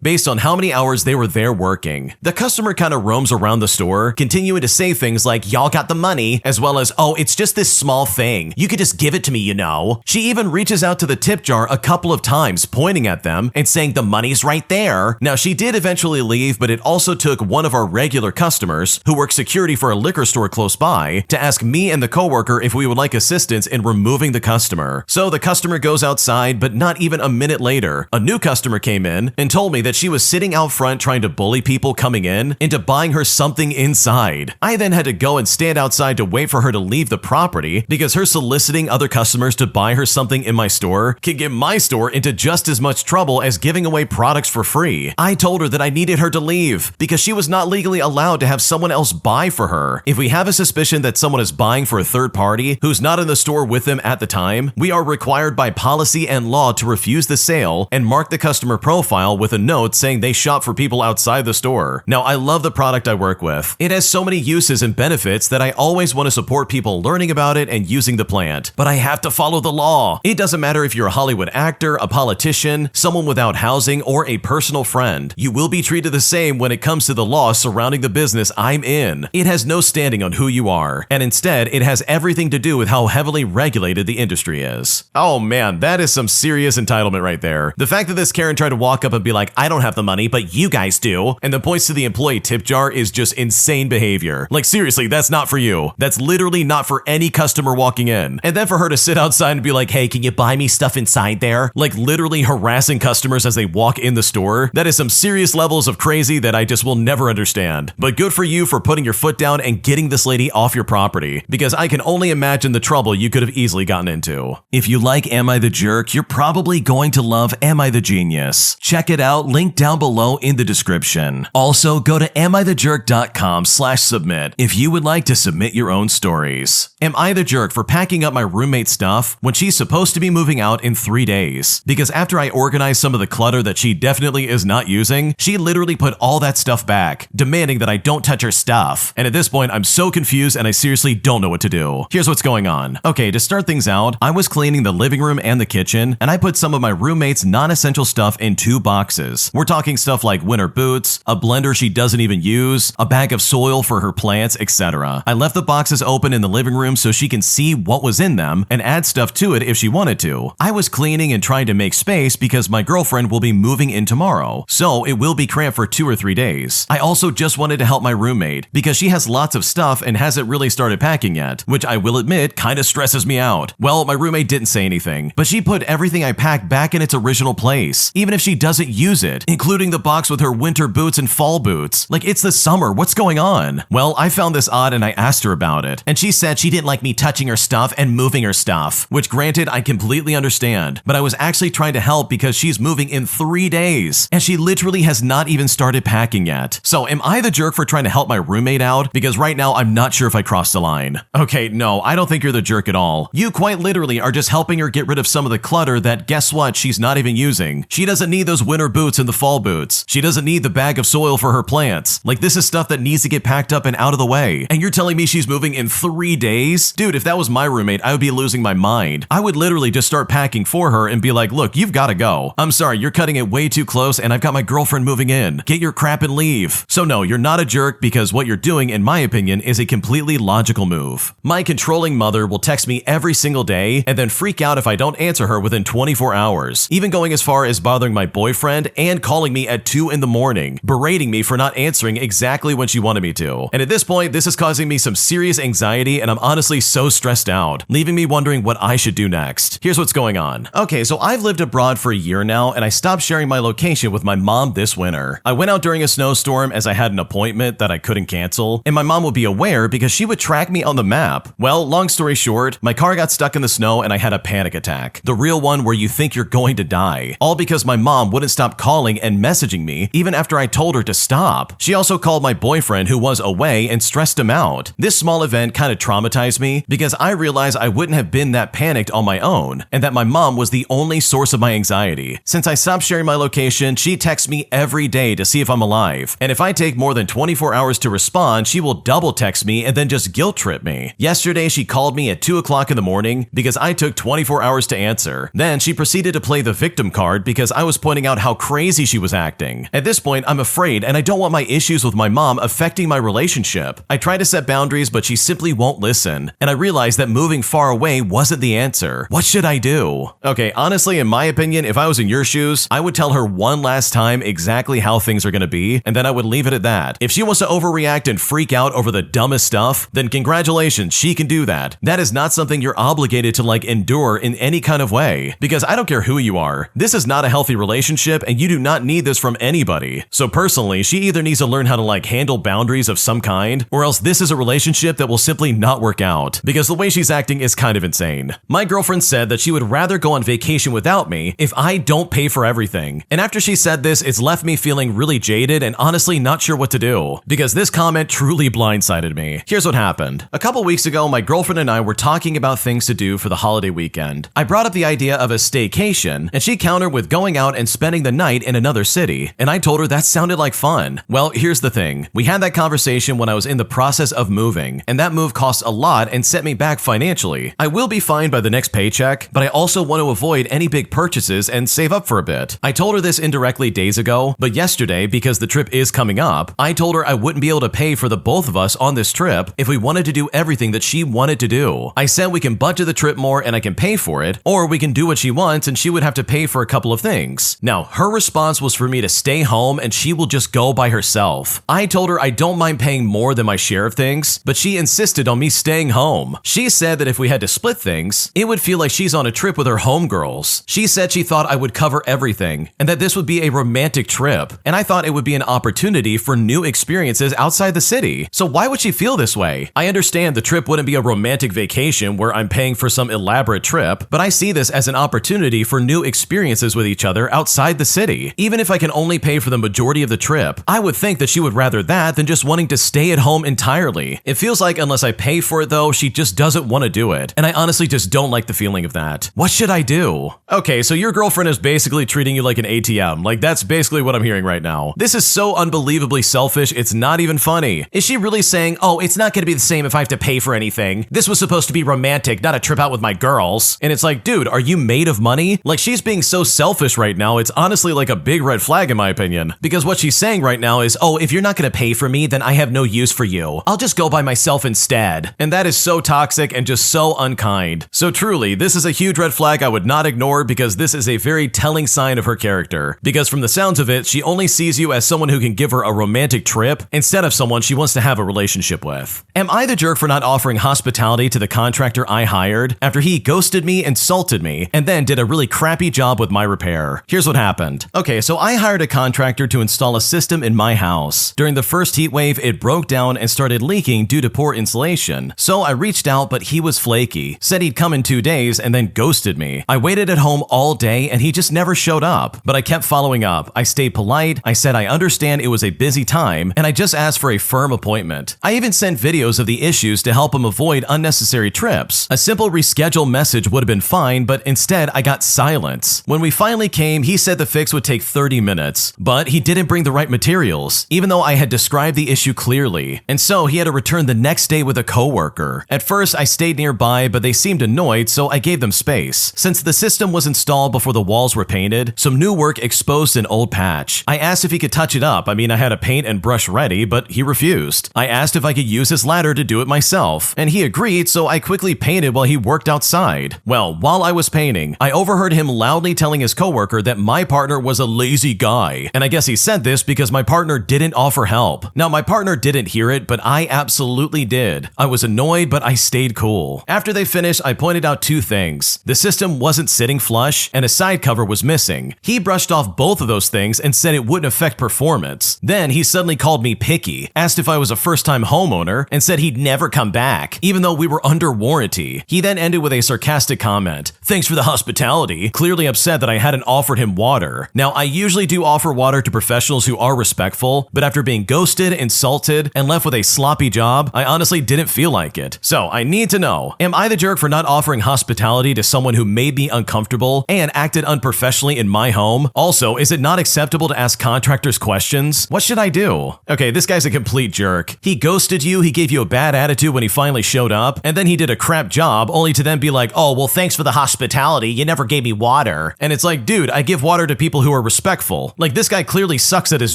based on how many hours they were there working. The customer kind of roams around the store, continuing to say things like, y'all got the money, as well as, oh, it's just this small thing. You could just give it to me, you know. She even reaches out to the tip jar a couple of times, pointing at them and saying the money's right there. Now, she did eventually leave, but it also took one of our regular customers, who works security for a liquor store close by, to ask me and the coworker if we would like assistance in removing the customer. So the customer goes outside, but not even a minute later, a new customer came in and told me that she was sitting out front trying to bully people coming in into buying her something inside. I then had to go and stand outside to wait for her to leave the property because her soliciting other customers to buy her something in my store can get my store into just as much trouble as giving away products for free. I told her that I needed her to leave because she was not legally allowed to have someone else buy for her. If we have a suspicion that someone is buying for a third party who's not in the store with them at the time, we are required by policy and law to refuse the sale and mark the the customer profile with a note saying they shop for people outside the store. Now, I love the product I work with. It has so many uses and benefits that I always want to support people learning about it and using the plant, but I have to follow the law. It doesn't matter if you're a Hollywood actor, a politician, someone without housing, or a personal friend. You will be treated the same when it comes to the law surrounding the business I'm in. It has no standing on who you are, and instead, it has everything to do with how heavily regulated the industry is. Oh man, that is some serious entitlement right there. The fact that this Karen tried to walk up and be like, I don't have the money, but you guys do, and then points to the employee tip jar is just insane behavior. Like seriously, that's not for you. That's literally not for any customer walking in. And then for her to sit outside and be like, hey, can you buy me stuff inside there? Like literally harassing customers as they walk in the store. That is some serious levels of crazy that I just will never understand. But good for you for putting your foot down and getting this lady off your property, because I can only imagine the trouble you could have easily gotten into. If you like Am I the Jerk, you're probably going to love Am I the Genius. Check it out, link down below in the description. Also, go to AmITheJerk.com/submit if you would like to submit your own stories. Am I the jerk for packing up my roommate's stuff when she's supposed to be moving out in 3 days? Because after I organized some of the clutter that she definitely is not using, she literally put all that stuff back, demanding that I don't touch her stuff. And at this point, I'm so confused and I seriously don't know what to do. Here's what's going on. Okay, to start things out, I was cleaning the living room and the kitchen, and I put some of my roommate's non-essential stuff in 2 boxes. We're talking stuff like winter boots, a blender she doesn't even use, a bag of soil for her plants, etc. I left the boxes open in the living room so she can see what was in them and add stuff to it if she wanted to. I was cleaning and trying to make space because my girlfriend will be moving in tomorrow, so it will be cramped for 2 or 3 days. I also just wanted to help my roommate because she has lots of stuff and hasn't really started packing yet, which I will admit kind of stresses me out. Well, my roommate didn't say anything, but she put everything I packed back in its original place, even if she doesn't use it, including the box with her winter boots and fall boots. Like, it's the summer, what's going on? Well, I found this odd and I asked her about it, and she said she didn't like me touching her stuff and moving her stuff, which granted, I completely understand, but I was actually trying to help because she's moving in 3 days, and she literally has not even started packing yet. So am I the jerk for trying to help my roommate out? Because right now, I'm not sure if I crossed the line. Okay, no, I don't think you're the jerk at all. You quite literally are just helping her get rid of some of the clutter that, guess what, she's not even using. She doesn't need those winter boots and the fall boots. She doesn't need the bag of soil for her plants. Like, this is stuff that needs to get packed up and out of the way. And you're telling me she's moving in 3 days? Dude, if that was my roommate, I would be losing my mind. I would literally just start packing for her and be like, look, you've got to go. I'm sorry, you're cutting it way too close and I've got my girlfriend moving in. Get your crap and leave. So no, you're not a jerk because what you're doing, in my opinion, is a completely logical move. My controlling mother will text me every single day and then freak out if I don't answer her within 24 hours, even going as far as bothering my boyfriend and calling me at 2 in the morning, berating me for not answering exactly when she wanted me to. And at this point, this is causing me some serious anxiety and I'm honestly so stressed out, leaving me wondering what I should do next. Here's what's going on. Okay, so I've lived abroad for a year now and I stopped sharing my location with my mom this winter. I went out during a snowstorm as I had an appointment that I couldn't cancel, and my mom would be aware because she would track me on the map. Well, long story short, my car got stuck in the snow and I had a panic attack. The real one where you think you're going to die. All because my mom wouldn't stop calling and messaging me even after I told her to stop. She also called my boyfriend who was away and stressed him out. This small event kind of traumatized me because I realized I wouldn't have been that panicked on my own and that my mom was the only source of my anxiety. Since I stopped sharing my location, she texts me every day to see if I'm alive. And if I take more than 24 hours to respond, she will double text me and then just guilt trip me. Yesterday, she called me at 2 o'clock in the morning because I took 24 hours to answer. Then she proceeded to play the victim card because I was pointing out how crazy she was acting. At this point, I'm afraid and I don't want my issues with my mom affecting my relationship. I try to set boundaries, but she simply won't listen. And I realized that moving far away wasn't the answer. What should I do? Okay, honestly, in my opinion, if I was in your shoes, I would tell her one last time exactly how things are going to be, and then I would leave it at that. If she wants to overreact and freak out over the dumbest stuff, then congratulations, she can do that. That is not something you're obligated to endure in any kind of way, because I don't care who you are. This is not a healthy relationship and you do not need this from anybody. So personally, she either needs to learn how to handle boundaries of some kind, or else this is a relationship that will simply not work out, because the way she's acting is kind of insane. My girlfriend said that she would rather go on vacation without me if I don't pay for everything. And after she said this, it's left me feeling really jaded and honestly not sure what to do, because this comment truly blindsided me. Here's what happened. A couple weeks ago, my girlfriend and I were talking about things to do for the holiday weekend. I brought up the idea of a staycation, and she countered with with going out and spending the night in another city, and I told her that sounded like fun. Well, here's the thing. We had that conversation when I was in the process of moving, and that move cost a lot and set me back financially. I will be fine by the next paycheck, but I also want to avoid any big purchases and save up for a bit. I told her this indirectly days ago, but yesterday, because the trip is coming up, I told her I wouldn't be able to pay for the both of us on this trip if we wanted to do everything that she wanted to do. I said we can budget the trip more and I can pay for it, or we can do what she wants and she would have to pay for a couple of things. Now, her response was for me to stay home and she will just go by herself. I told her I don't mind paying more than my share of things, but she insisted on me staying home. She said that if we had to split things, it would feel like she's on a trip with her homegirls. She said she thought I would cover everything and that this would be a romantic trip, and I thought it would be an opportunity for new experiences outside the city. So why would she feel this way? I understand the trip wouldn't be a romantic vacation where I'm paying for some elaborate trip, but I see this as an opportunity for new experiences with each other outside the city. Even if I can only pay for the majority of the trip, I would think that she would rather that than just wanting to stay at home entirely. It feels like unless I pay for it though, she just doesn't want to do it, and I honestly just don't like the feeling of that. What should I do? Okay, so your girlfriend is basically treating you like an ATM. Like, that's basically what I'm hearing right now. This is so unbelievably selfish, it's not even funny. Is she really saying, oh, it's not gonna be the same if I have to pay for anything? This was supposed to be romantic, not a trip out with my girls. And it's like, dude, are you made of money? Like, she's being so selfish right now, it's honestly like a big red flag in my opinion. Because what she's saying right now is, oh, if you're not gonna pay for me, then I have no use for you. I'll just go by myself instead. And that is so toxic and just so unkind. So truly, this is a huge red flag I would not ignore because this is a very telling sign of her character. Because from the sounds of it, she only sees you as someone who can give her a romantic trip instead of someone she wants to have a relationship with. Am I the jerk for not offering hospitality to the contractor I hired after he ghosted me, insulted me, and then did a really crappy job with my repair? Here's what happened. Okay, so I hired a contractor to install a system in my house. During the first heat wave, it broke down and started leaking due to poor insulation. So I reached out, but he was flaky, said he'd come in 2 days, and then ghosted me. I waited at home all day and he just never showed up, but I kept following up. I stayed polite, I said I understand it was a busy time, and I just asked for a firm appointment. I even sent videos of the issues to help him avoid unnecessary trips. A simple reschedule message would have been fine, but instead I got silence. When we finally came, he said the fix would take 30 minutes, but he didn't bring the right materials, even though I had described the issue clearly. And so he had to return the next day with a coworker. At first, I stayed nearby, but they seemed annoyed, so I gave them space. Since the system was installed before the walls were painted, some new work exposed an old patch. I asked if he could touch it up. I mean, I had a paint and brush ready, but he refused. I asked if I could use his ladder to do it myself, and he agreed, so I quickly painted while he worked outside. Well, while I was painting, I overheard him loudly telling his coworker that my partner was a lazy guy, and I guess he said this because my partner didn't offer help. Now, my partner didn't hear it, but I absolutely did. I was annoyed, but I stayed cool. After they finished, I pointed out 2 things. The system wasn't sitting flush, and a side cover was missing. He brushed off both of those things and said it wouldn't affect performance. Then he suddenly called me picky, asked if I was a first-time homeowner, and said he'd never come back, even though we were under warranty. He then ended with a sarcastic comment, "Thanks for the hospitality," clearly upset that I hadn't offered him water. Now, I usually do offer water to professionals who are respectful, but after being ghosted, insulted, and left with a sloppy job, I honestly didn't feel like it. So I need to know, am I the jerk for not offering hospitality to someone who made me uncomfortable and acted unprofessionally in my home? Also, is it not acceptable to ask contractors questions? What should I do? Okay, this guy's a complete jerk. He ghosted you, he gave you a bad attitude when he finally showed up, and then he did a crap job only to then be like, oh, well, thanks for the hospitality, you never gave me water. And it's like, dude, I give water to people who are respectful. Like, this guy clearly sucks at his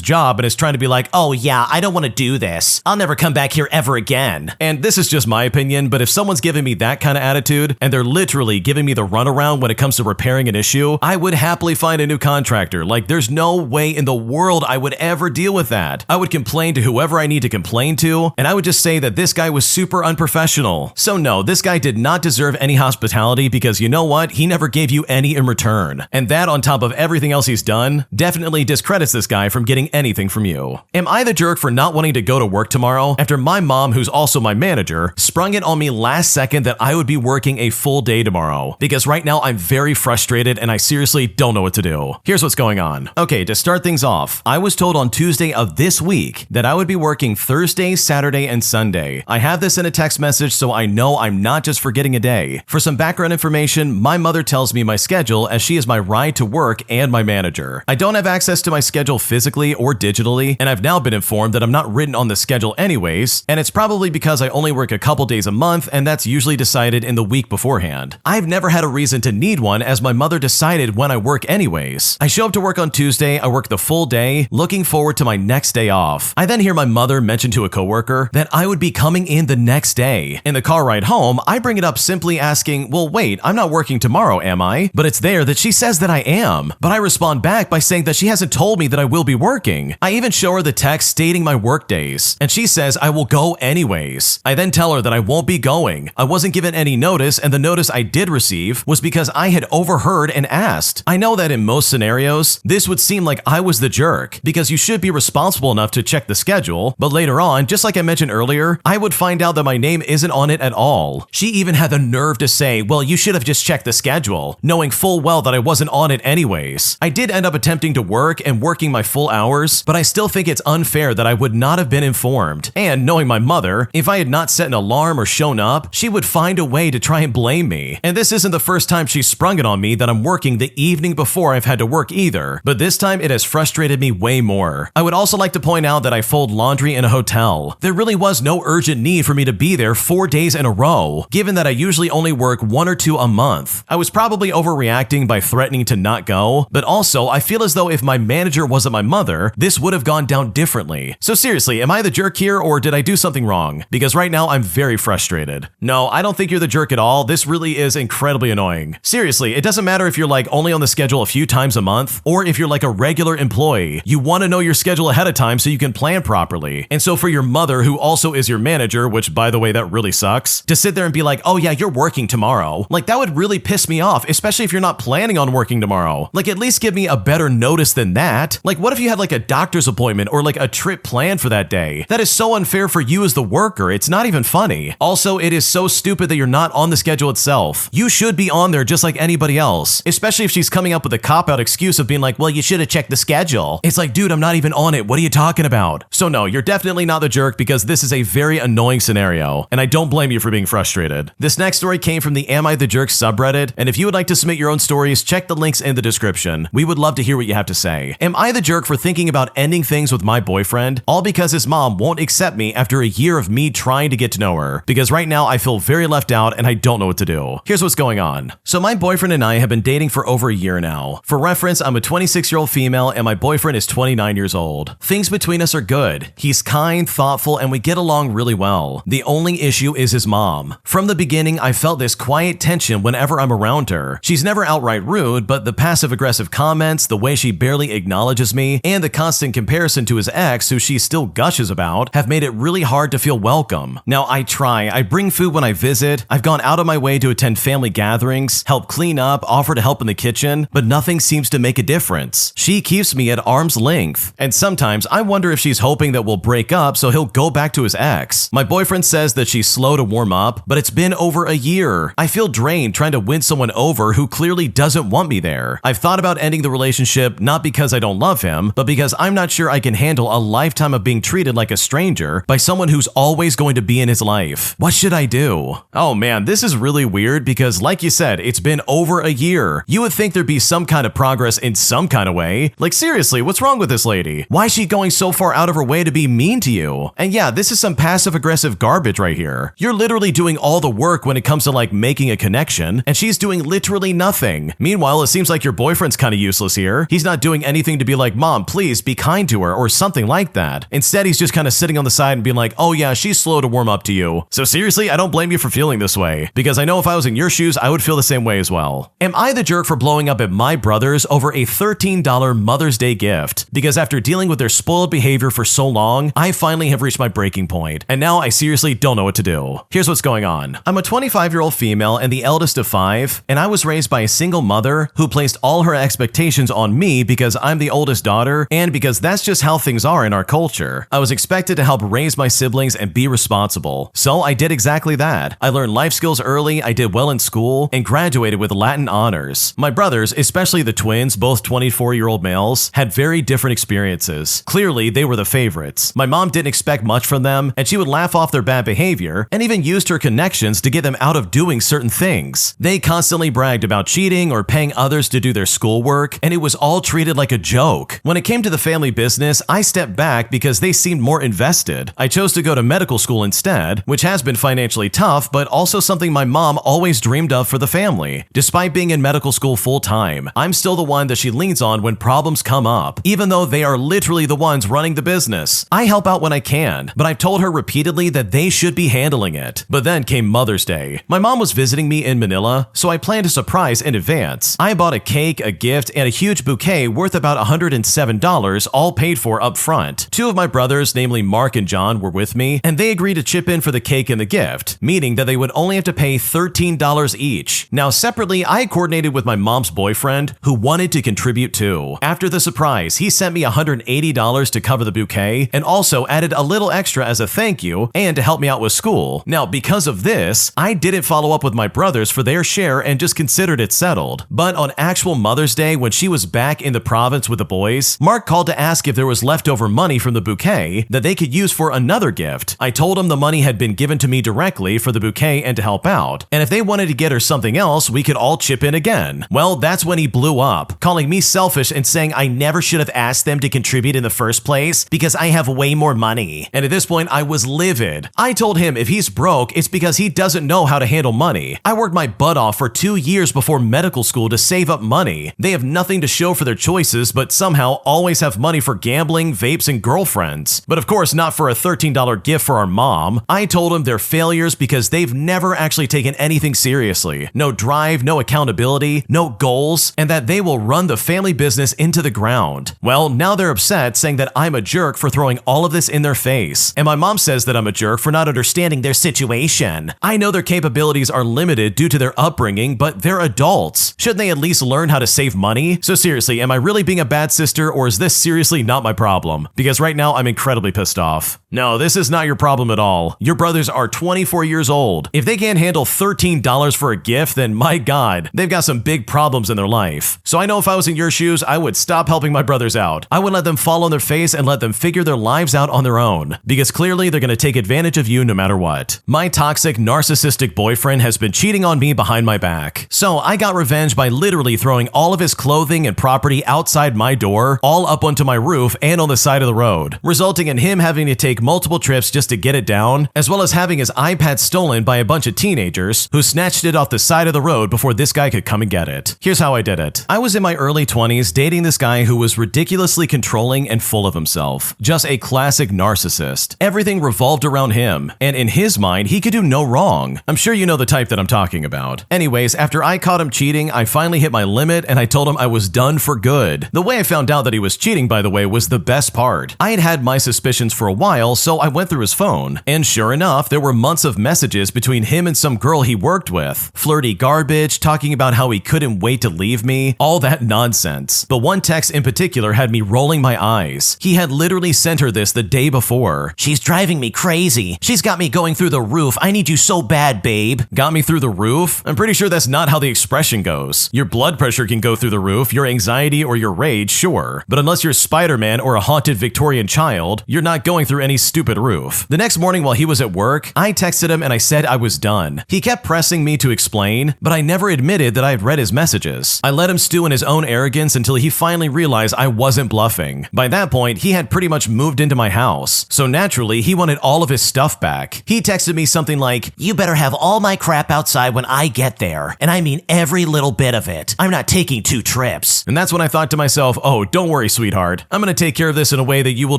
job and is trying to be like, oh yeah, I don't want to do this. I'll never come back here ever again. And this is just my opinion, but if someone's giving me that kind of attitude and they're literally giving me the runaround when it comes to repairing an issue, I would happily find a new contractor. Like, there's no way in the world I would ever deal with that. I would complain to whoever I need to complain to, and I would just say that this guy was super unprofessional. So no, this guy did not deserve any hospitality because you know what? He never gave you any in return. And that, on top of everything else he's done, definitely discredits this guy from getting anything from you. Am I the jerk for not wanting to go to work tomorrow after my mom, who's also my manager, sprung it on me last second that I would be working a full day tomorrow? Because right now I'm very frustrated and I seriously don't know what to do. Here's what's going on. Okay, to start things off, I was told on Tuesday of this week that I would be working Thursday, Saturday, and Sunday. I have this in a text message so I know I'm not just forgetting a day. For some background information, my mother tells me my schedule as she is my ride ride to work and my manager. I don't have access to my schedule physically or digitally, and I've now been informed that I'm not written on the schedule anyways, and it's probably because I only work a couple days a month, and that's usually decided in the week beforehand. I've never had a reason to need one, as my mother decided when I work anyways. I show up to work on Tuesday, I work the full day, looking forward to my next day off. I then hear my mother mention to a coworker that I would be coming in the next day. In the car ride home, I bring it up simply asking, well wait, I'm not working tomorrow, am I? But it's there that she says that I am. But I respond back by saying that she hasn't told me that I will be working. I even show her the text stating my work days, and she says I will go anyways. I then tell her that I won't be going. I wasn't given any notice, and the notice I did receive was because I had overheard and asked. I know that in most scenarios, this would seem like I was the jerk, because you should be responsible enough to check the schedule, but later on, just like I mentioned earlier, I would find out that my name isn't on it at all. She even had the nerve to say, well, you should have just checked the schedule, knowing full well that I wasn't on it anyways. I did end up attempting to work and working my full hours, but I still think it's unfair that I would not have been informed. And knowing my mother, if I had not set an alarm or shown up, she would find a way to try and blame me. And this isn't the first time she's sprung it on me that I'm working the evening before I've had to work either, but this time it has frustrated me way more. I would also like to point out that I fold laundry in a hotel. There really was no urgent need for me to be there 4 days in a row, given that I usually only work 1 or 2 a month. I was probably overreacting by threatening to not go, but also I feel as though if my manager wasn't my mother, this would have gone down differently. So seriously, am I the jerk here, or did I do something wrong? Because right now I'm very frustrated. No, I don't think you're the jerk at all. This really is incredibly annoying. Seriously, it doesn't matter if you're like only on the schedule a few times a month, or if you're like a regular employee. You want to know your schedule ahead of time so you can plan properly. And so for your mother, who also is your manager, which by the way, that really sucks, to sit there and be like, oh yeah, you're working tomorrow. Like that would really piss me off, especially if you're not planning on working tomorrow. Like at least give me a better notice than that. Like what if you had like a doctor's appointment or like a trip planned for that day? That is so unfair for you as the worker. It's not even funny. Also, it is so stupid that you're not on the schedule itself. You should be on there just like anybody else, especially if she's coming up with a cop-out excuse of being like, well, you should have checked the schedule. It's like, dude, I'm not even on it. What are you talking about? So no, you're definitely not the jerk, because this is a very annoying scenario, and I don't blame you for being frustrated. This next story came from the Am I the Jerk subreddit, and if you would like to submit your own stories, check the links in the description. We would love to hear what you have to say. Am I the jerk for thinking about ending things with my boyfriend, all because his mom won't accept me after a year of me trying to get to know her? Because right now I feel very left out and I don't know what to do. Here's what's going on. So my boyfriend and I have been dating for over a year now. For reference, I'm a 26-year-old female and my boyfriend is 29 years old. Things between us are good. He's kind, thoughtful, and we get along really well. The only issue is his mom. From the beginning, I felt this quiet tension whenever I'm around her. She's never outright rude, but the passive-aggressive comments, the way she barely acknowledges me, and the constant comparison to his ex, who she still gushes about, have made it really hard to feel welcome. Now, I try. I bring food when I visit. I've gone out of my way to attend family gatherings, help clean up, offer to help in the kitchen, but nothing seems to make a difference. She keeps me at arm's length, and sometimes I wonder if she's hoping that we'll break up so he'll go back to his ex. My boyfriend says that she's slow to warm up, but it's been over a year. I feel drained trying to win someone over who clearly doesn't want me there. I've thought about ending the relationship not because I don't love him, but because I'm not sure I can handle a lifetime of being treated like a stranger by someone who's always going to be in his life. What should I do? Oh man, this is really weird because like you said, it's been over a year. You would think there'd be some kind of progress in some kind of way. Like seriously, what's wrong with this lady? Why is she going so far out of her way to be mean to you? And yeah, this is some passive-aggressive garbage right here. You're literally doing all the work when it comes to like making a connection, and she's doing literally nothing. Meanwhile, it seems like your boyfriend's kind of useless here. He's not doing anything to be like, Mom, please be kind to her or something like that. Instead, he's just kind of sitting on the side and being like, oh yeah, she's slow to warm up to you. So seriously, I don't blame you for feeling this way, because I know if I was in your shoes, I would feel the same way as well. Am I the jerk for blowing up at my brothers over a $13 Mother's Day gift? Because after dealing with their spoiled behavior for so long, I finally have reached my breaking point, and now I seriously don't know what to do. Here's what's going on. I'm a 25-year-old female and the eldest of 5, and I was raised by a single mother who placed all her expectations on me because I'm the oldest daughter and because that's just how things are in our culture. I was expected to help raise my siblings and be responsible, so I did exactly that. I learned life skills early, I did well in school, and graduated with Latin honors. My brothers, especially the twins, both 24-year-old males, had very different experiences. Clearly, they were the favorites. My mom didn't expect much from them, and she would laugh off their bad behavior and even used her connections to get them out of doing certain things. They constantly bragged about cheating or paying other brothers to do their schoolwork, and it was all treated like a joke. When it came to the family business, I stepped back because they seemed more invested. I chose to go to medical school instead, which has been financially tough, but also something my mom always dreamed of for the family. Despite being in medical school full-time, I'm still the one that she leans on when problems come up, even though they are literally the ones running the business. I help out when I can, but I've told her repeatedly that they should be handling it. But then came Mother's Day. My mom was visiting me in Manila, so I planned a surprise in advance. I bought a cake, a gift, and a huge bouquet worth about $107, all paid for up front. Two of my brothers, namely Mark and John, were with me, and they agreed to chip in for the cake and the gift, meaning that they would only have to pay $13 each. Now, separately, I coordinated with my mom's boyfriend, who wanted to contribute too. After the surprise, he sent me $180 to cover the bouquet, and also added a little extra as a thank you and to help me out with school. Now, because of this, I didn't follow up with my brothers for their share and just considered it settled. But on actual Mother's Day, when she was back in the province with the boys, Mark called to ask if there was leftover money from the bouquet that they could use for another gift. I told him the money had been given to me directly for the bouquet and to help out, and if they wanted to get her something else, we could all chip in again. Well, that's when he blew up, calling me selfish and saying I never should have asked them to contribute in the first place because I have way more money. And at this point, I was livid. I told him if he's broke, it's because he doesn't know how to handle money. I worked my butt off for 2 years before medical school to save up money. They have nothing to show for their choices, but somehow always have money for gambling, vapes, and girlfriends. But of course, not for a $13 gift for our mom. I told them they're failures because they've never actually taken anything seriously. No drive, no accountability, no goals, and that they will run the family business into the ground. Well, now they're upset, saying that I'm a jerk for throwing all of this in their face. And my mom says that I'm a jerk for not understanding their situation. I know their capabilities are limited due to their upbringing, but they're adults. Shouldn't they at least learn how to save money? So seriously, am I really being a bad sister, or is this seriously not my problem? Because right now I'm incredibly pissed off. No, this is not your problem at all. Your brothers are 24 years old. If they can't handle $13 for a gift, then my God, they've got some big problems in their life. So I know if I was in your shoes, I would stop helping my brothers out. I would let them fall on their face and let them figure their lives out on their own. Because clearly they're going to take advantage of you no matter what. My toxic, narcissistic boyfriend has been cheating on me behind my back. So I got revenge by literally throwing all of his clothing and property outside my door, all up onto my roof and on the side of the road, resulting in him having to take multiple trips just to get it down, as well as having his iPad stolen by a bunch of teenagers who snatched it off the side of the road before this guy could come and get it. Here's how I did it. I was in my early 20s dating this guy who was ridiculously controlling and full of himself. Just a classic narcissist. Everything revolved around him, and in his mind, he could do no wrong. I'm sure you know the type that I'm talking about. Anyways, after I caught him cheating, I finally hit my limit and I told him I was done for good. The way I found out that he was cheating, by the way, was the best part. I had had my suspicions for a while, so I went through his phone, and sure enough, there were months of messages between him and some girl he worked with. Flirty garbage, talking about how he couldn't wait to leave me, all that nonsense. But one text in particular had me rolling my eyes. He had literally sent her this the day before. "She's driving me crazy. She's got me going through the roof. I need you so bad, babe." Got me through the roof? I'm pretty sure that's not how the expression goes. Your blood pressure can go through the roof, your anxiety or your rage, sure. But unless you're Spider-Man or a haunted Victorian child, you're not going through any stupid roof. The next morning while he was at work, I texted him and I said I was done. He kept pressing me to explain, but I never admitted that I had read his messages. I let him stew in his own arrogance until he finally realized I wasn't bluffing. By that point, he had pretty much moved into my house, so naturally, he wanted all of his stuff back. He texted me something like, "You better have all my crap outside when I get there, and I mean every little bit of it. I'm not taking 2 trips." And that's when I thought to myself, oh, don't worry, sweetheart. I'm gonna take care of this in a way that you will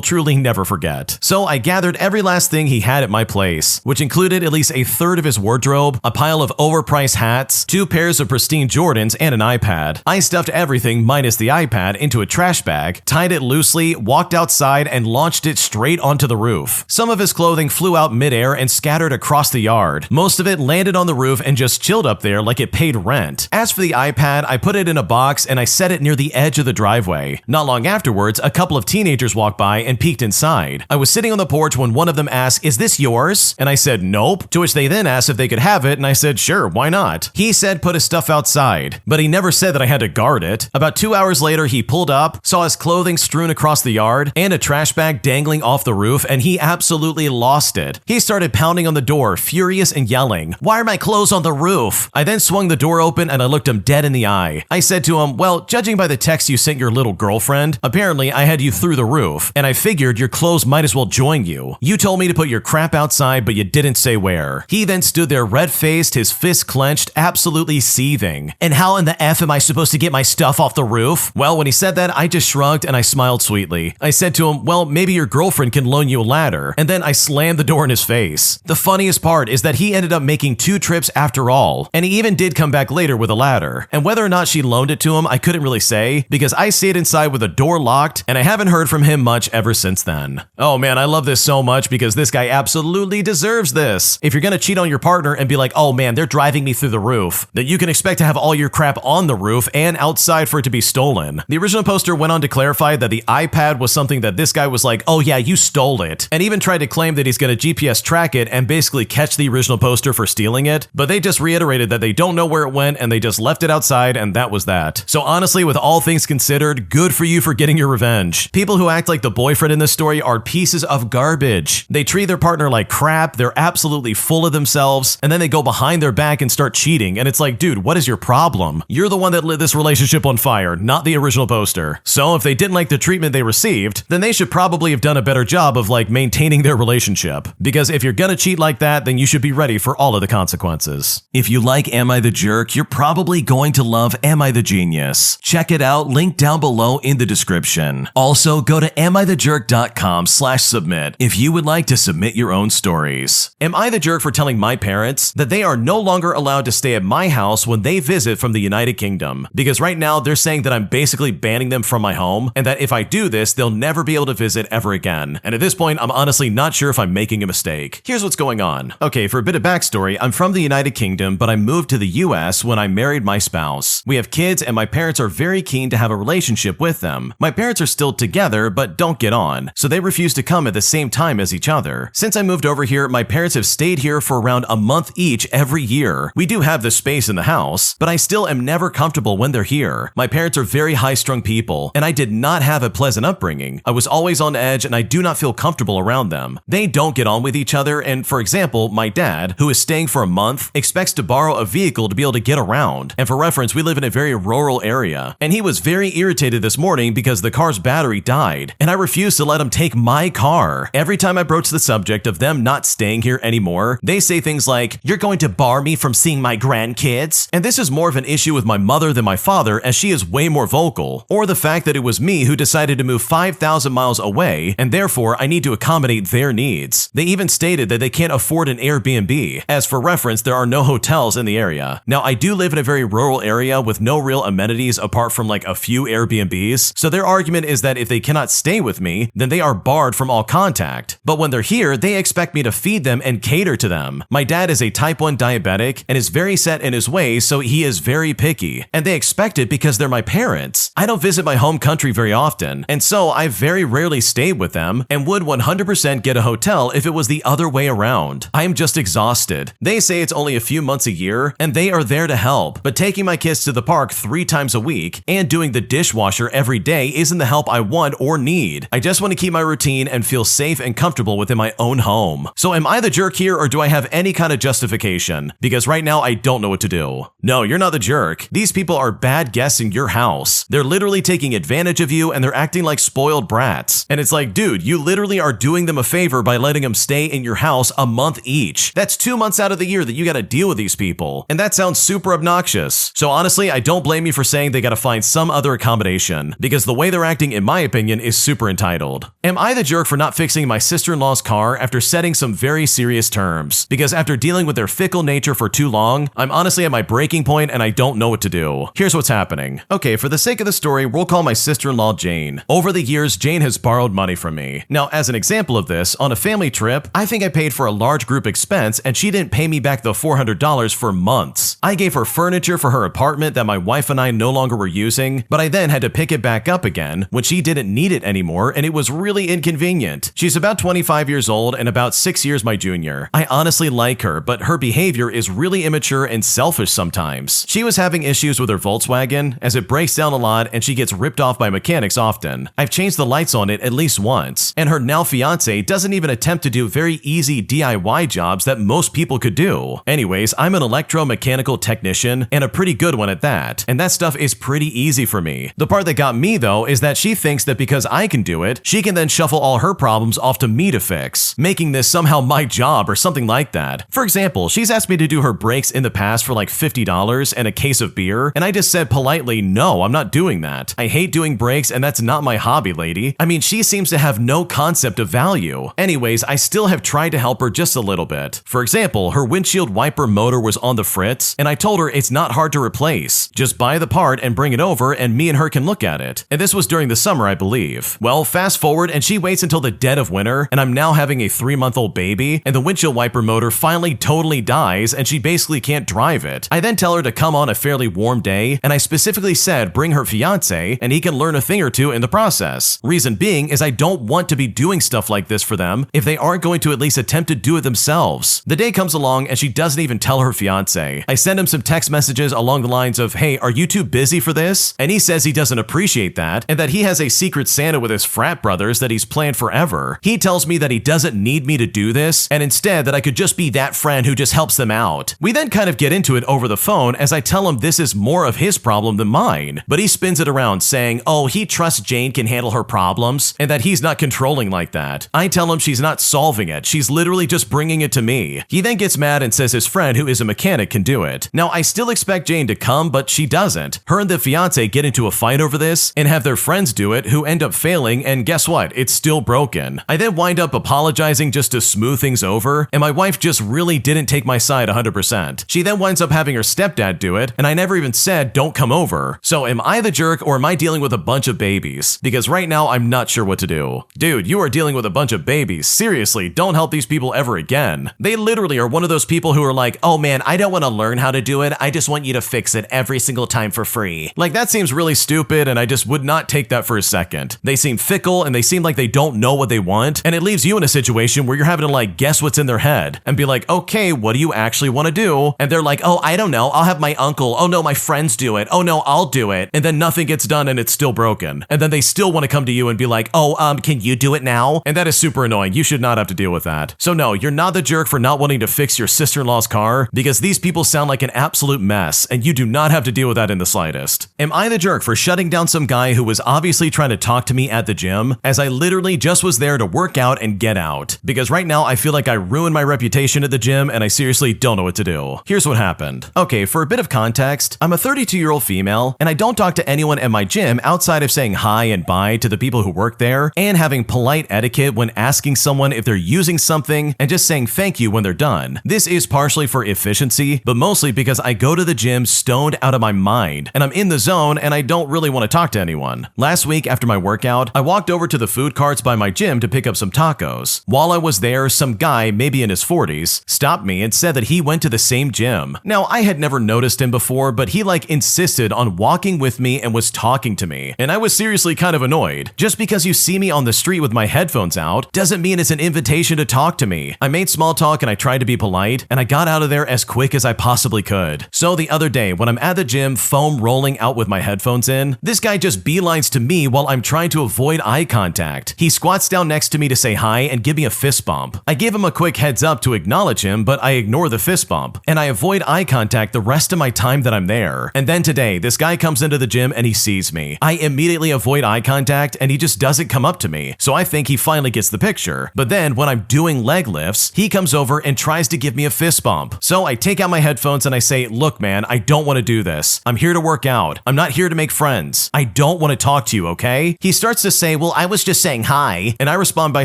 truly never forget. So I gathered every last thing he had at my place, which included at least a third of his wardrobe, a pile of overpriced hats, 2 pairs of pristine Jordans, and an iPad. I stuffed everything minus the iPad into a trash bag, tied it loosely, walked outside, and launched it straight onto the roof. Some of his clothing flew out midair and scattered across the yard. Most of it landed on the roof and just chilled up there like it paid rent. As for the iPad, I put it in a box and I set it near the edge of the driveway. Not long afterwards, a couple of teenagers walked by and peeked inside. I was sitting on the porch when one of them asked, "Is this yours?" And I said, "Nope." To which they then asked if they could have it, and I said, "Sure, why not?" He said put his stuff outside, but he never said that I had to guard it. About 2 hours later, he pulled up, saw his clothing strewn across the yard, and a trash bag dangling off the roof, and he absolutely lost it. He started pounding on the door, furious and yelling, "Why are my clothes on the roof?" I then swung the door open and I looked him dead in in the eye. I said to him, well, judging by the text you sent your little girlfriend, apparently I had you through the roof, and I figured your clothes might as well join you. You told me to put your crap outside, but you didn't say where. He then stood there red-faced, his fist clenched, absolutely seething. And how in the F am I supposed to get my stuff off the roof? Well, when he said that, I just shrugged and I smiled sweetly. I said to him, well, maybe your girlfriend can loan you a ladder. And then I slammed the door in his face. The funniest part is that he ended up making 2 trips after all, and he even did come back later with a ladder. And whether or not she loaned it to him, I couldn't really say, because I stayed inside with the door locked, and I haven't heard from him much ever since then. Oh man, I love this so much because this guy absolutely deserves this. If you're gonna cheat on your partner and be like, oh man, they're driving me through the roof, then you can expect to have all your crap on the roof and outside for it to be stolen. The original poster went on to clarify that the iPad was something that this guy was like, oh yeah, you stole it, and even tried to claim that he's gonna GPS track it and basically catch the original poster for stealing it, but they just reiterated that they don't know where it went and they just left it outside, and that was that. So honestly, with all things considered, good for you for getting your revenge. People who act like the boyfriend in this story are pieces of garbage. They treat their partner like crap, they're absolutely full of themselves, and then they go behind their back and start cheating, and it's like, dude, what is your problem? You're the one that lit this relationship on fire, not the original poster. So if they didn't like the treatment they received, then they should probably have done a better job of like maintaining their relationship. Because if you're gonna cheat like that, then you should be ready for all of the consequences. If you like Am I the Jerk, you're probably going to love Am I the Genius. Check it out, link down below in the description. Also, go to amithejerk.com/submit if you would like to submit your own stories. Am I the jerk for telling my parents that they are no longer allowed to stay at my house when they visit from the United Kingdom? Because right now they're saying that I'm basically banning them from my home, and that if I do this, they'll never be able to visit ever again. And at this point, I'm honestly not sure if I'm making a mistake. Here's what's going on. Okay, for a bit of backstory, I'm from the United Kingdom, but I moved to the US when I married my spouse. We have kids, and my parents are very keen to have a relationship with them. My parents are still together, but don't get on, so they refuse to come at the same time as each other. Since I moved over here, my parents have stayed here for around a month each every year. We do have the space in the house, but I still am never comfortable when they're here. My parents are very high-strung people, and I did not have a pleasant upbringing. I was always on edge, and I do not feel comfortable around them. They don't get on with each other, and for example, my dad, who is staying for a month, expects to borrow a vehicle to be able to get around. And for reference, we live in a very rural area, and he was very irritated this morning because the car's battery died, and I refused to let him take my car. Every time I broach the subject of them not staying here anymore, they say things like, you're going to bar me from seeing my grandkids? And this is more of an issue with my mother than my father, as she is way more vocal. Or the fact that it was me who decided to move 5,000 miles away, and therefore I need to accommodate their needs. They even stated that they can't afford an Airbnb. As for reference, there are no hotels in the area. Now, I do live in a very rural area with no real amenities apart from like a few Airbnbs, so their argument is that if they cannot stay with me, then they are barred from all contact. But when they're here, they expect me to feed them and cater to them. My dad is a type 1 diabetic and is very set in his ways, so he is very picky, and they expect it because they're my parents. I don't visit my home country very often, and so I very rarely stayed with them and would 100% get a hotel if it was the other way around. I am just exhausted. They say it's only a few months a year, and they are there to help, but taking my kids to the park 3 times a week and doing the dishwasher every day isn't the help I want or need. I just want to keep my routine and feel safe and comfortable within my own home. So am I the jerk here, or do I have any kind of justification? Because right now I don't know what to do. No, you're not the jerk. These people are bad guests in your house. They're literally taking advantage of you, and they're acting like spoiled brats. And it's like, dude, you literally are doing them a favor by letting them stay in your house a month each. That's 2 months out of the year that you gotta deal with these people. And that sounds super obnoxious. So honestly, I don't blame you for saying they gotta find some other accommodation, because the way they're acting, in my opinion, is super entitled. Am I the jerk for not fixing my sister-in-law's car after setting some very serious terms? Because after dealing with their fickle nature for too long, I'm honestly at my breaking point and I don't know what to do. Here's what's happening. Okay, for the sake of the story, we'll call my sister-in-law Jane. Over the years, Jane has borrowed money from me. Now, as an example of this, on a family trip, I think I paid for a large group expense and she didn't pay me back the $400 for months. I gave her furniture for her apartment that my wife and I no longer were using, but I then had to pick it back up again when she didn't need it anymore, and it was really inconvenient. She's about 25 years old and about 6 years my junior. I honestly like her, but her behavior is really immature and selfish sometimes. She was having issues with her Volkswagen, as it breaks down a lot and she gets ripped off by mechanics often. I've changed the lights on it at least once, and her now fiance doesn't even attempt to do very easy DIY jobs that most people could do. Anyways, I'm an electromechanical technician and a pretty good one at that, and that stuff is pretty easy for me. The part that got me though is that she thinks that because I can do it, she can then shuffle all her problems off to me to fix, making this somehow my job or something like that. For example, she's asked me to do her brakes in the past for like $50 and a case of beer, and I just said politely, no, I'm not doing that. I hate doing brakes and that's not my hobby, lady. I mean, she seems to have no concept of value. Anyways, I still have tried to help her just a little bit. For example, her windshield wiper motor was on the fritz, and I told her it's not hard to replace. Just buy the part and bring it over and me and her can look at it. And this was during the summer, I believe. Well, fast forward and she waits until the dead of winter, and I'm now having a 3-month-old baby, and the windshield wiper motor finally totally dies and she basically can't drive it. I then tell her to come on a fairly warm day, and I specifically said bring her fiance and he can learn a thing or two in the process. Reason being is I don't want to be doing stuff like this for them if they aren't going to at least attempt to do it themselves. The day comes along and she doesn't even tell her fiance. I send him some text messages along the lines of, hey, are you too busy for this? And he says he doesn't appreciate that and that he has a secret Santa with his frat brothers that he's planned forever. He tells me that he doesn't need me to do this and instead that I could just be that friend who just helps them out. We then kind of get into it over the phone as I tell him this is more of his problem than mine, but he spins it around saying, oh, he trusts Jane can handle her problems and that he's not controlling like that. I tell him she's not solving it, she's literally just bringing it to me. He then gets mad and says his friend who is a mechanic can do it. Now I still expect Jane to come, but she doesn't. Her and the fiance get into a fight over this and have their friends do it who end up failing, and guess what? It's still broken. I then wind up apologizing just to smooth things over, and my wife just really didn't take my side 100%. She then winds up having her stepdad do it, and I never even said don't come over. So am I the jerk or am I dealing with a bunch of babies? Because right now I'm not sure what to do. Dude, you are dealing with a bunch of babies. Seriously, don't help these people ever again. They literally are one of those people who are like, oh man, I don't want to learn how to do it, I just want you to fix it every single time for free. Like that seems really stupid and I just would not take that for a second. They seem fickle and they seem like they don't know what they want, and it leaves you in a situation where you're having to like guess what's in their head and be like, okay, what do you actually want to do? And they're like, oh, I don't know, I'll have my uncle, oh no, my friends do it, oh no, I'll do it, and then nothing gets done and it's still broken. And then they still want to come to you and be like, oh, can you do it now? And that is super annoying. You should not have to deal with that. So no, you're not the jerk for not wanting to fix your sister-in-law's car, because these people sound like an absolute mess and you do not have to deal with that in the slightest. Am I the jerk for shutting down some guy who was obviously trying to talk to me at the gym, as I literally just was there to work out and get out? Because right now I feel like I ruined my reputation at the gym and I seriously don't know what to do. Here's what happened. Okay, for a bit of context, I'm a 32-year-old female and I don't talk to anyone at my gym outside of saying hi and bye to the people who work there and having polite etiquette when asking someone if they're using something and just saying thank you when they're done. This is partially for efficiency, but mostly because I go to the gym stoned out of my mind and I'm in the zone and I don't really want to talk to anyone. Last week after my workout, I walked over to the food carts by my gym to pick up some tacos. While I was there, some guy, maybe in his 40s, stopped me and said that he went to the same gym. Now, I had never noticed him before, but he like insisted on walking with me and was talking to me, and I was seriously kind of annoyed. Just because you see me on the street with my headphones out doesn't mean it's an invitation to talk to me. I made small talk and I tried to be polite, and I got out of there as quick as I possibly could. So the other day, when I'm at the gym foam rolling out with my headphones in, this guy just beelines to me while I'm trying to avoid eye contact. He squats down next to me to say hi and give me a fist bump. I give him a quick heads up to acknowledge him, but I ignore the fist bump, and I avoid eye contact the rest of my time that I'm there. And then today, this guy comes into the gym and he sees me. I immediately avoid eye contact and he just doesn't come up to me, so I think he finally gets the picture. But then when I'm doing leg lifts, he comes over and tries to give me a fist bump. So I take out my headphones and I say, look man, I don't want to do this. I'm here to work out. I'm not here to make friends. I don't want to talk to you, okay? He starts to say, well, I was just saying hi. And I respond by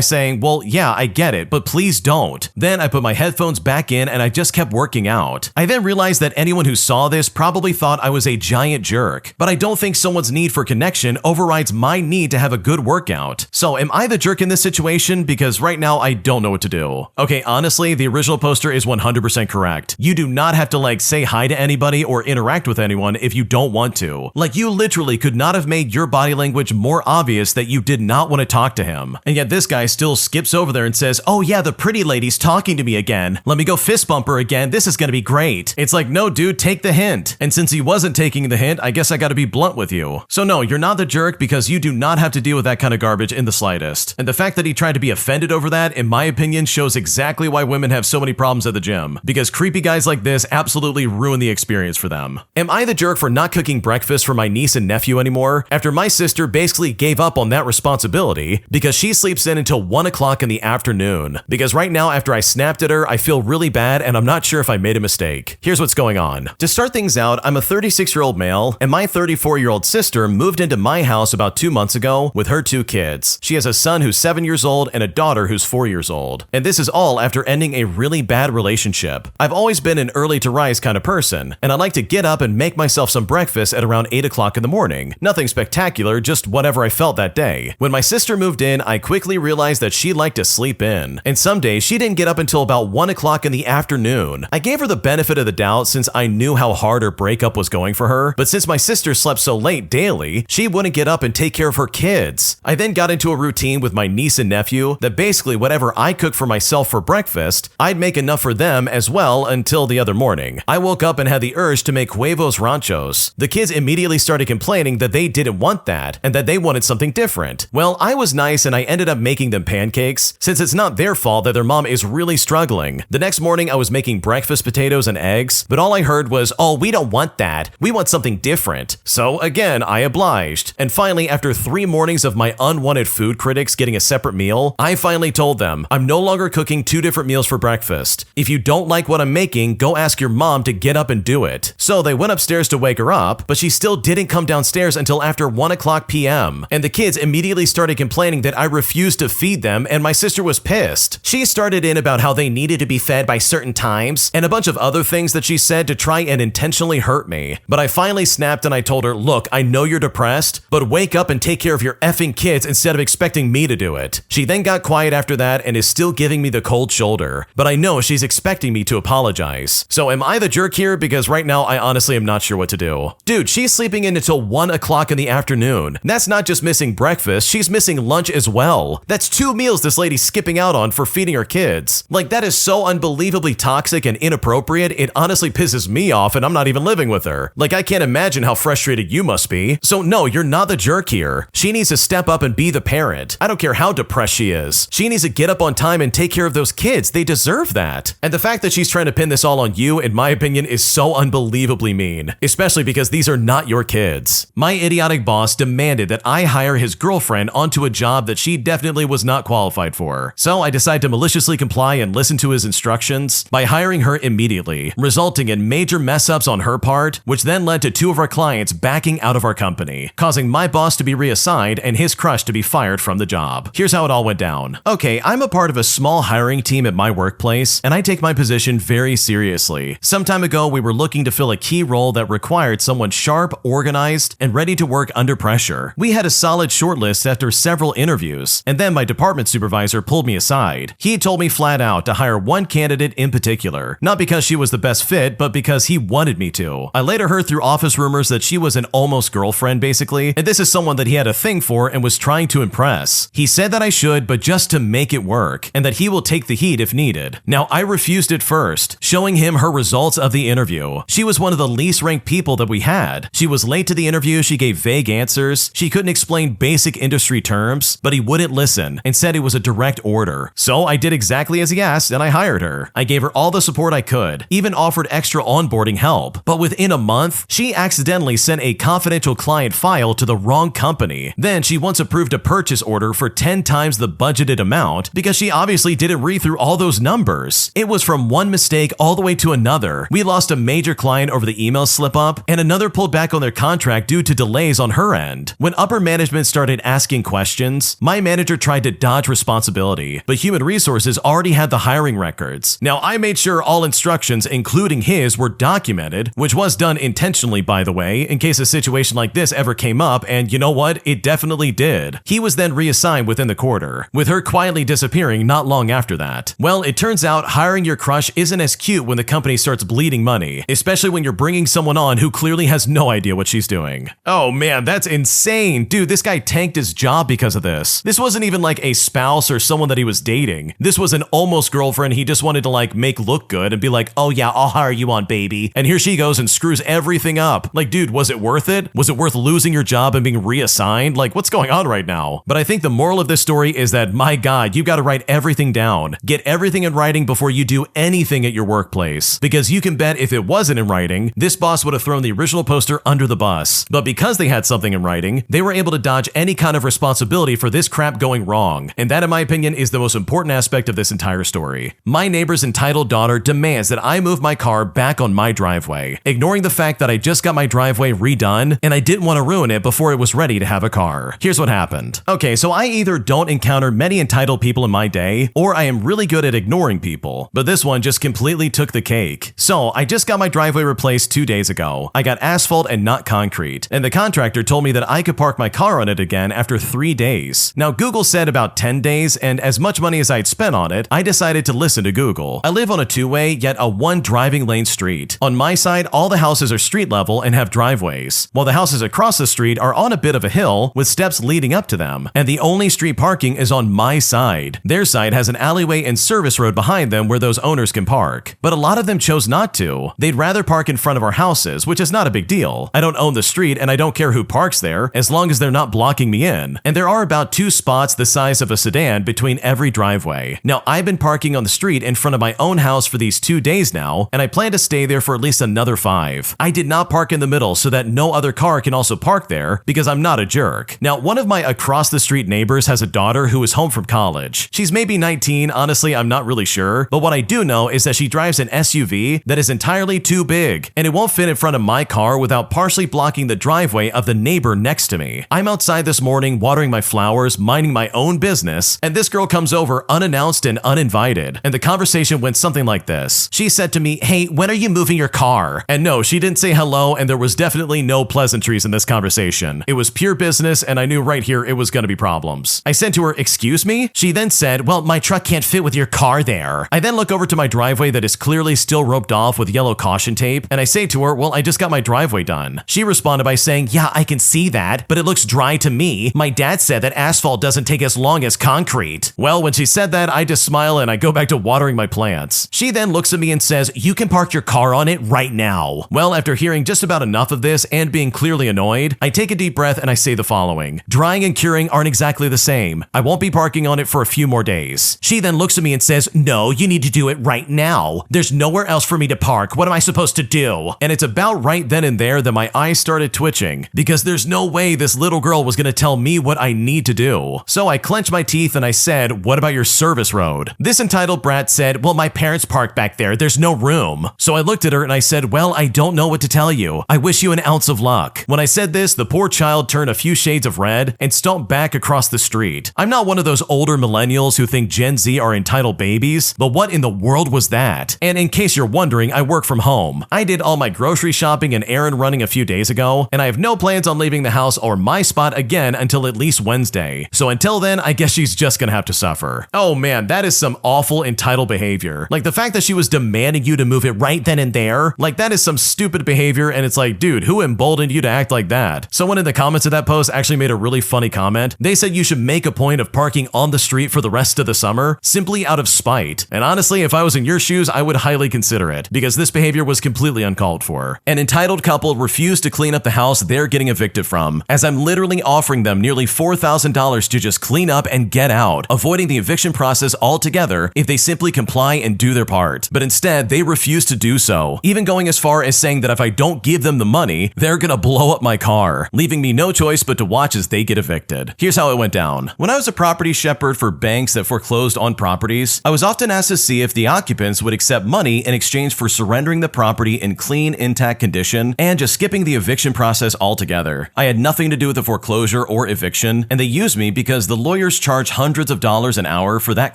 saying, well, yeah, I get it, but please don't. Then I put my headphones back in and I just kept working out. I then realized that anyone who saw this probably thought I was a giant jerk, but I don't think someone's need for connection overrides my need to have a good workout. So am I the jerk in this situation? Because right now I don't know what to do. Okay, honestly, the original poster is 100% correct. You do not have to like say hi to anybody or interact with anyone if you don't want to. Like you literally could not have made your body language more obvious that you did not want to talk to him. And yet this guy still skips over there and says, oh yeah, the pretty lady's talking to me again. Let me go fist bump her again. This is gonna be great. It's like, no dude, take the hint. And since he wasn't taking the hint, I guess I gotta be blunt with you. So no, you're not the jerk because you do not have to deal with that kind of garbage in the slightest. And the fact that he tried to be offended over that, in my opinion, shows exactly why women have so many problems at the gym. Because creepy guys like this absolutely ruin the experience for for them. Am I the jerk for not cooking breakfast for my niece and nephew anymore after my sister basically gave up on that responsibility because she sleeps in until 1 o'clock in the afternoon? Because right now, after I snapped at her, I feel really bad and I'm not sure if I made a mistake. Here's what's going on. To start things out, I'm a 36-year-old male and my 34-year-old sister moved into my house about 2 months ago with her 2 kids. She has a son who's 7 years old and a daughter who's 4 years old. And this is all after ending a really bad relationship. I've always been an early to rise kind of person, and I like to get up and make myself some breakfast at around 8 o'clock in the morning. Nothing spectacular, just whatever I felt that day. When my sister moved in, I quickly realized that she liked to sleep in, and some days she didn't get up until about 1 o'clock in the afternoon. I gave her the benefit of the doubt since I knew how hard her breakup was going for her, but since my sister slept so late daily, she wouldn't get up and take care of her kids. I then got into a routine with my niece and nephew that basically whatever I cooked for myself for breakfast, I'd make enough for them as well until the other morning. I woke up and had the urge to make huevos ranchos. The kids immediately started complaining that they didn't want that and that they wanted something different. Well, I was nice and I ended up making them pancakes since it's not their fault that their mom is really struggling. The next morning I was making breakfast potatoes and eggs, but all I heard was, "Oh, we don't want that. We want something different." So again, I obliged. And finally, after 3 mornings of my unwanted food critics getting a separate meal, I finally told them, I'm no longer cooking 2 different meals for breakfast. If you don't like what I'm making, go ask your mom to get up and do it. So they went upstairs to wake her up, but she still didn't come downstairs until after 1 o'clock p.m. And the kids immediately started complaining that I refused to feed them and my sister was pissed. She started in about how they needed to be fed by certain times and a bunch of other things that she said to try and intentionally hurt me. But I finally snapped and I told her, look, I know you're depressed, but wake up and take care of your effing kids instead of expecting me to do it. She then got quiet after that and is still giving me the cold shoulder, but I know she's expecting me to apologize. So am I the jerk here? Because right now I honestly am not sure what to do. Dude, she's sleeping in until 1 o'clock in the afternoon. That's not just missing breakfast, she's missing lunch as well. That's 2 meals this lady's skipping out on for feeding her kids. Like, that is so unbelievably toxic and inappropriate, it honestly pisses me off and I'm not even living with her. Like, I can't imagine how frustrated you must be. So no, you're not the jerk here. She needs to step up and be the parent. I don't care how depressed she is. She needs to get up on time and take care of those kids. They deserve that. And the fact that she's trying to pin this all on you, in my opinion, is so unbelievably mean, especially because these are not your kids. My idiotic boss demanded that I hire his girlfriend onto a job that she definitely was not qualified for. So I decided to maliciously comply and listen to his instructions by hiring her immediately, resulting in major mess-ups on her part, which then led to 2 of our clients backing out of our company, causing my boss to be reassigned and his crush to be fired from the job. Here's how it all went down. Okay, I'm a part of a small hiring team at my workplace, and I take my position very seriously. Some time ago, we were looking to fill a key role that required someone sharp, organized, and ready to work under pressure. We had a solid shortlist after several interviews, and then my department supervisor pulled me aside. He told me flat out to hire one candidate in particular, not because she was the best fit, but because he wanted me to. I later heard through office rumors that she was an almost girlfriend basically, and this is someone that he had a thing for and was trying to impress. He said that I should, but just to make it work, and that he will take the heat if needed. Now, I refused at first, showing him her results of the interview. She was one of the least ranked people that we had. She was late to the interview, she gave vague answers, she couldn't explain basic industry terms, but he wouldn't listen and said it was a direct order. So I did exactly as he asked and I hired her. I gave her all the support I could, even offered extra onboarding help. But within a month, she accidentally sent a confidential client file to the wrong company. Then she once approved a purchase order for 10 times the budgeted amount because she obviously didn't read through all those numbers. It was from one mistake all the way to another. We lost a major client over the email slip up, and another pulled back on their contract due to delays on her end. When upper management started asking questions, my manager tried to dodge responsibility, but human resources already had the hiring records. Now, I made sure all instructions, including his, were documented, which was done intentionally, by the way, in case a situation like this ever came up, and you know what? It definitely did. He was then reassigned within the quarter, with her quietly disappearing not long after that. Well, it turns out hiring your crush isn't as cute when the company starts bleeding money, especially when you're bringing someone on who clearly has no idea what she's doing. Oh man, that's insane. Dude, this guy tanked his job because of this. This wasn't even like a spouse or someone that he was dating. This was an almost girlfriend he just wanted to like make look good and be like, oh yeah, I'll hire you on, baby. And here she goes and screws everything up. Like, dude, was it worth it? Was it worth losing your job and being reassigned? Like, what's going on right now? But I think the moral of this story is that, my God, you got to write everything down. Get everything in writing before you do anything at your workplace. Because you can bet if it wasn't in writing, writing, this boss would have thrown the original poster under the bus. But because they had something in writing, they were able to dodge any kind of responsibility for this crap going wrong. And that, in my opinion, is the most important aspect of this entire story. My neighbor's entitled daughter demands that I move my car back on my driveway, ignoring the fact that I just got my driveway redone and I didn't want to ruin it before it was ready to have a car. Here's what happened. Okay, so I either don't encounter many entitled people in my day, or I am really good at ignoring people, but this one just completely took the cake. So I just got my driveway replaced 2 days ago. I got asphalt and not concrete, and the contractor told me that I could park my car on it again after 3 days. Now Google said about 10 days, and as much money as I'd spent on it, I decided to listen to Google. I live on a two-way, yet a one driving lane street. On my side, all the houses are street level and have driveways, while the houses across the street are on a bit of a hill with steps leading up to them, and the only street parking is on my side. Their side has an alleyway and service road behind them where those owners can park, but a lot of them chose not to. They'd rather park in front of our houses, which is not a big deal. I don't own the street and I don't care who parks there as long as they're not blocking me in, and there are about 2 spots the size of a sedan between every driveway. Now I've been parking on the street in front of my own house for these 2 days now, and I plan to stay there for at least another 5. I did not park in the middle so that no other car can also park there because I'm not a jerk. Now one of my across the street neighbors has a daughter who is home from college. She's maybe 19, honestly I'm not really sure, but what I do know is that she drives an SUV that is entirely too big, and it won't fit in front of my car without partially blocking the driveway of the neighbor next to me. I'm outside this morning watering my flowers, minding my own business, and this girl comes over unannounced and uninvited, and the conversation went something like this. She said to me, "Hey, when are you moving your car?" And no, she didn't say hello, and there was definitely no pleasantries in this conversation. It was pure business, and I knew right here it was gonna be problems. I said to her, "Excuse me?" She then said, "Well, my truck can't fit with your car there." I then look over to my driveway that is clearly still roped off with yellow caution tape, and I say to her, "Well, I just got my driveway done." She responded by saying, "Yeah, I can see that, but it looks dry to me. My dad said that asphalt doesn't take as long as concrete." Well, when she said that, I just smile and I go back to watering my plants. She then looks at me and says, "You can park your car on it right now." Well, after hearing just about enough of this and being clearly annoyed, I take a deep breath and I say the following: drying and curing aren't exactly the same. I won't be parking on it for a few more days. She then looks at me and says, "No, you need to do it right now. There's nowhere else for me to park. What am I supposed to do?" And it's about right then and there that my eyes started twitching, because there's no way this little girl was gonna tell me what I need to do. So I clenched my teeth and I said, "What about your service road?" This entitled brat said, "Well, my parents park back there. There's no room." So I looked at her and I said, "Well, I don't know what to tell you. I wish you an ounce of luck." When I said this, the poor child turned a few shades of red and stomped back across the street. I'm not one of those older millennials who think Gen Z are entitled babies, but what in the world was that? And in case you're wondering, I work from home. I did all my grocery shopping and errand running a few days ago, and I have no plans on leaving the house or my spot again until at least Wednesday. So until then, I guess she's just gonna have to suffer. Oh man, that is some awful entitled behavior. Like the fact that she was demanding you to move it right then and there, like that is some stupid behavior, and it's like, dude, who emboldened you to act like that? Someone in the comments of that post actually made a really funny comment. They said you should make a point of parking on the street for the rest of the summer, simply out of spite. And honestly, if I was in your shoes, I would highly consider it, because this behavior was completely uncalled for. An entitled couple refused to clean up the house they're getting evicted from, as I'm literally offering them nearly $4,000 to just clean up and get out, avoiding the eviction process altogether if they simply comply and do their part. But instead, they refuse to do so, even going as far as saying that if I don't give them the money, they're gonna blow up my car, leaving me no choice but to watch as they get evicted. Here's how it went down. When I was a property shepherd for banks that foreclosed on properties, I was often asked to see if the occupants would accept money in exchange for surrendering the property in clean, intact condition and just skipping the eviction process altogether. I had nothing to do with the foreclosure or eviction, and they used me because the lawyers charge hundreds of dollars an hour for that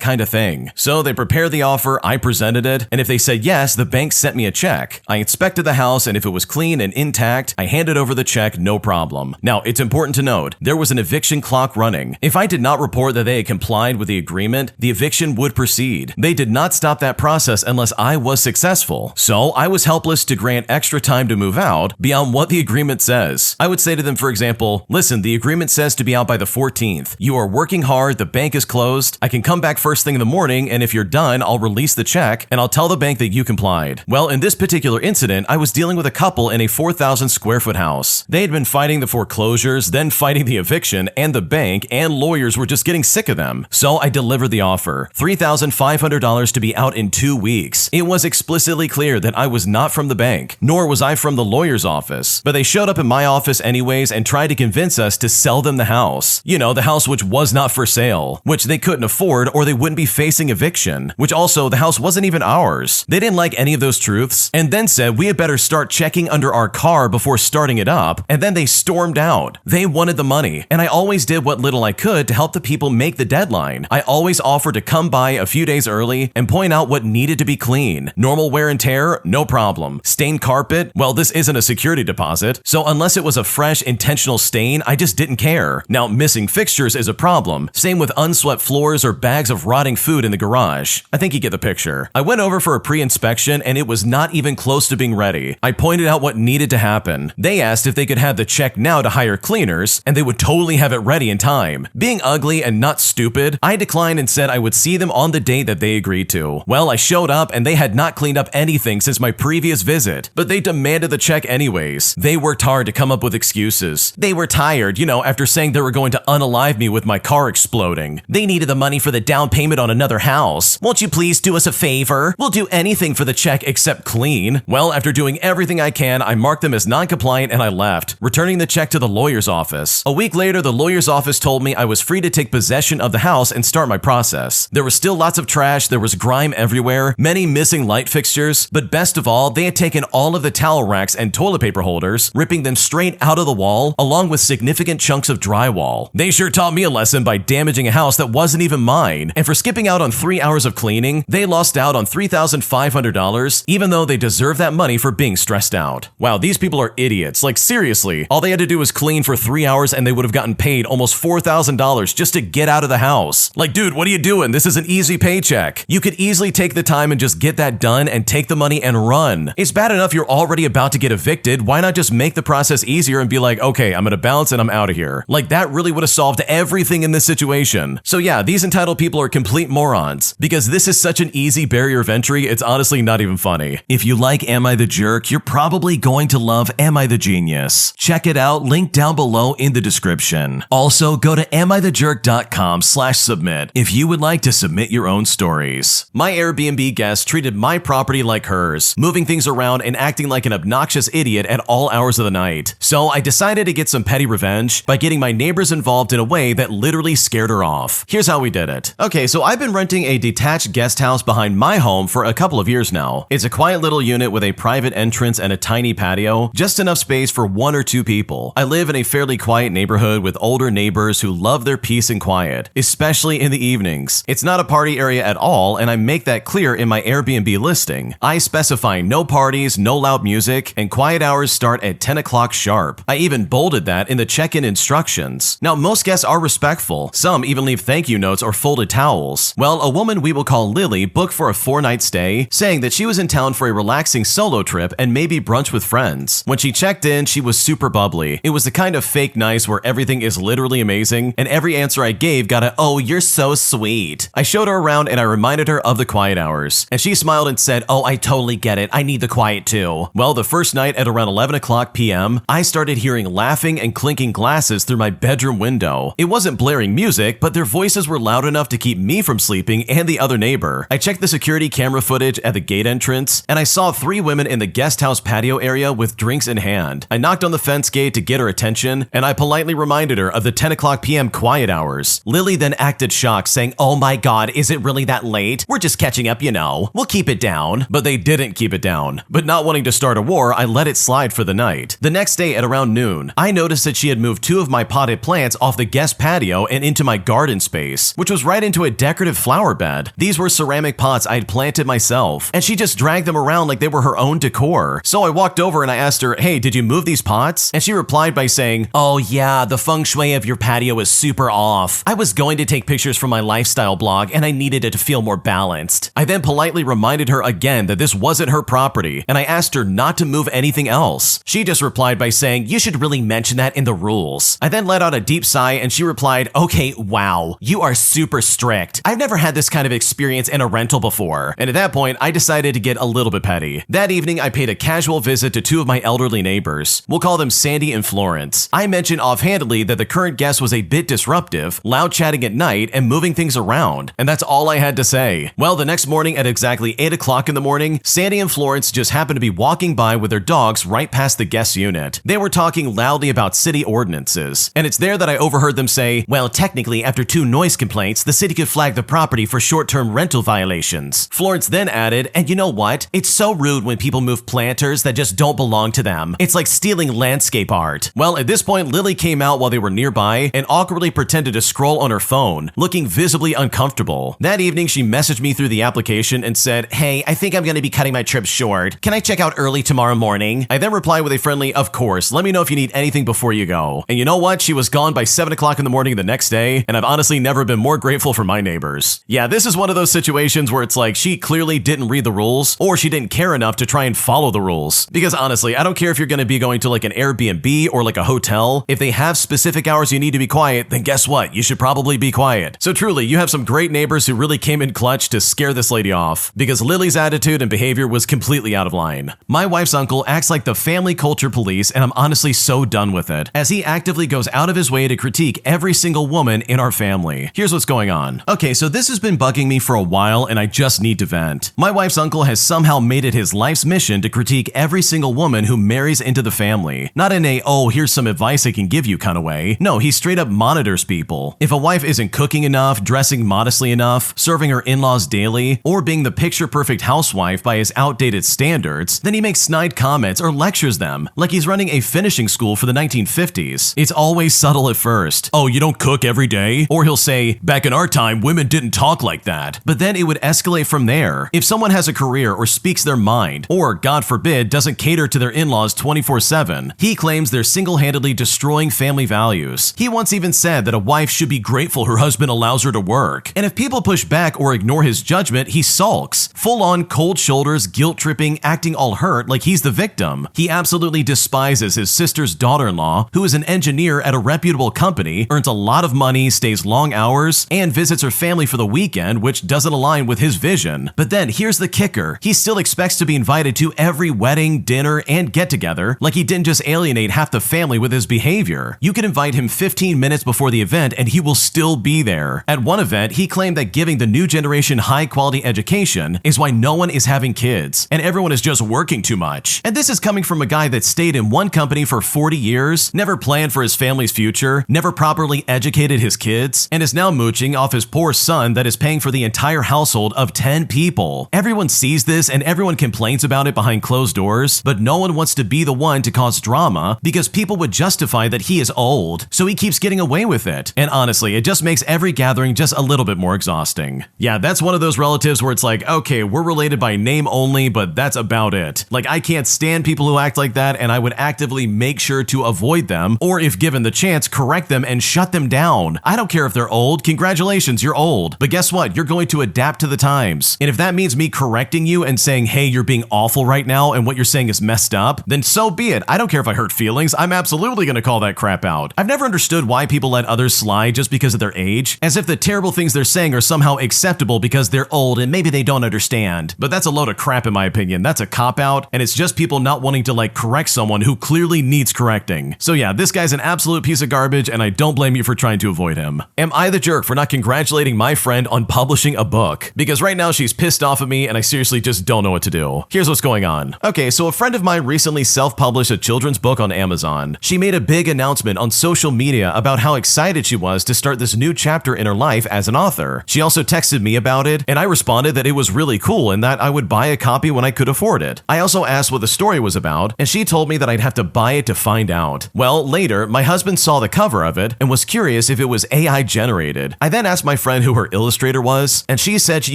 kind of thing. So they prepared the offer, I presented it, and if they said yes, the bank sent me a check. I inspected the house, and if it was clean and intact, I handed over the check, no problem. Now, it's important to note, there was an eviction clock running. If I did not report that they had complied with the agreement, the eviction would proceed. They did not stop that process unless I was successful. So I was helpless to grant extra time to move out beyond what the agreement says. I would say to them, for example, listen, the agreement says to be out by the 14th. You are working hard, the bank is closed. I can come back first thing in the morning, and if you're done, I'll release the check and I'll tell the bank that you complied. Well, in this particular incident, I was dealing with a couple in a 4,000 square foot house. They had been fighting the foreclosures, then fighting the eviction, and the bank, and lawyers were just getting sick of them. So I delivered the offer, $3,500 to be out in 2 weeks. It was explicitly clear that I was not from the bank, nor was I from the lawyer's office, but they showed up in my office anyways and tried to convince us to sell them the house. You know, the house which was not for sale, which they couldn't afford or they wouldn't be facing eviction, which also the house wasn't even ours. They didn't like any of those truths and then said we had better start checking under our car before starting it up, and then they stormed out. They wanted the money, and I always did what little I could to help the people make the deadline. I always offered to come by a few days early and point out what needed to be clean. Normal wear and tear, no problem. Stained carpet, well, this isn't a security deposit, so unless it was a fresh, intentional stain, I just didn't care. Now, missing fixtures is a problem. Same with unswept floors or bags of rotting food in the garage. I think you get the picture. I went over for a pre-inspection and it was not even close to being ready. I pointed out what needed to happen. They asked if they could have the check now to hire cleaners, and they would totally have it ready in time. Being ugly and not stupid, I declined and said I would see them on the date that they agreed to. Well, I showed up and they had not cleaned up anything since my previous visit, but they demanded the check anyways. They worked hard to come up with excuses. They were tired, after saying they were going to unalive me with my car exploding. They needed the money for the down payment on another house. Won't you please do us a favor? We'll do anything for the check except clean. Well, after doing everything I can, I marked them as non-compliant and I left, returning the check to the lawyer's office. A week later, the lawyer's office told me I was free to take possession of the house and start my process. There was still lots of trash, there was grime everywhere, many missing light fixtures, but best of all, they had taken all of the towel racks and toilet paper holders, ripping them straight out of the wall, along with significant chunks of drywall. They sure taught me a lesson by damaging a house that wasn't even mine, and for skipping out on 3 hours of cleaning, they lost out on $3,500, even though they deserve that money for being stressed out. Wow, these people are idiots. Like seriously, all they had to do was clean for 3 hours and they would have gotten paid almost $4,000 just to get out of the house. Like, dude, what are you doing? This is an easy paycheck. You could easily take the time and just get that done and take the money and run. It's bad enough you're already about to get evicted. Why not just make the process easier and be like, okay, I'm gonna bounce and I'm out of here. Like that really would have solved everything in this situation. So yeah, these entitled people are complete morons. Because this is such an easy barrier of entry, it's honestly not even funny. If you like Am I the Jerk, you're probably going to love Am I the Genius. Check it out, link down below in the description. Also, go to AmITheJerk.com/submit if you would like to submit your own stories. My Airbnb guest treated my property like hers, moving things around and acting like an obnoxious idiot at all hours of the night. So I decided to get some petty revenge by getting my neighbors involved in a way that literally scared her off. Here's how we did it. Okay, so I've been renting a detached guest house behind my home for a couple of years now. It's a quiet little unit with a private entrance and a tiny patio, just enough space for 1 or 2 people. I live in a fairly quiet neighborhood with older neighbors who love their peace and quiet, especially in the evenings. It's not a party area at all, and I make that clear in my Airbnb listing. I specify no parties, no loud music, and quiet hours start at 10 o'clock sharp. I even bolded that in the check-in instructions. Now, most guests are respectful. Some even leave thank you notes or folded towels. Well, a woman we will call Lily booked for a 4-night stay, saying that she was in town for a relaxing solo trip and maybe brunch with friends. When she checked in, she was super bubbly. It was the kind of fake nice where everything is literally amazing, and every answer I gave got a, "Oh, you're so sweet." I showed her around and I reminded her of the quiet hours, and she smiled and said, "Oh, I totally get it. I need the quiet too." Well, the first night at around 11 o'clock p.m., I started hearing laughing and clinking glasses through my bedroom window. It wasn't blaring music, but their voices were loud enough to keep me from sleeping and the other neighbor. I checked the security camera footage at the gate entrance, and I saw 3 women in the guest house patio area with drinks in hand. I knocked on the fence gate to get her attention, and I politely reminded her of the 10 o'clock p.m. quiet hours. Lily then acted shocked, saying, "Oh my god, is it really that late? We're just catching up, We'll keep it down." But they didn't keep it down. But not wanting to start a war, I let it slide for the night. The next day at around noon, I noticed that she had moved 2 of my potted plants off the guest patio and into my garden space, which was right into a decorative flower bed. These were ceramic pots I'd planted myself, and she just dragged them around like they were her own decor. So I walked over and I asked her, "Hey, did you move these pots?" And she replied by saying, "Oh yeah, the feng shui of your patio is super off. I was going to take pictures for my lifestyle blog and I needed it to feel more balanced." I then politely reminded her again that this wasn't her property, and I asked her not to move anything else. She just replied by saying, "You should really mention that in the rules." I then let out a deep sigh and she replied, "Okay, wow, you are super strict. I've never had this kind of experience in a rental before." And at that point, I decided to get a little bit petty. That evening, I paid a casual visit to 2 of my elderly neighbors. We'll call them Sandy and Florence. I mentioned offhandedly that the current guest was a bit disruptive, loud chatting at night, and moving things around. And that's all I had to say. Well, the next morning at exactly 8 o'clock in the morning, Sandy and Florence Florence just happened to be walking by with their dogs right past the guest unit. They were talking loudly about city ordinances, and it's there that I overheard them say, well, technically, after 2 noise complaints, the city could flag the property for short-term rental violations. Florence then added, and you know what? It's so rude when people move planters that just don't belong to them. It's like stealing landscape art. Well, at this point, Lily came out while they were nearby and awkwardly pretended to scroll on her phone, looking visibly uncomfortable. That evening, she messaged me through the application and said, hey, I think I'm going to be cutting my trip short. Can I check out early tomorrow morning? I then replied with a friendly, of course, let me know if you need anything before you go. And you know what? She was gone by 7 o'clock in the morning the next day, and I've honestly never been more grateful for my neighbors. Yeah, this is one of those situations where it's like she clearly didn't read the rules, or she didn't care enough to try and follow the rules. Because honestly, I don't care if you're going to be going to like an Airbnb or like a hotel. If they have specific hours you need to be quiet, then guess what? You should probably be quiet. So truly, you have some great neighbors who really came in clutch to scare this lady off, because Lily's attitude and behavior was completely out of line. My wife's uncle acts like the family culture police, and I'm honestly so done with it, as he actively goes out of his way to critique every single woman in our family. Here's what's going on. Okay, so this has been bugging me for a while, and I just need to vent. My wife's uncle has somehow made it his life's mission to critique every single woman who marries into the family. Not in a, oh, here's some advice I can give you kind of way. No, he straight up monitors people. If a wife isn't cooking enough, dressing modestly enough, serving her in-laws daily, or being the picture-perfect housewife by his outdated standards, then he makes snide comments or lectures them, like he's running a finishing school for the 1950s. It's always subtle at first. Oh, you don't cook every day? Or he'll say, back in our time, women didn't talk like that. But then it would escalate from there. If someone has a career or speaks their mind, or God forbid, doesn't cater to their in-laws 24/7, he claims they're single-handedly destroying family values. He once even said that a wife should be grateful her husband allows her to work. And if people push back or ignore his judgment, he sulks. Full-on cold shoulders, guilt-tripping, acting all hurt like he's the victim. He absolutely despises his sister's daughter-in-law, who is an engineer at a reputable company, earns a lot of money, stays long hours, and visits her family for the weekend, which doesn't align with his vision. But then here's the kicker. He still expects to be invited to every wedding, dinner, and get-together, like he didn't just alienate half the family with his behavior. You can invite him 15 minutes before the event and he will still be there. At one event, he claimed that giving the new generation high-quality education is why no one is having kids, and everyone is just working too much. And this is coming from a guy that stayed in one company for 40 years, never planned for his family's future, never properly educated his kids, and is now mooching off his poor son that is paying for the entire household of 10 people. Everyone sees this and everyone complains about it behind closed doors, but no one wants to be the one to cause drama because people would justify that he is old, so he keeps getting away with it. And honestly, it just makes every gathering just a little bit more exhausting. Yeah, that's one of those relatives where it's like, okay, we're related by name only, but that's about it. Like, I can't stand people who act like that, and I would actively make sure to avoid them, or if given the chance, correct them and shut them down. I don't care if they're old. Congratulations, you're old. But guess what? You're going to adapt to the times. And if that means me correcting you and saying, hey, you're being awful right now and what you're saying is messed up, then so be it. I don't care if I hurt feelings. I'm absolutely going to call that crap out. I've never understood why people let others slide just because of their age, as if the terrible things they're saying are somehow acceptable because they're old and maybe they don't understand. But that's a load of crap in my opinion. That's a cop-out, and it's just people not wanting to like correct someone who clearly needs correcting. So yeah, this guy's an absolute piece of garbage, and I don't blame you for trying to avoid him. Am I the jerk for not congratulating my friend on publishing a book? Because right now she's pissed off at me and I seriously just don't know what to do. Here's what's going on. Okay, so a friend of mine recently self-published a children's book on Amazon. She made a big announcement on social media about how excited she was to start this new chapter in her life as an author. She also texted me about it, and I responded that it was really cool and that I would buy a copy when I could afford it. I also asked what the story was about, and she told me that I'd have to buy it to find out. Well, later, my husband saw the cover of it and was curious if it was AI generated. I then asked my friend who her illustrator was, and she said she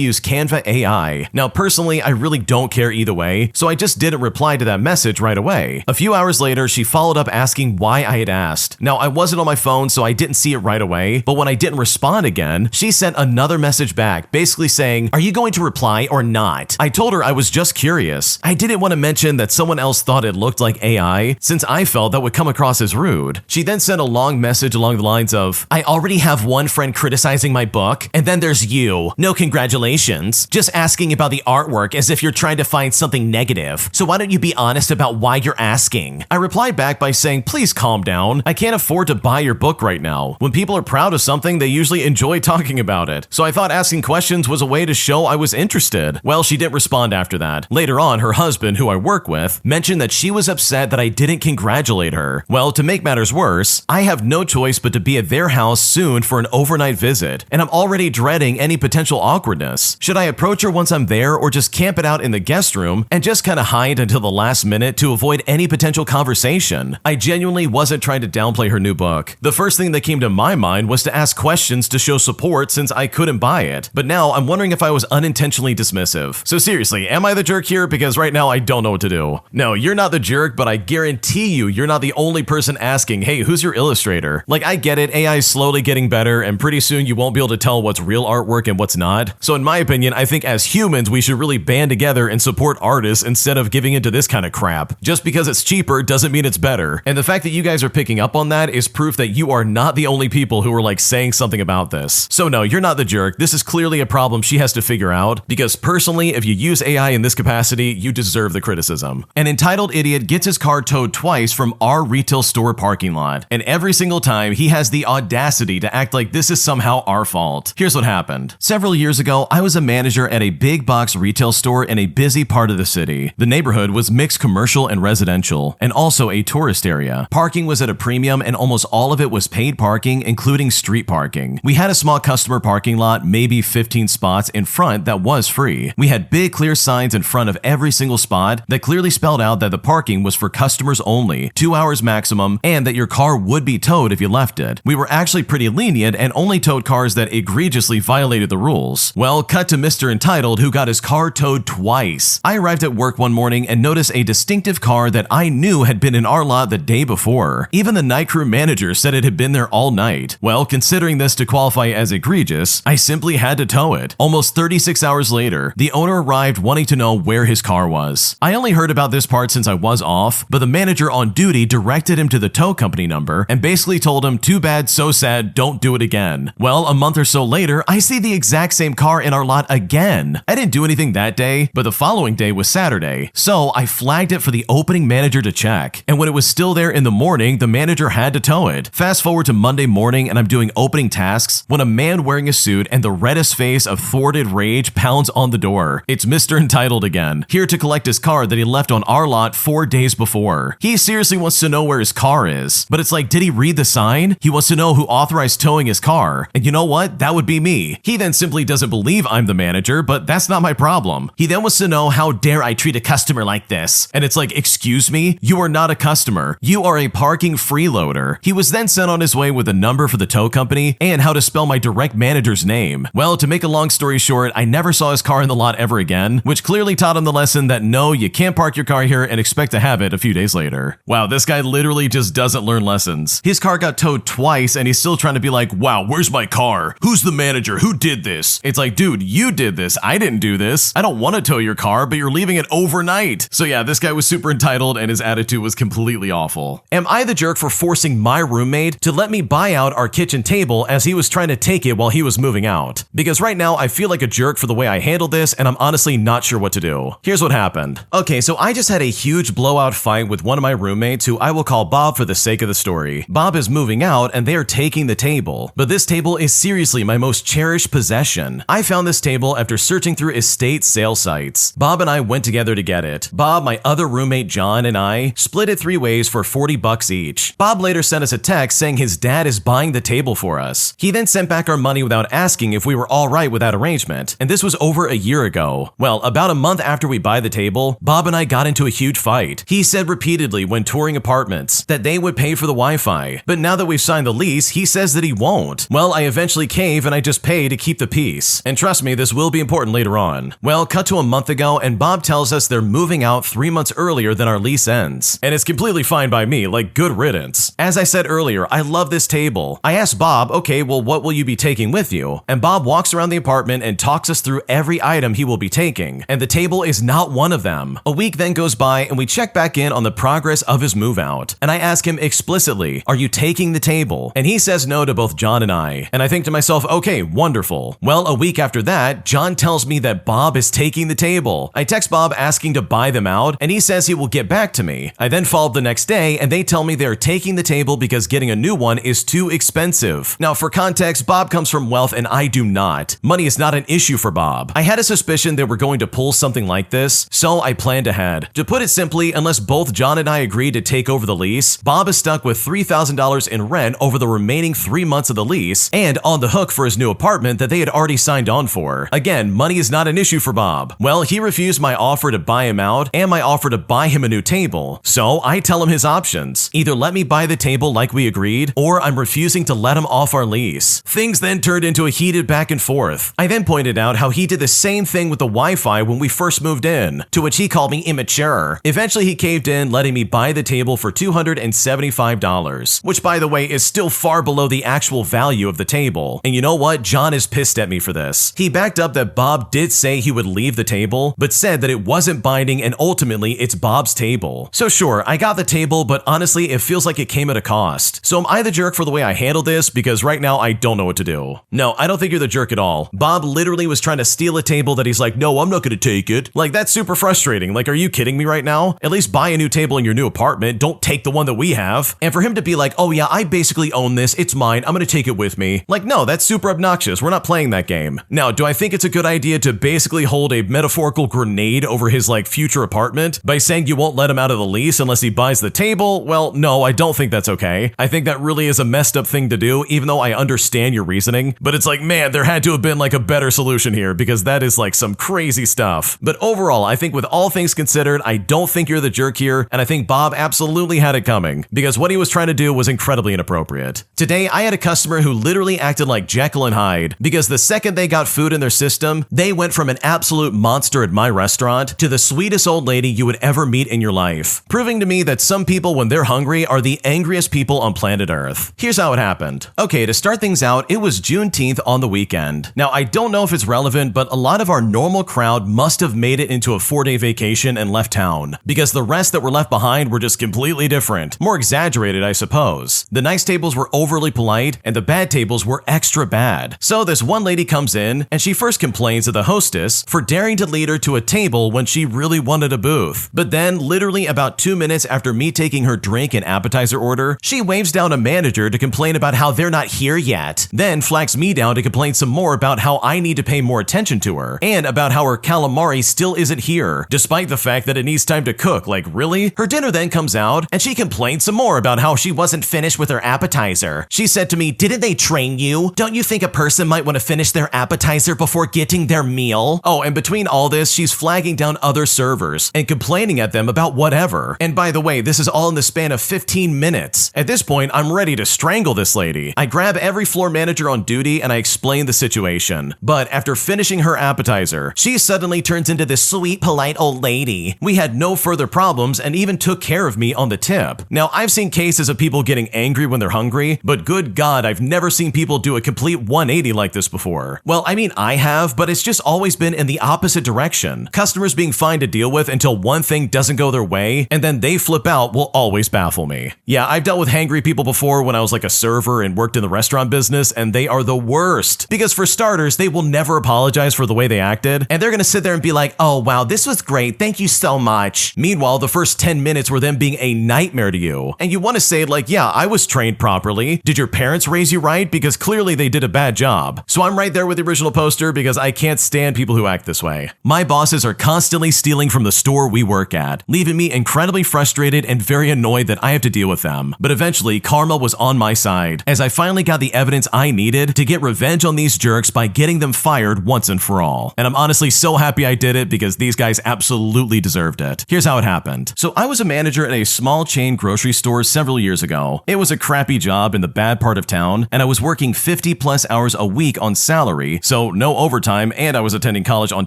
used Canva AI. Now, personally, I really don't care either way, so I just didn't reply to that message right away. A few hours later, she followed up asking why I had asked. Now, I wasn't on my phone, so I didn't see it right away, but when I didn't respond again, she sent another message back, basically saying, are you going to reply or not? I told her I was just curious. I didn't want to mention that someone else thought it looked like AI, since I felt that would come across as rude. She then sent a long message along the lines of, I already have one friend criticizing my book, and then there's you. No congratulations. Just asking about the artwork as if you're trying to find something negative. So why don't you be honest about why you're asking? I replied back by saying, please calm down. I can't afford to buy your book right now. When people are proud of something, they usually enjoy talking about it. So I thought asking questions was a way to show I was interested. Well, she didn't respond after that. Later on, her husband, who I work with, mentioned that she was upset that I didn't congratulate her. Well, to make matters worse, I have no choice but to be at their house soon for an overnight visit, and I'm already dreading any potential awkwardness. Should I approach her once I'm there or just camp it out in the guest room and just kind of hide until the last minute to avoid any potential conversation? I genuinely wasn't trying to downplay her new book. The first thing that came to my mind was to ask questions to show support since I couldn't buy it, but now I'm wondering if I was unintentionally dismissive. So seriously, am I the jerk here? Because right now I don't know what to do. No, you're not the jerk, but I guarantee you're not the only person asking, hey, who's your illustrator? Like, I get it, AI is slowly getting better, and pretty soon you won't be able to tell what's real artwork and what's not. So in my opinion, I think as humans, we should really band together and support artists instead of giving into this kind of crap. Just because it's cheaper doesn't mean it's better. And the fact that you guys are picking up on that is proof that you are not the only people who are like saying something about this. So no, you're not the jerk. This is clearly a problem she has to figure out, because personally, if you use AI in this capacity, you deserve the criticism. An entitled idiot gets his car towed twice from our retail store parking lot, and every single time he has the audacity to act like this is somehow our fault. Here's what happened. Several years ago, I was a manager at a big box retail store in a busy part of the city. The neighborhood was mixed commercial and residential, and also a tourist area. Parking was at a premium, and almost all of it was paid parking, including street parking. We had a small customer parking lot, maybe 15 spots in front, that was free. We had big clear signs in front of every single spot that clearly spelled out that the parking was for customers only, 2 hours maximum, and that your car would be towed if you left it. We were actually pretty lenient and only towed cars that egregiously violated the rules. Well, cut to Mr. Entitled, who got his car towed twice. I arrived at work one morning and noticed a distinctive car that I knew had been in our lot the day before. Even the night crew manager said it had been there all night. Well, considering this to qualify as egregious, I simply had to tow it. Almost 36 hours later, the owner arrived wanting to know where his car was. I only heard about this part since I was off, but the manager on duty directed him to the tow company number and basically told him, too bad, so sad, don't do it again. Well, a month or so later, I see the exact same car in our lot again. I didn't do anything that day, but the following day was Saturday, so I flagged it for the opening manager to check. And when it was still there in the morning, the manager had to tow it. Fast forward to Monday morning and I'm doing opening tasks when a man wearing a suit and the reddest face of thwarted rage pounds on the door. It's Mr. Entitled again, here to collect his car that he left on our lot 4 days before. He seriously wants to know where his car is, but it's like, did he read the sign? He wants to know who authorized towing his car, and you know what? That would be me. He then simply doesn't believe I'm the manager, but that's not my problem. He then wants to know how dare I treat a customer like this, and it's like, excuse me? You are not a customer. You are a parking freeloader. He was then sent on his way with a number for the tow company and how to spell my direct manager's name. Well, to make a long story short, I never saw his car in the lot ever again, which clearly taught him the lesson that no, you can't park your car here and expect to have it a few days later. Wow, this guy literally just doesn't learn lessons. His car got towed twice and he's still trying to be like, wow, where's my car? Who's the manager? Who did this? It's like, dude, you did this. I didn't do this. I don't want to tow your car, but you're leaving it overnight. So yeah, this guy was super entitled and his attitude was completely awful. Am I the jerk for forcing my roommate to let me buy out our kitchen table as he was trying to take it while he was moving out? Because right now I feel like a jerk for the way I handled this and I'm honestly not sure what to do. Here's what happened. Okay, so I just had a huge blowout fight with one of my roommates who I will call Bob for the sake of the story. Bob is moving out and they are taking the table, but this table is seriously my most cherished possession. I found this table after searching through estate sale sites. Bob and I went together to get it. Bob, my other roommate John, and I split it 3 ways for $40 each. Bob later sent us a text saying his dad is buying the table for us. He then sent back our money without asking if we were all right with that arrangement, and this was over a year ago. Well, about a month after we buy the table, Bob and I got into a huge fight. He said repeatedly when touring apartments that they would pay for the Wi-Fi, but now that we've signed the lease, he says that he won't. Well, I eventually cave and I just pay to keep the peace. And trust me, this will be important later on. Well, cut to a month ago and Bob tells us they're moving out 3 months earlier than our lease ends. And it's completely fine by me, like good riddance. As I said earlier, I love this table. I asked Bob, okay, well, what will you be taking with you? And Bob walks around the apartment and talks us through every item he will be taking, and the table is not one of them. A week then goes by and we check back in on the progress of his move out. And I ask him explicitly, are you taking the table? And he says no to both John and I. And I think to myself, okay, wonderful. Well, a week after that, John tells me that Bob is taking the table. I text Bob asking to buy them out, and he says he will get back to me. I then followed the next day and they tell me they're taking the table because getting a new one is too expensive. Now, for context, Bob comes from wealth and I do not. Money is not an issue for Bob. I had a suspicion they were going to pull something something like this, so I planned ahead. To put it simply, unless both John and I agreed to take over the lease, Bob is stuck with $3,000 in rent over the remaining 3 months of the lease and on the hook for his new apartment that they had already signed on for. Again, money is not an issue for Bob. Well, he refused my offer to buy him out and my offer to buy him a new table. So I tell him his options. Either let me buy the table like we agreed, or I'm refusing to let him off our lease. Things then turned into a heated back and forth. I then pointed out how he did the same thing with the Wi-Fi when we first moved in, to which he called me immature. Eventually he caved in, letting me buy the table for $275, which by the way is still far below the actual value of the table. And you know what? John is pissed at me for this. He backed up that Bob did say he would leave the table, but said that it wasn't binding and ultimately it's Bob's table. So sure, I got the table, but honestly it feels like it came at a cost. So am I the jerk for the way I handled this? Because right now I don't know what to do. No, I don't think you're the jerk at all. Bob literally was trying to steal a table that he's like, no, I'm not gonna take it. Like, that's super frustrating. Like, are you kidding me right now? At least buy a new table in your new apartment. Don't take the one that we have. And for him to be like, oh yeah, I basically own this. It's mine. I'm gonna take it with me. Like, no, that's super obnoxious. We're not playing that game. Now, do I think it's a good idea to basically hold a metaphorical grenade over his like future apartment by saying you won't let him out of the lease unless he buys the table? Well, no, I don't think that's okay. I think that really is a messed up thing to do, even though I understand your reasoning. But it's like, man, there had to have been like a better solution here, because that is like some crazy stuff. But overall, I think with all things considered, I don't think you're the jerk here, and I think Bob absolutely had it coming, because what he was trying to do was incredibly inappropriate. Today, I had a customer who literally acted like Jekyll and Hyde, because the second they got food in their system, they went from an absolute monster at my restaurant to the sweetest old lady you would ever meet in your life, proving to me that some people, when they're hungry, are the angriest people on planet Earth. Here's how it happened. Okay, to start things out, it was Juneteenth on the weekend. Now, I don't know if it's relevant, but a lot of our normal crowd must have made it into a 4-day vacation and left town, because the rest that were left behind were just completely different. More exaggerated, I suppose. The nice tables were overly polite, and the bad tables were extra bad. So this one lady comes in, and she first complains to the hostess for daring to lead her to a table when she really wanted a booth. But then, literally about 2 minutes after me taking her drink and appetizer order, she waves down a manager to complain about how they're not here yet. Then flags me down to complain some more about how I need to pay more attention to her, and about how her calamari still isn't here, despite the fact that it needs time to cook. Like, really? Her dinner then comes out, and she complains some more about how she wasn't finished with her appetizer. She said to me, didn't they train you? Don't you think a person might want to finish their appetizer before getting their meal? Oh, and between all this, she's flagging down other servers and complaining at them about whatever. And by the way, this is all in the span of 15 minutes. At this point, I'm ready to strangle this lady. I grab every floor manager on duty and I explain the situation. But after finishing her appetizer, she suddenly turns into this sweet, polite old lady. We had no further problems and even took care of me on the tip. Now, I've seen cases of people getting angry when they're hungry, but good God, I've never seen people do a complete 180 like this before. Well, I mean, I have, but it's just always been in the opposite direction. Customers being fine to deal with until one thing doesn't go their way, and then they flip out will always baffle me. Yeah, I've dealt with hangry people before when I was like a server and worked in the restaurant business, and they are the worst. Because for starters, they will never apologize for the way they acted, and they're gonna sit there and be like, oh wow, this was great, thank you so much. Meanwhile, the first 10 minutes were them being a nightmare to you. And you want to say like, yeah, I was trained properly. Did your parents raise you right? Because clearly they did a bad job. So I'm right there with the original poster, because I can't stand people who act this way. My bosses are constantly stealing from the store we work at, leaving me incredibly frustrated and very annoyed that I have to deal with them. But eventually, karma was on my side, as I finally got the evidence I needed to get revenge on these jerks by getting them fired once and for all. And I'm honestly so happy I did it, because these guys absolutely deserved it. Here's how it happened. So I was a manager at a small chain grocery store several years ago. It was a crappy job in the bad part of town, and I was working 50+ hours a week on salary, so no overtime, and I was attending college on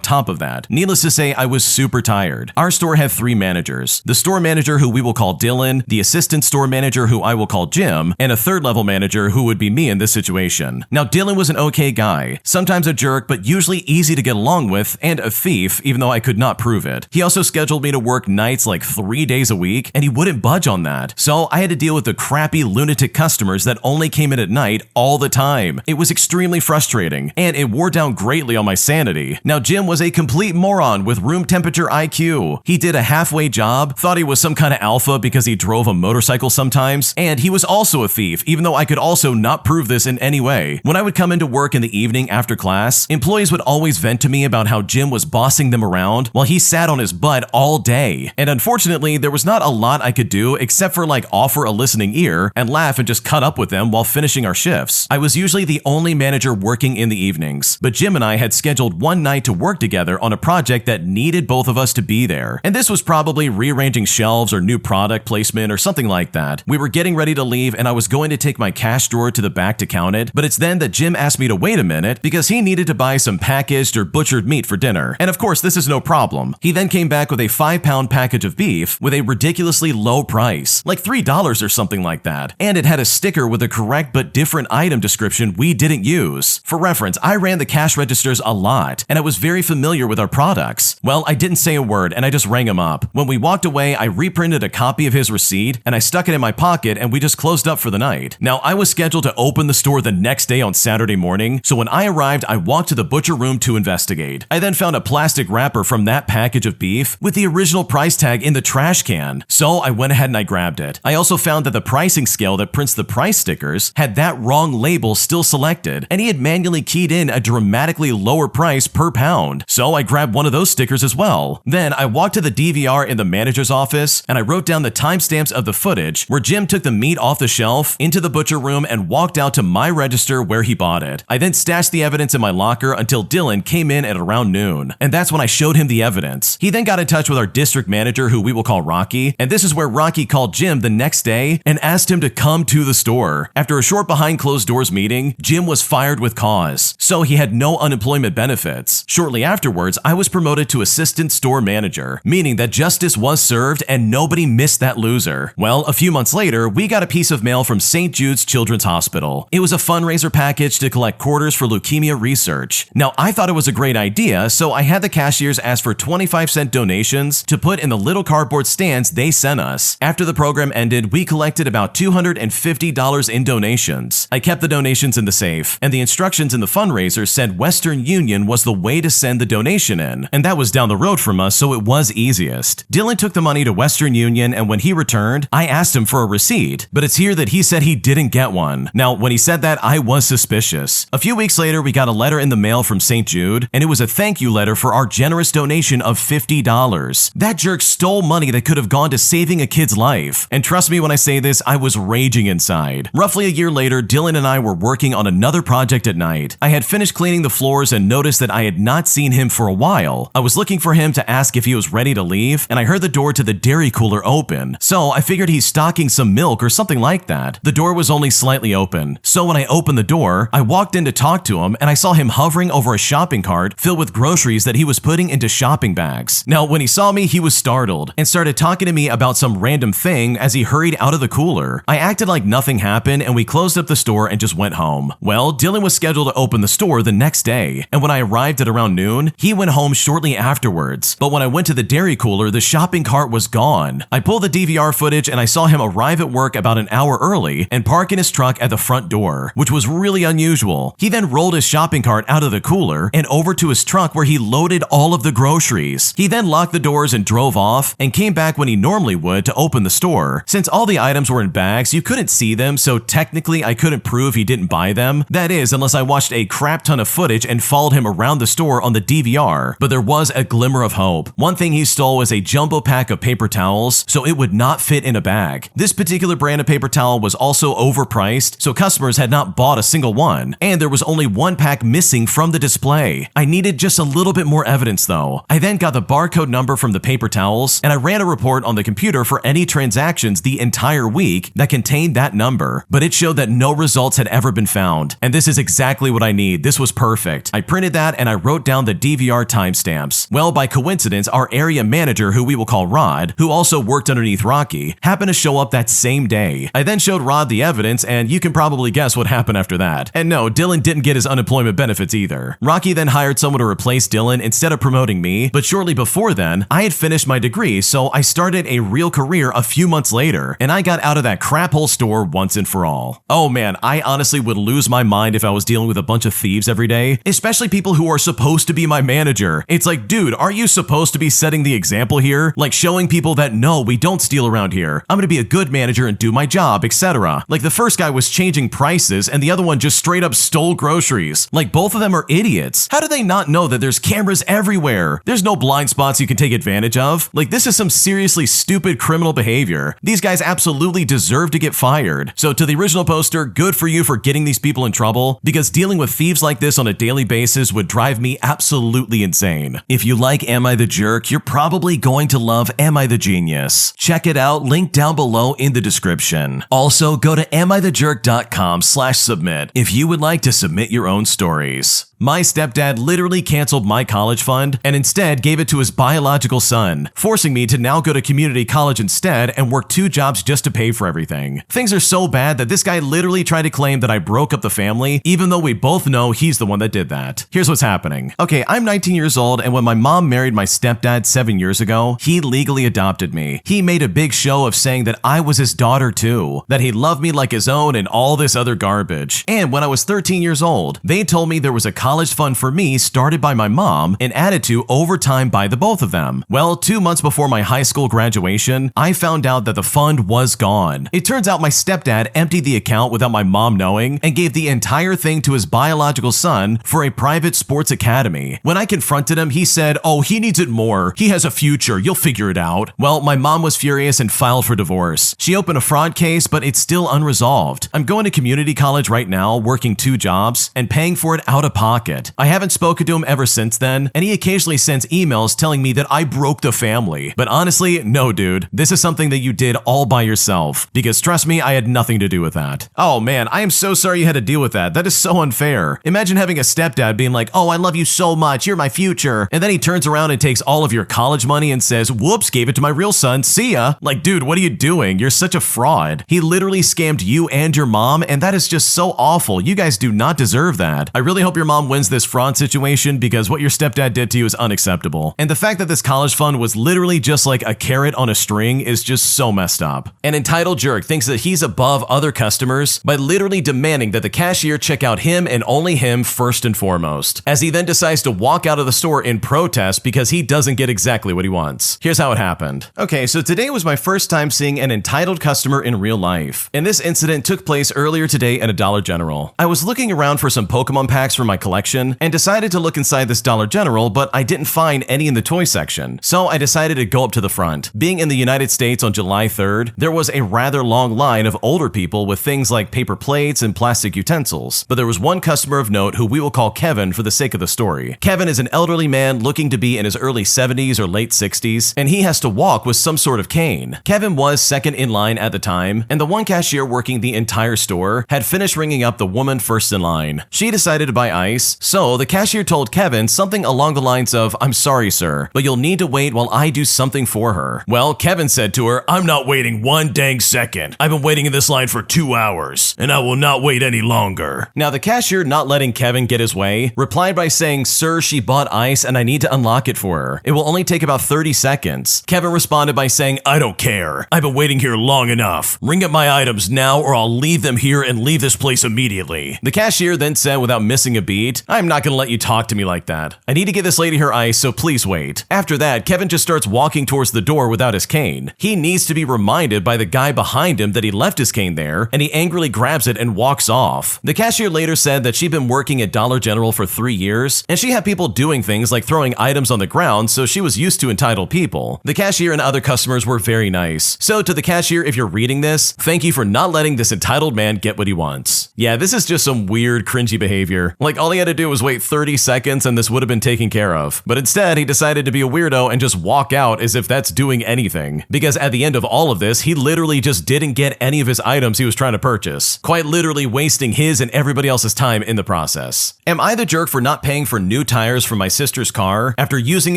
top of that. Needless to say, I was super tired. Our store had 3 managers. The store manager, who we will call Dylan, the assistant store manager, who I will call Jim, and a third-level manager, who would be me in this situation. Now, Dylan was an okay guy, sometimes a jerk, but usually easy to get along with, and a thief, even though I could not prove it. He also scheduled me to work nights like 3 days a week, and he wouldn't budge on that. So I had to deal with the crappy lunatic customers that only came in at night all the time. It was extremely frustrating, and it wore down greatly on my sanity. Now, Jim was a complete moron with room temperature IQ. He did a halfway job, thought he was some kind of alpha because he drove a motorcycle sometimes, and he was also a thief, even though I could also not prove this in any way. When I would come into work in the evening after class, employees would always vent to me about how Jim was bossing bossing them around while he sat on his butt all day. And unfortunately, there was not a lot I could do except for like offer a listening ear and laugh and just cut up with them while finishing our shifts. I was usually the only manager working in the evenings, but Jim and I had scheduled one night to work together on a project that needed both of us to be there. And this was probably rearranging shelves or new product placement or something like that. We were getting ready to leave and I was going to take my cash drawer to the back to count it, but it's then that Jim asked me to wait a minute because he needed to buy some packaged or butchered meat for dinner. And of course, this is no problem. He then came back with a 5-pound package of beef with a ridiculously low price, like $3 or something like that. And it had a sticker with a correct but different item description we didn't use. For reference, I ran the cash registers a lot, and I was very familiar with our products. Well, I didn't say a word, and I just rang him up. When we walked away, I reprinted a copy of his receipt, and I stuck it in my pocket, and we just closed up for the night. Now, I was scheduled to open the store the next day on Saturday morning, so when I arrived, I walked to the butcher room to investigate. I then found a plastic wrapper from that package of beef with the original price tag in the trash can, so I went ahead and I grabbed it. I also found that the pricing scale that prints the price stickers had that wrong label still selected, and he had manually keyed in a dramatically lower price per pound, so I grabbed one of those stickers as well. Then I walked to the DVR in the manager's office, and I wrote down the timestamps of the footage where Jim took the meat off the shelf into the butcher room and walked out to my register where he bought it. I then stashed the evidence in my locker until Dylan came in at around noon, and that's when I showed him the evidence. He then got in touch with our district manager, who we will call Rocky, and this is where Rocky called Jim the next day and asked him to come to the store. After a short behind closed doors meeting, Jim was fired with cause, so he had no unemployment benefits. Shortly afterwards, I was promoted to assistant store manager, meaning that justice was served and nobody missed that loser. Well, a few months later, we got a piece of mail from St. Jude's Children's Hospital. It was a fundraiser package to collect quarters for leukemia research. Now, I thought it was a great idea, so I had the cashiers ask for 25-cent donations to put in the little cardboard stands they sent us. After the program ended, we collected about $250 in donations. I kept the donations in the safe, and the instructions in the fundraiser said Western Union was the way to send the donation in, and that was down the road from us, so it was easiest. Dylan took the money to Western Union, and when he returned, I asked him for a receipt, but it's here that he said he didn't get one. Now, when he said that, I was suspicious. A few weeks later, we got a letter in the mail from St. Jude, and it was a thank you letter for our generous donation of $50. That jerk stole money that could have gone to saving a kid's life. And trust me when I say this, I was raging inside. Roughly a year later, Dylan and I were working on another project at night. I had finished cleaning the floors and noticed that I had not seen him for a while. I was looking for him to ask if he was ready to leave, and I heard the door to the dairy cooler open, so I figured he's stocking some milk or something like that. The door was only slightly open, so when I opened the door, I walked in to talk to him, and I saw him hovering over a shopping cart filled with groceries that he was putting into shopping bags. Now, when he saw me, he was startled and started talking to me about some random thing as he hurried out of the cooler. I acted like nothing happened, and we closed up the store and just went home. Well, Dylan was scheduled to open the store the next day, and when I arrived at around noon, he went home shortly afterwards. But when I went to the dairy cooler, the shopping cart was gone. I pulled the DVR footage and I saw him arrive at work about an hour early and park in his truck at the front door, which was really unusual. He then rolled his shopping cart out of the cooler and over to his truck where he loaded all of the groceries. He then locked the doors and drove off and came back when he normally would to open the store. Since all the items were in bags, you couldn't see them, so technically I couldn't prove he didn't buy them. That is, unless I watched a crap ton of footage and followed him around the store on the DVR. But there was a glimmer of hope. One thing he stole was a jumbo pack of paper towels, so it would not fit in a bag. This particular brand of paper towel was also overpriced, so customers had not bought a single one, and there was only one pack missing from the display. I needed just a little bit more evidence though. I then got the barcode number from the paper towels, and I ran a report on the computer for any transactions the entire week that contained that number, but it showed that no results had ever been found. And this is exactly what I need. This was perfect. I printed that and I wrote down the DVR timestamps. Well, by coincidence, our area manager, who we will call Rod, who also worked underneath Rocky, happened to show up that same day. I then showed Rod the evidence, and you can probably guess what happened after that. And no, Dylan didn't get his unemployment benefits either. Rocky then hired someone to replace Dylan instead of promoting me, but shortly before then, I had finished my degree, so I started a real career a few months later, and I got out of that crap hole store once and for all. Oh man, I honestly would lose my mind if I was dealing with a bunch of thieves every day, especially people who are supposed to be my manager. It's like, dude, are you supposed to be setting the example here? Like showing people that no, we don't steal around here. I'm gonna be a good manager and do my job, etc. Like the first guy was changing prices and the other one just straight up stole groceries. Like both of them are idiots. How do they not know that there's cameras everywhere. There's no blind spots you can take advantage of. Like, this is some seriously stupid criminal behavior. These guys absolutely deserve to get fired. So to the original poster, good for you for getting these people in trouble, because dealing with thieves like this on a daily basis would drive me absolutely insane. If you like Am I the Jerk, you're probably going to love Am I the Genius. Check it out, link down below in the description. Also, go to amithejerk.com/submit if you would like to submit your own stories. My stepdad literally canceled my college fund and instead gave it to his biological son, forcing me to now go to community college instead and work 2 jobs just to pay for everything. Things are so bad that this guy literally tried to claim that I broke up the family, even though we both know he's the one that did that. Here's what's happening. Okay, I'm 19 years old, and when my mom married my stepdad 7 years ago, he legally adopted me. He made a big show of saying that I was his daughter too, that he loved me like his own and all this other garbage. And when I was 13 years old, they told me there was a college fund for me started by my mom and added to over time by the both of them. Well, 2 months before my high school graduation, I found out that the fund was gone. It turns out my stepdad emptied the account without my mom knowing and gave the entire thing to his biological son for a private sports academy. When I confronted him, he said, "Oh, he needs it more. He has a future. You'll figure it out." Well, my mom was furious and filed for divorce. She opened a fraud case, but it's still unresolved. I'm going to community college right now, working 2 jobs and paying for it out of pocket. I haven't spoken to him ever since then, and he occasionally sends emails telling me that I broke the family. But honestly, no dude, this is something that you did all by yourself, because trust me, I had nothing to do with that. Oh man, I am so sorry you had to deal with that. That is so unfair. Imagine having a stepdad being like, "Oh, I love you so much, you're my future," and then he turns around and takes all of your college money and says, "Whoops, gave it to my real son, see ya." Like, dude, what are you doing? You're such a fraud. He literally scammed you and your mom, and that is just so awful. You guys do not deserve that. I really hope your mom wins this fraud situation, because what your stepdad did to you is unacceptable. And the fact that this college fund was literally just like a carrot on a string is just so messed up. An entitled jerk thinks that he's above other customers by literally demanding that the cashier check out him and only him first and foremost, as he then decides to walk out of the store in protest because he doesn't get exactly what he wants. Here's how it happened. Okay, so today was my first time seeing an entitled customer in real life, and this incident took place earlier today at a Dollar General. I was looking around for some Pokemon packs for my collection and decided to look inside this Dollar General, but I didn't find any in the toy section, so I decided to go up to the front. Being in the United States on July 3rd, there was a rather long line of older people with things like paper plates and plastic utensils, but there was one customer of note who we will call Kevin for the sake of the story. Kevin is an elderly man looking to be in his early 70s or late 60s, and he has to walk with some sort of cane. Kevin was second in line at the time, and the one cashier working the entire store had finished ringing up the woman first in line. She decided to buy ice, so the cashier told Kevin something along the lines of, "I'm sorry, sir, but you'll need to wait while I do something for her." Well, Kevin said to her, "I'm not waiting one dang second. I've been waiting in this line for 2 hours, and I will not wait any longer." Now, the cashier, not letting Kevin get his way, replied by saying, "Sir, she bought ice and I need to unlock it for her. It will only take about 30 seconds. Kevin responded by saying, "I don't care. I've been waiting here long enough. Ring up my items now or I'll leave them here and leave this place immediately." The cashier then said without missing a beat, "I'm not gonna let you talk to me like that. I need to get this lady her ice, so please wait." After that, Kevin just starts walking towards the door without his cane. He needs to be reminded by the guy behind him that he left his cane there, and he angrily grabs it and walks off. The cashier later said that she'd been working at Dollar General for 3 years, and she had people doing things like throwing items on the ground, so she was used to entitled people. The cashier and other customers were very nice. So to the cashier, if you're reading this, thank you for not letting this entitled man get what he wants. Yeah, this is just some weird, cringy behavior. Like, all he had to do was wait 30 seconds and this would have been taken care of. But instead, he decided to be a weirdo and just walk out as if that's doing anything. Because at the end of all of this, he literally just didn't get any of his items he was trying to purchase, quite literally wasting his and everybody else's time in the process. Am I the jerk for not paying for new tires for my sister's car after using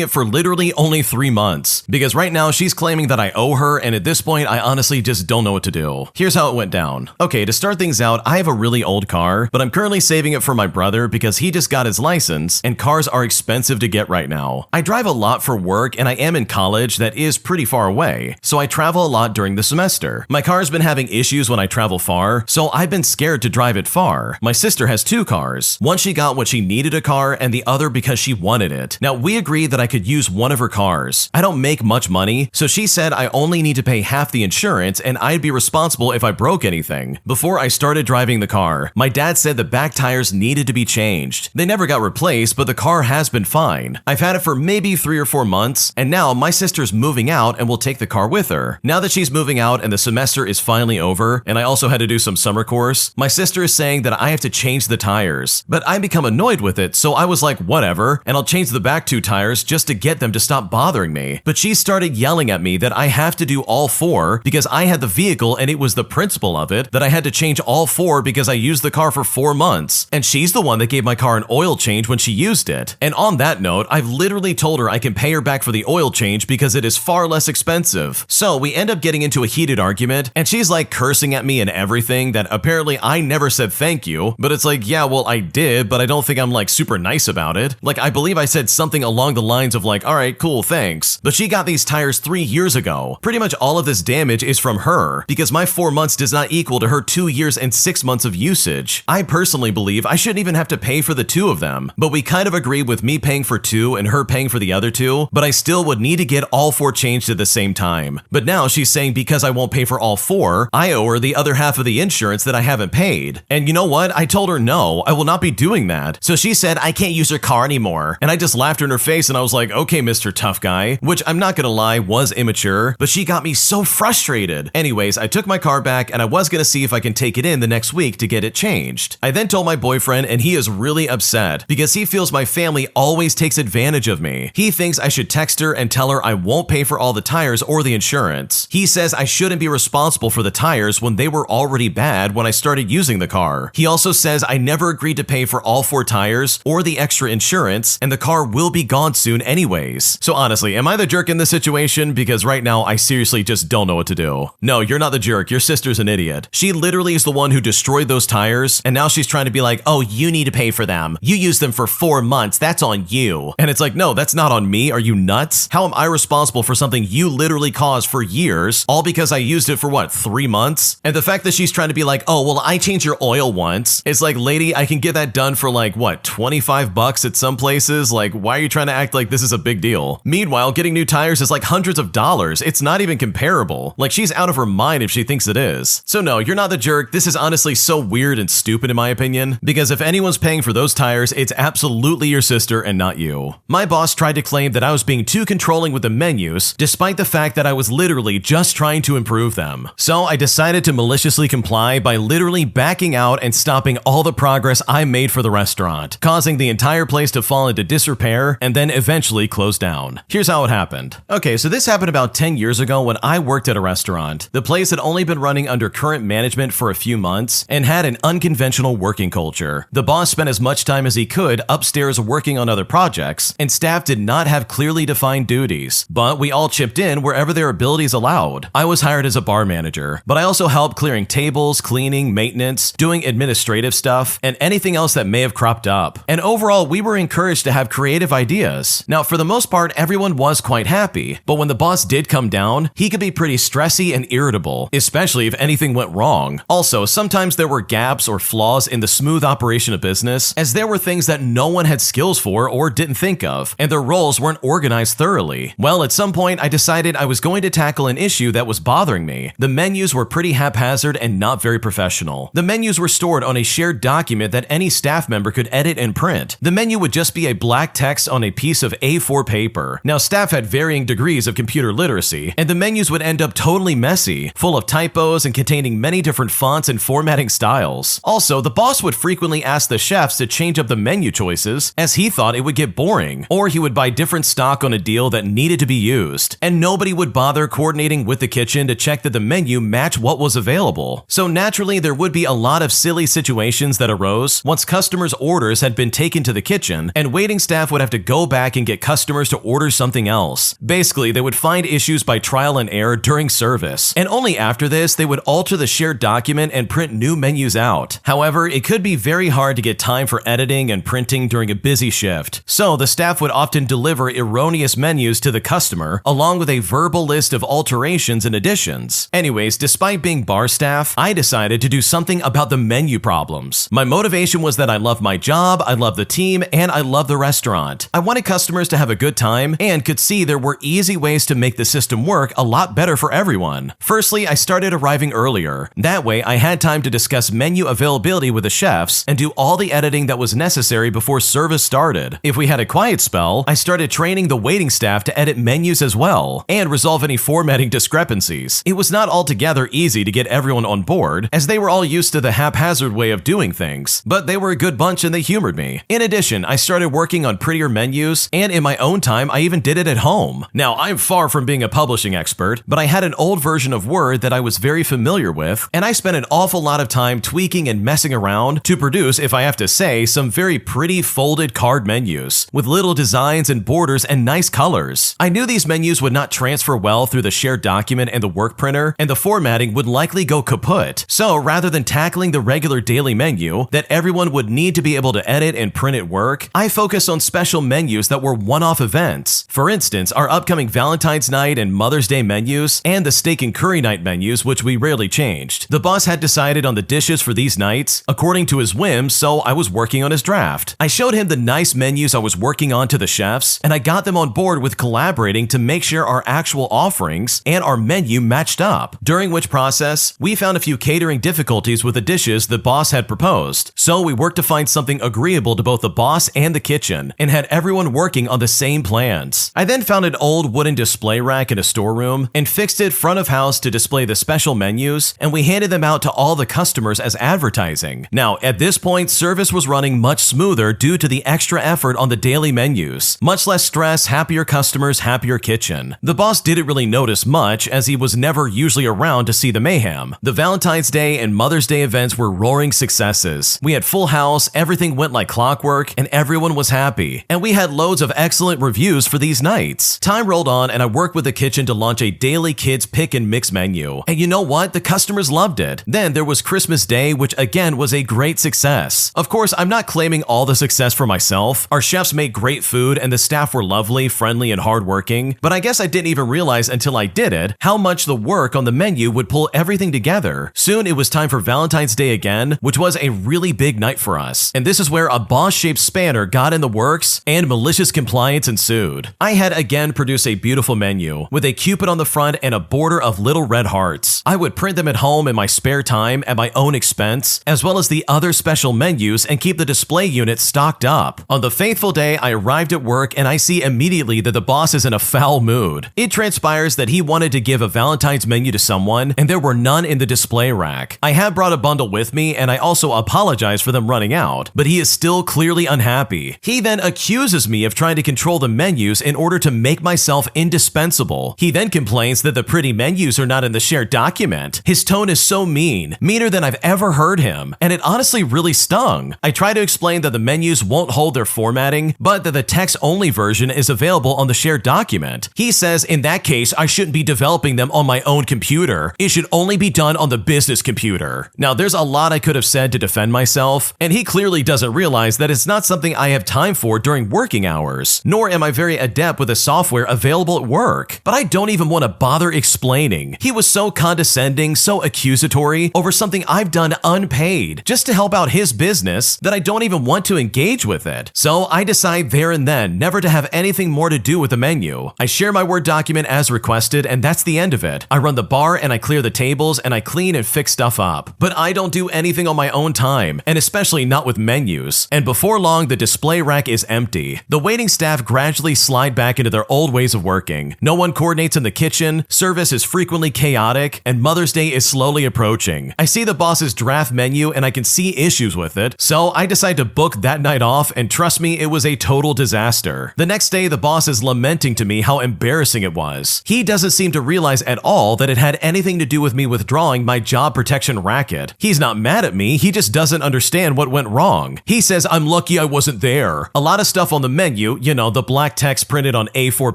it for literally only 3 months? Because right now she's claiming that I owe her, and at this point, I honestly just don't know what to do. Here's how it went down. Okay, to start things out, I have a really old car, but I'm currently saving it for my brother because he just got his license, and cars are expensive to get right now. I drive a lot for work, and I am in college that is pretty far away, so I travel a lot during the semester. My car's been having issues when I travel far, so I've been scared to drive it far. My sister has 2 cars. One she got when she needed a car, and the other because she wanted it. Now, we agreed that I could use one of her cars. I don't make much money, so she said I only need to pay half the insurance, and I'd be responsible if I broke anything. Before I started driving the car, my dad said the back tires needed to be changed, changed. They never got replaced, but the car has been fine. I've had it for maybe 3 or 4 months, and now my sister's moving out and will take the car with her. Now that she's moving out and the semester is finally over, and I also had to do some summer course, my sister is saying that I have to change the tires. But I become annoyed with it, so I was like, whatever, and I'll change the back 2 tires just to get them to stop bothering me. But she started yelling at me that I have to do all 4 because I had the vehicle and it was the principle of it that I had to change all 4 because I used the car for 4 months. And she's the one that gave my car an oil change when she used it. And on that note, I've literally told her I can pay her back for the oil change because it is far less expensive. So we end up getting into a heated argument, and she's like cursing at me and everything that apparently I never said thank you, but it's like, yeah, well, I did, but I don't think I'm like super nice about it. Like, I believe I said something along the lines of like, all right, cool, thanks. But she got these tires 3 years ago. Pretty much all of this damage is from her because my 4 months does not equal to her 2 years and 6 months of usage. I personally believe I shouldn't even have to pay for the 2 of them, but we kind of agreed with me paying for 2 and her paying for the other 2, but I still would need to get all 4 changed at the same time. But now she's saying because I won't pay for all 4, I owe her the other half of the insurance that I haven't paid. And you know what? I told her no, I will not be doing that. So she said I can't use her car anymore. And I just laughed in her face and I was like, okay, Mr. Tough Guy, which I'm not gonna lie was immature, but she got me so frustrated. Anyways, I took my car back and I was gonna see if I can take it in the next week to get it changed. I then told my boyfriend and he is really upset because he feels my family always takes advantage of me. He thinks I should text her and tell her I won't pay for all the tires or the insurance. He says I shouldn't be responsible for the tires when they were already bad when I started using the car. He also says I never agreed to pay for all 4 tires or the extra insurance, and the car will be gone soon anyways. So honestly, am I the jerk in this situation? Because right now I seriously just don't know what to do. No, you're not the jerk, your sister's an idiot. She literally is the one who destroyed those tires, and now she's trying to be like, oh, you need to pay for them. You used them for 4 months, that's on you. And it's like, no, that's not on me, are you nuts? How am I responsible for something you literally caused for years, all because I used it for what, 3 months? And the fact that she's trying to be like, oh, well, I changed your oil once. It's like, lady, I can get that done for like, what, 25 bucks at some places? Like, why are you trying to act like this is a big deal? Meanwhile, getting new tires is like hundreds of dollars. It's not even comparable. Like, she's out of her mind if she thinks it is. So no, you're not the jerk. This is honestly so weird and stupid in my opinion, because if anyone's paying for those tires, it's absolutely your sister and not you. My boss tried to claim that I was being too controlling with the menus, despite the fact that I was literally just trying to improve them. So I decided to maliciously comply by literally backing out and stopping all the progress I made for the restaurant, causing the entire place to fall into disrepair and then eventually close down. Here's how it happened. Okay, so this happened about 10 years ago when I worked at a restaurant. The place had only been running under current management for a few months and had an unconventional working culture. The boss spent as much time as he could upstairs working on other projects, and staff did not have clearly defined duties, but we all chipped in wherever their abilities allowed. I was hired as a bar manager, but I also helped clearing tables, cleaning, maintenance, doing administrative stuff, and anything else that may have cropped up. And overall, we were encouraged to have creative ideas. Now, for the most part, everyone was quite happy, but when the boss did come down, he could be pretty stressy and irritable, especially if anything went wrong. Also, sometimes there were gaps or flaws in the smooth operation of business, as there were things that no one had skills for or didn't think of, and their roles weren't organized thoroughly. Well, at some point, I decided I was going to tackle an issue that was bothering me. The menus were pretty haphazard and not very professional. The menus were stored on a shared document that any staff member could edit and print. The menu would just be a black text on a piece of A4 paper. Now, staff had varying degrees of computer literacy, and the menus would end up totally messy, full of typos and containing many different fonts and formatting styles. Also, the boss would frequently ask the chefs to change up the menu choices, as he thought it would get boring, or he would buy different stock on a deal that needed to be used, and nobody would bother coordinating with the kitchen to check that the menu matched what was available. So naturally, there would be a lot of silly situations that arose once customers' orders had been taken to the kitchen, and waiting staff would have to go back and get customers to order something else. Basically, they would find issues by trial and error during service, and only after this, they would alter the shared document and print new menus out. However, it could be very hard to get time for editing and printing during a busy shift, so the staff would often deliver erroneous menus to the customer, along with a verbal list of alterations and additions. Anyways, despite being bar staff, I decided to do something about the menu problems. My motivation was that I love my job, I love the team, and I love the restaurant. I wanted customers to have a good time and could see there were easy ways to make the system work a lot better for everyone. Firstly, I started arriving earlier. That way, I had time to discuss menu availability with the chefs and do all the editing editing that was necessary before service started. If we had a quiet spell, I started training the waiting staff to edit menus as well, and resolve any formatting discrepancies. It was not altogether easy to get everyone on board, as they were all used to the haphazard way of doing things, but they were a good bunch and they humored me. In addition, I started working on prettier menus, and in my own time, I even did it at home. Now, I'm far from being a publishing expert, but I had an old version of Word that I was very familiar with, and I spent an awful lot of time tweaking and messing around to produce, if I have to say, some very pretty folded card menus, with little designs and borders and nice colors. I knew these menus would not transfer well through the shared document and the work printer, and the formatting would likely go kaput. So rather than tackling the regular daily menu that everyone would need to be able to edit and print at work, I focused on special menus that were one-off events. For instance, our upcoming Valentine's night and Mother's Day menus, and the steak and curry night menus, which we rarely changed. The boss had decided on the dishes for these nights, according to his whims, so I was working on his draft. I showed him the nice menus I was working on to the chefs, and I got them on board with collaborating to make sure our actual offerings and our menu matched up, during which process, we found a few catering difficulties with the dishes the boss had proposed. So we worked to find something agreeable to both the boss and the kitchen, and had everyone working on the same plans. I then found an old wooden display rack in a storeroom, and fixed it front of house to display the special menus, and we handed them out to all the customers as advertising. Now, at this point, service was running much smoother due to the extra effort on the daily menus. Much less stress, happier customers, happier kitchen. The boss didn't really notice much, as he was never usually around to see the mayhem. The Valentine's Day and Mother's Day events were roaring successes. We had full house, everything went like clockwork, and everyone was happy. And we had loads of excellent reviews for these nights. Time rolled on, and I worked with the kitchen to launch a daily kids pick and mix menu. And you know what? The customers loved it. Then there was Christmas Day, which again was a great success. Of course, I'm not claiming all the success for myself. Our chefs made great food, and the staff were lovely, friendly, and hardworking. But I guess I didn't even realize until I did it how much the work on the menu would pull everything together. Soon it was time for Valentine's Day again, which was a really big night for us. And this is where a boss-shaped spanner got in the works and malicious compliance ensued. I had again produced a beautiful menu with a cupid on the front and a border of little red hearts. I would print them at home in my spare time at my own expense, as well as the other special menus, and keep the display unit stocked up. On the faithful day, I arrived at work and I see immediately that the boss is in a foul mood. It transpires that he wanted to give a Valentine's menu to someone, and there were none in the display rack. I had brought a bundle with me, and I also apologized for them running out, but he is still clearly unhappy. He then accuses me of trying to control the menus in order to make myself indispensable. He then complains that the pretty menus are not in the shared document. His tone is so mean, meaner than I've ever heard him, and it honestly really stung. I try to explain that the menus won't hold their formatting, but that the text-only version is available on the shared document. He says, in that case, I shouldn't be developing them on my own computer. It should only be done on the business computer. Now, there's a lot I could have said to defend myself, and he clearly doesn't realize that it's not something I have time for during working hours, nor am I very adept with the software available at work. But I don't even want to bother explaining. He was so condescending, so accusatory over something I've done unpaid, just to help out his business, that I don't even want to engage with it. So I decide there and then never to have anything more to do with the menu. I share my Word document as requested, and that's the end of it. I run the bar and I clear the tables and I clean and fix stuff up. But I don't do anything on my own time, and especially not with menus. And before long, the display rack is empty. The waiting staff gradually slide back into their old ways of working. No one coordinates in the kitchen, service is frequently chaotic, and Mother's Day is slowly approaching. I see the boss's draft menu and I can see issues with it, so I decide to book that night off, and trust me, it was a total disaster. The next day, the boss is lamenting to me how embarrassing it was. He doesn't seem to realize at all that it had anything to do with me withdrawing my job protection racket. He's not mad at me, he just doesn't understand what went wrong. He says I'm lucky I wasn't there. A lot of stuff on the menu, you know, the black text printed on A4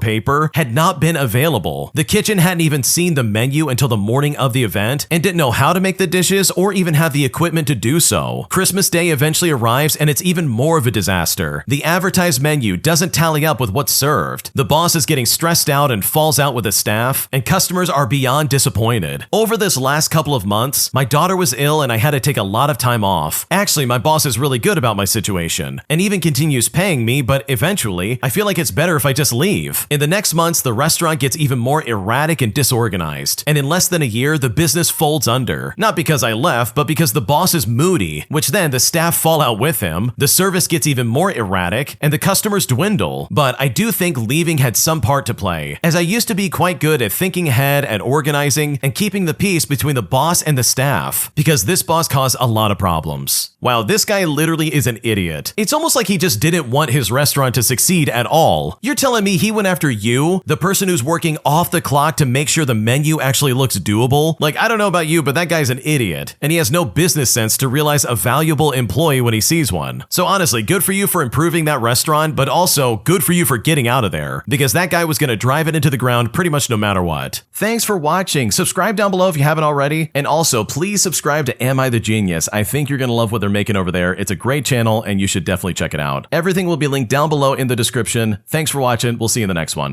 paper, had not been available. The kitchen hadn't even seen the menu until the morning of the event, and didn't know how to make the dishes or even have the equipment to do so. Christmas Day eventually arrives, and it's even more of a disaster. The advertised menu doesn't tally up with what's served. The boss is getting stressed out and falls out with the staff, and customers are beyond disappointed. Over this last couple of months, my daughter was ill and I had to take a lot of time off. Actually, my boss is really good about my situation, and even continues paying me, but eventually, I feel like it's better if I just leave. In the next months, the restaurant gets even more erratic and disorganized, and in less than a year, the business folds under. Not because I left, but because the boss is moody, which then the staff fall out with him, the service gets even more erratic, and the customers dwindle. But I do think leaving had some part to play, as I used to be quite good at thinking ahead, at organizing, and keeping the peace between the boss and the staff, because this boss caused a lot of problems. Wow, this guy literally is an idiot. It's almost like he just didn't want his restaurant to succeed at all. You're telling me he went after you, the person who's working off the clock, to make sure the menu actually looks doable? Like, I don't know about you, but that guy's an idiot, and he has no business sense to realize a valuable employee when he sees one. So honestly, good for you for improving that restaurant, but also good for you for getting out of there, because that guy was gonna drive it into the ground pretty much no matter what. Thanks for watching. Subscribe down below if you haven't already, and also please subscribe to Am I the Genius? I think you're gonna love what they're making over there. It's a great channel, and you should definitely check it out. Everything will be linked down below in the description. Thanks for watching. We'll see you in the next one.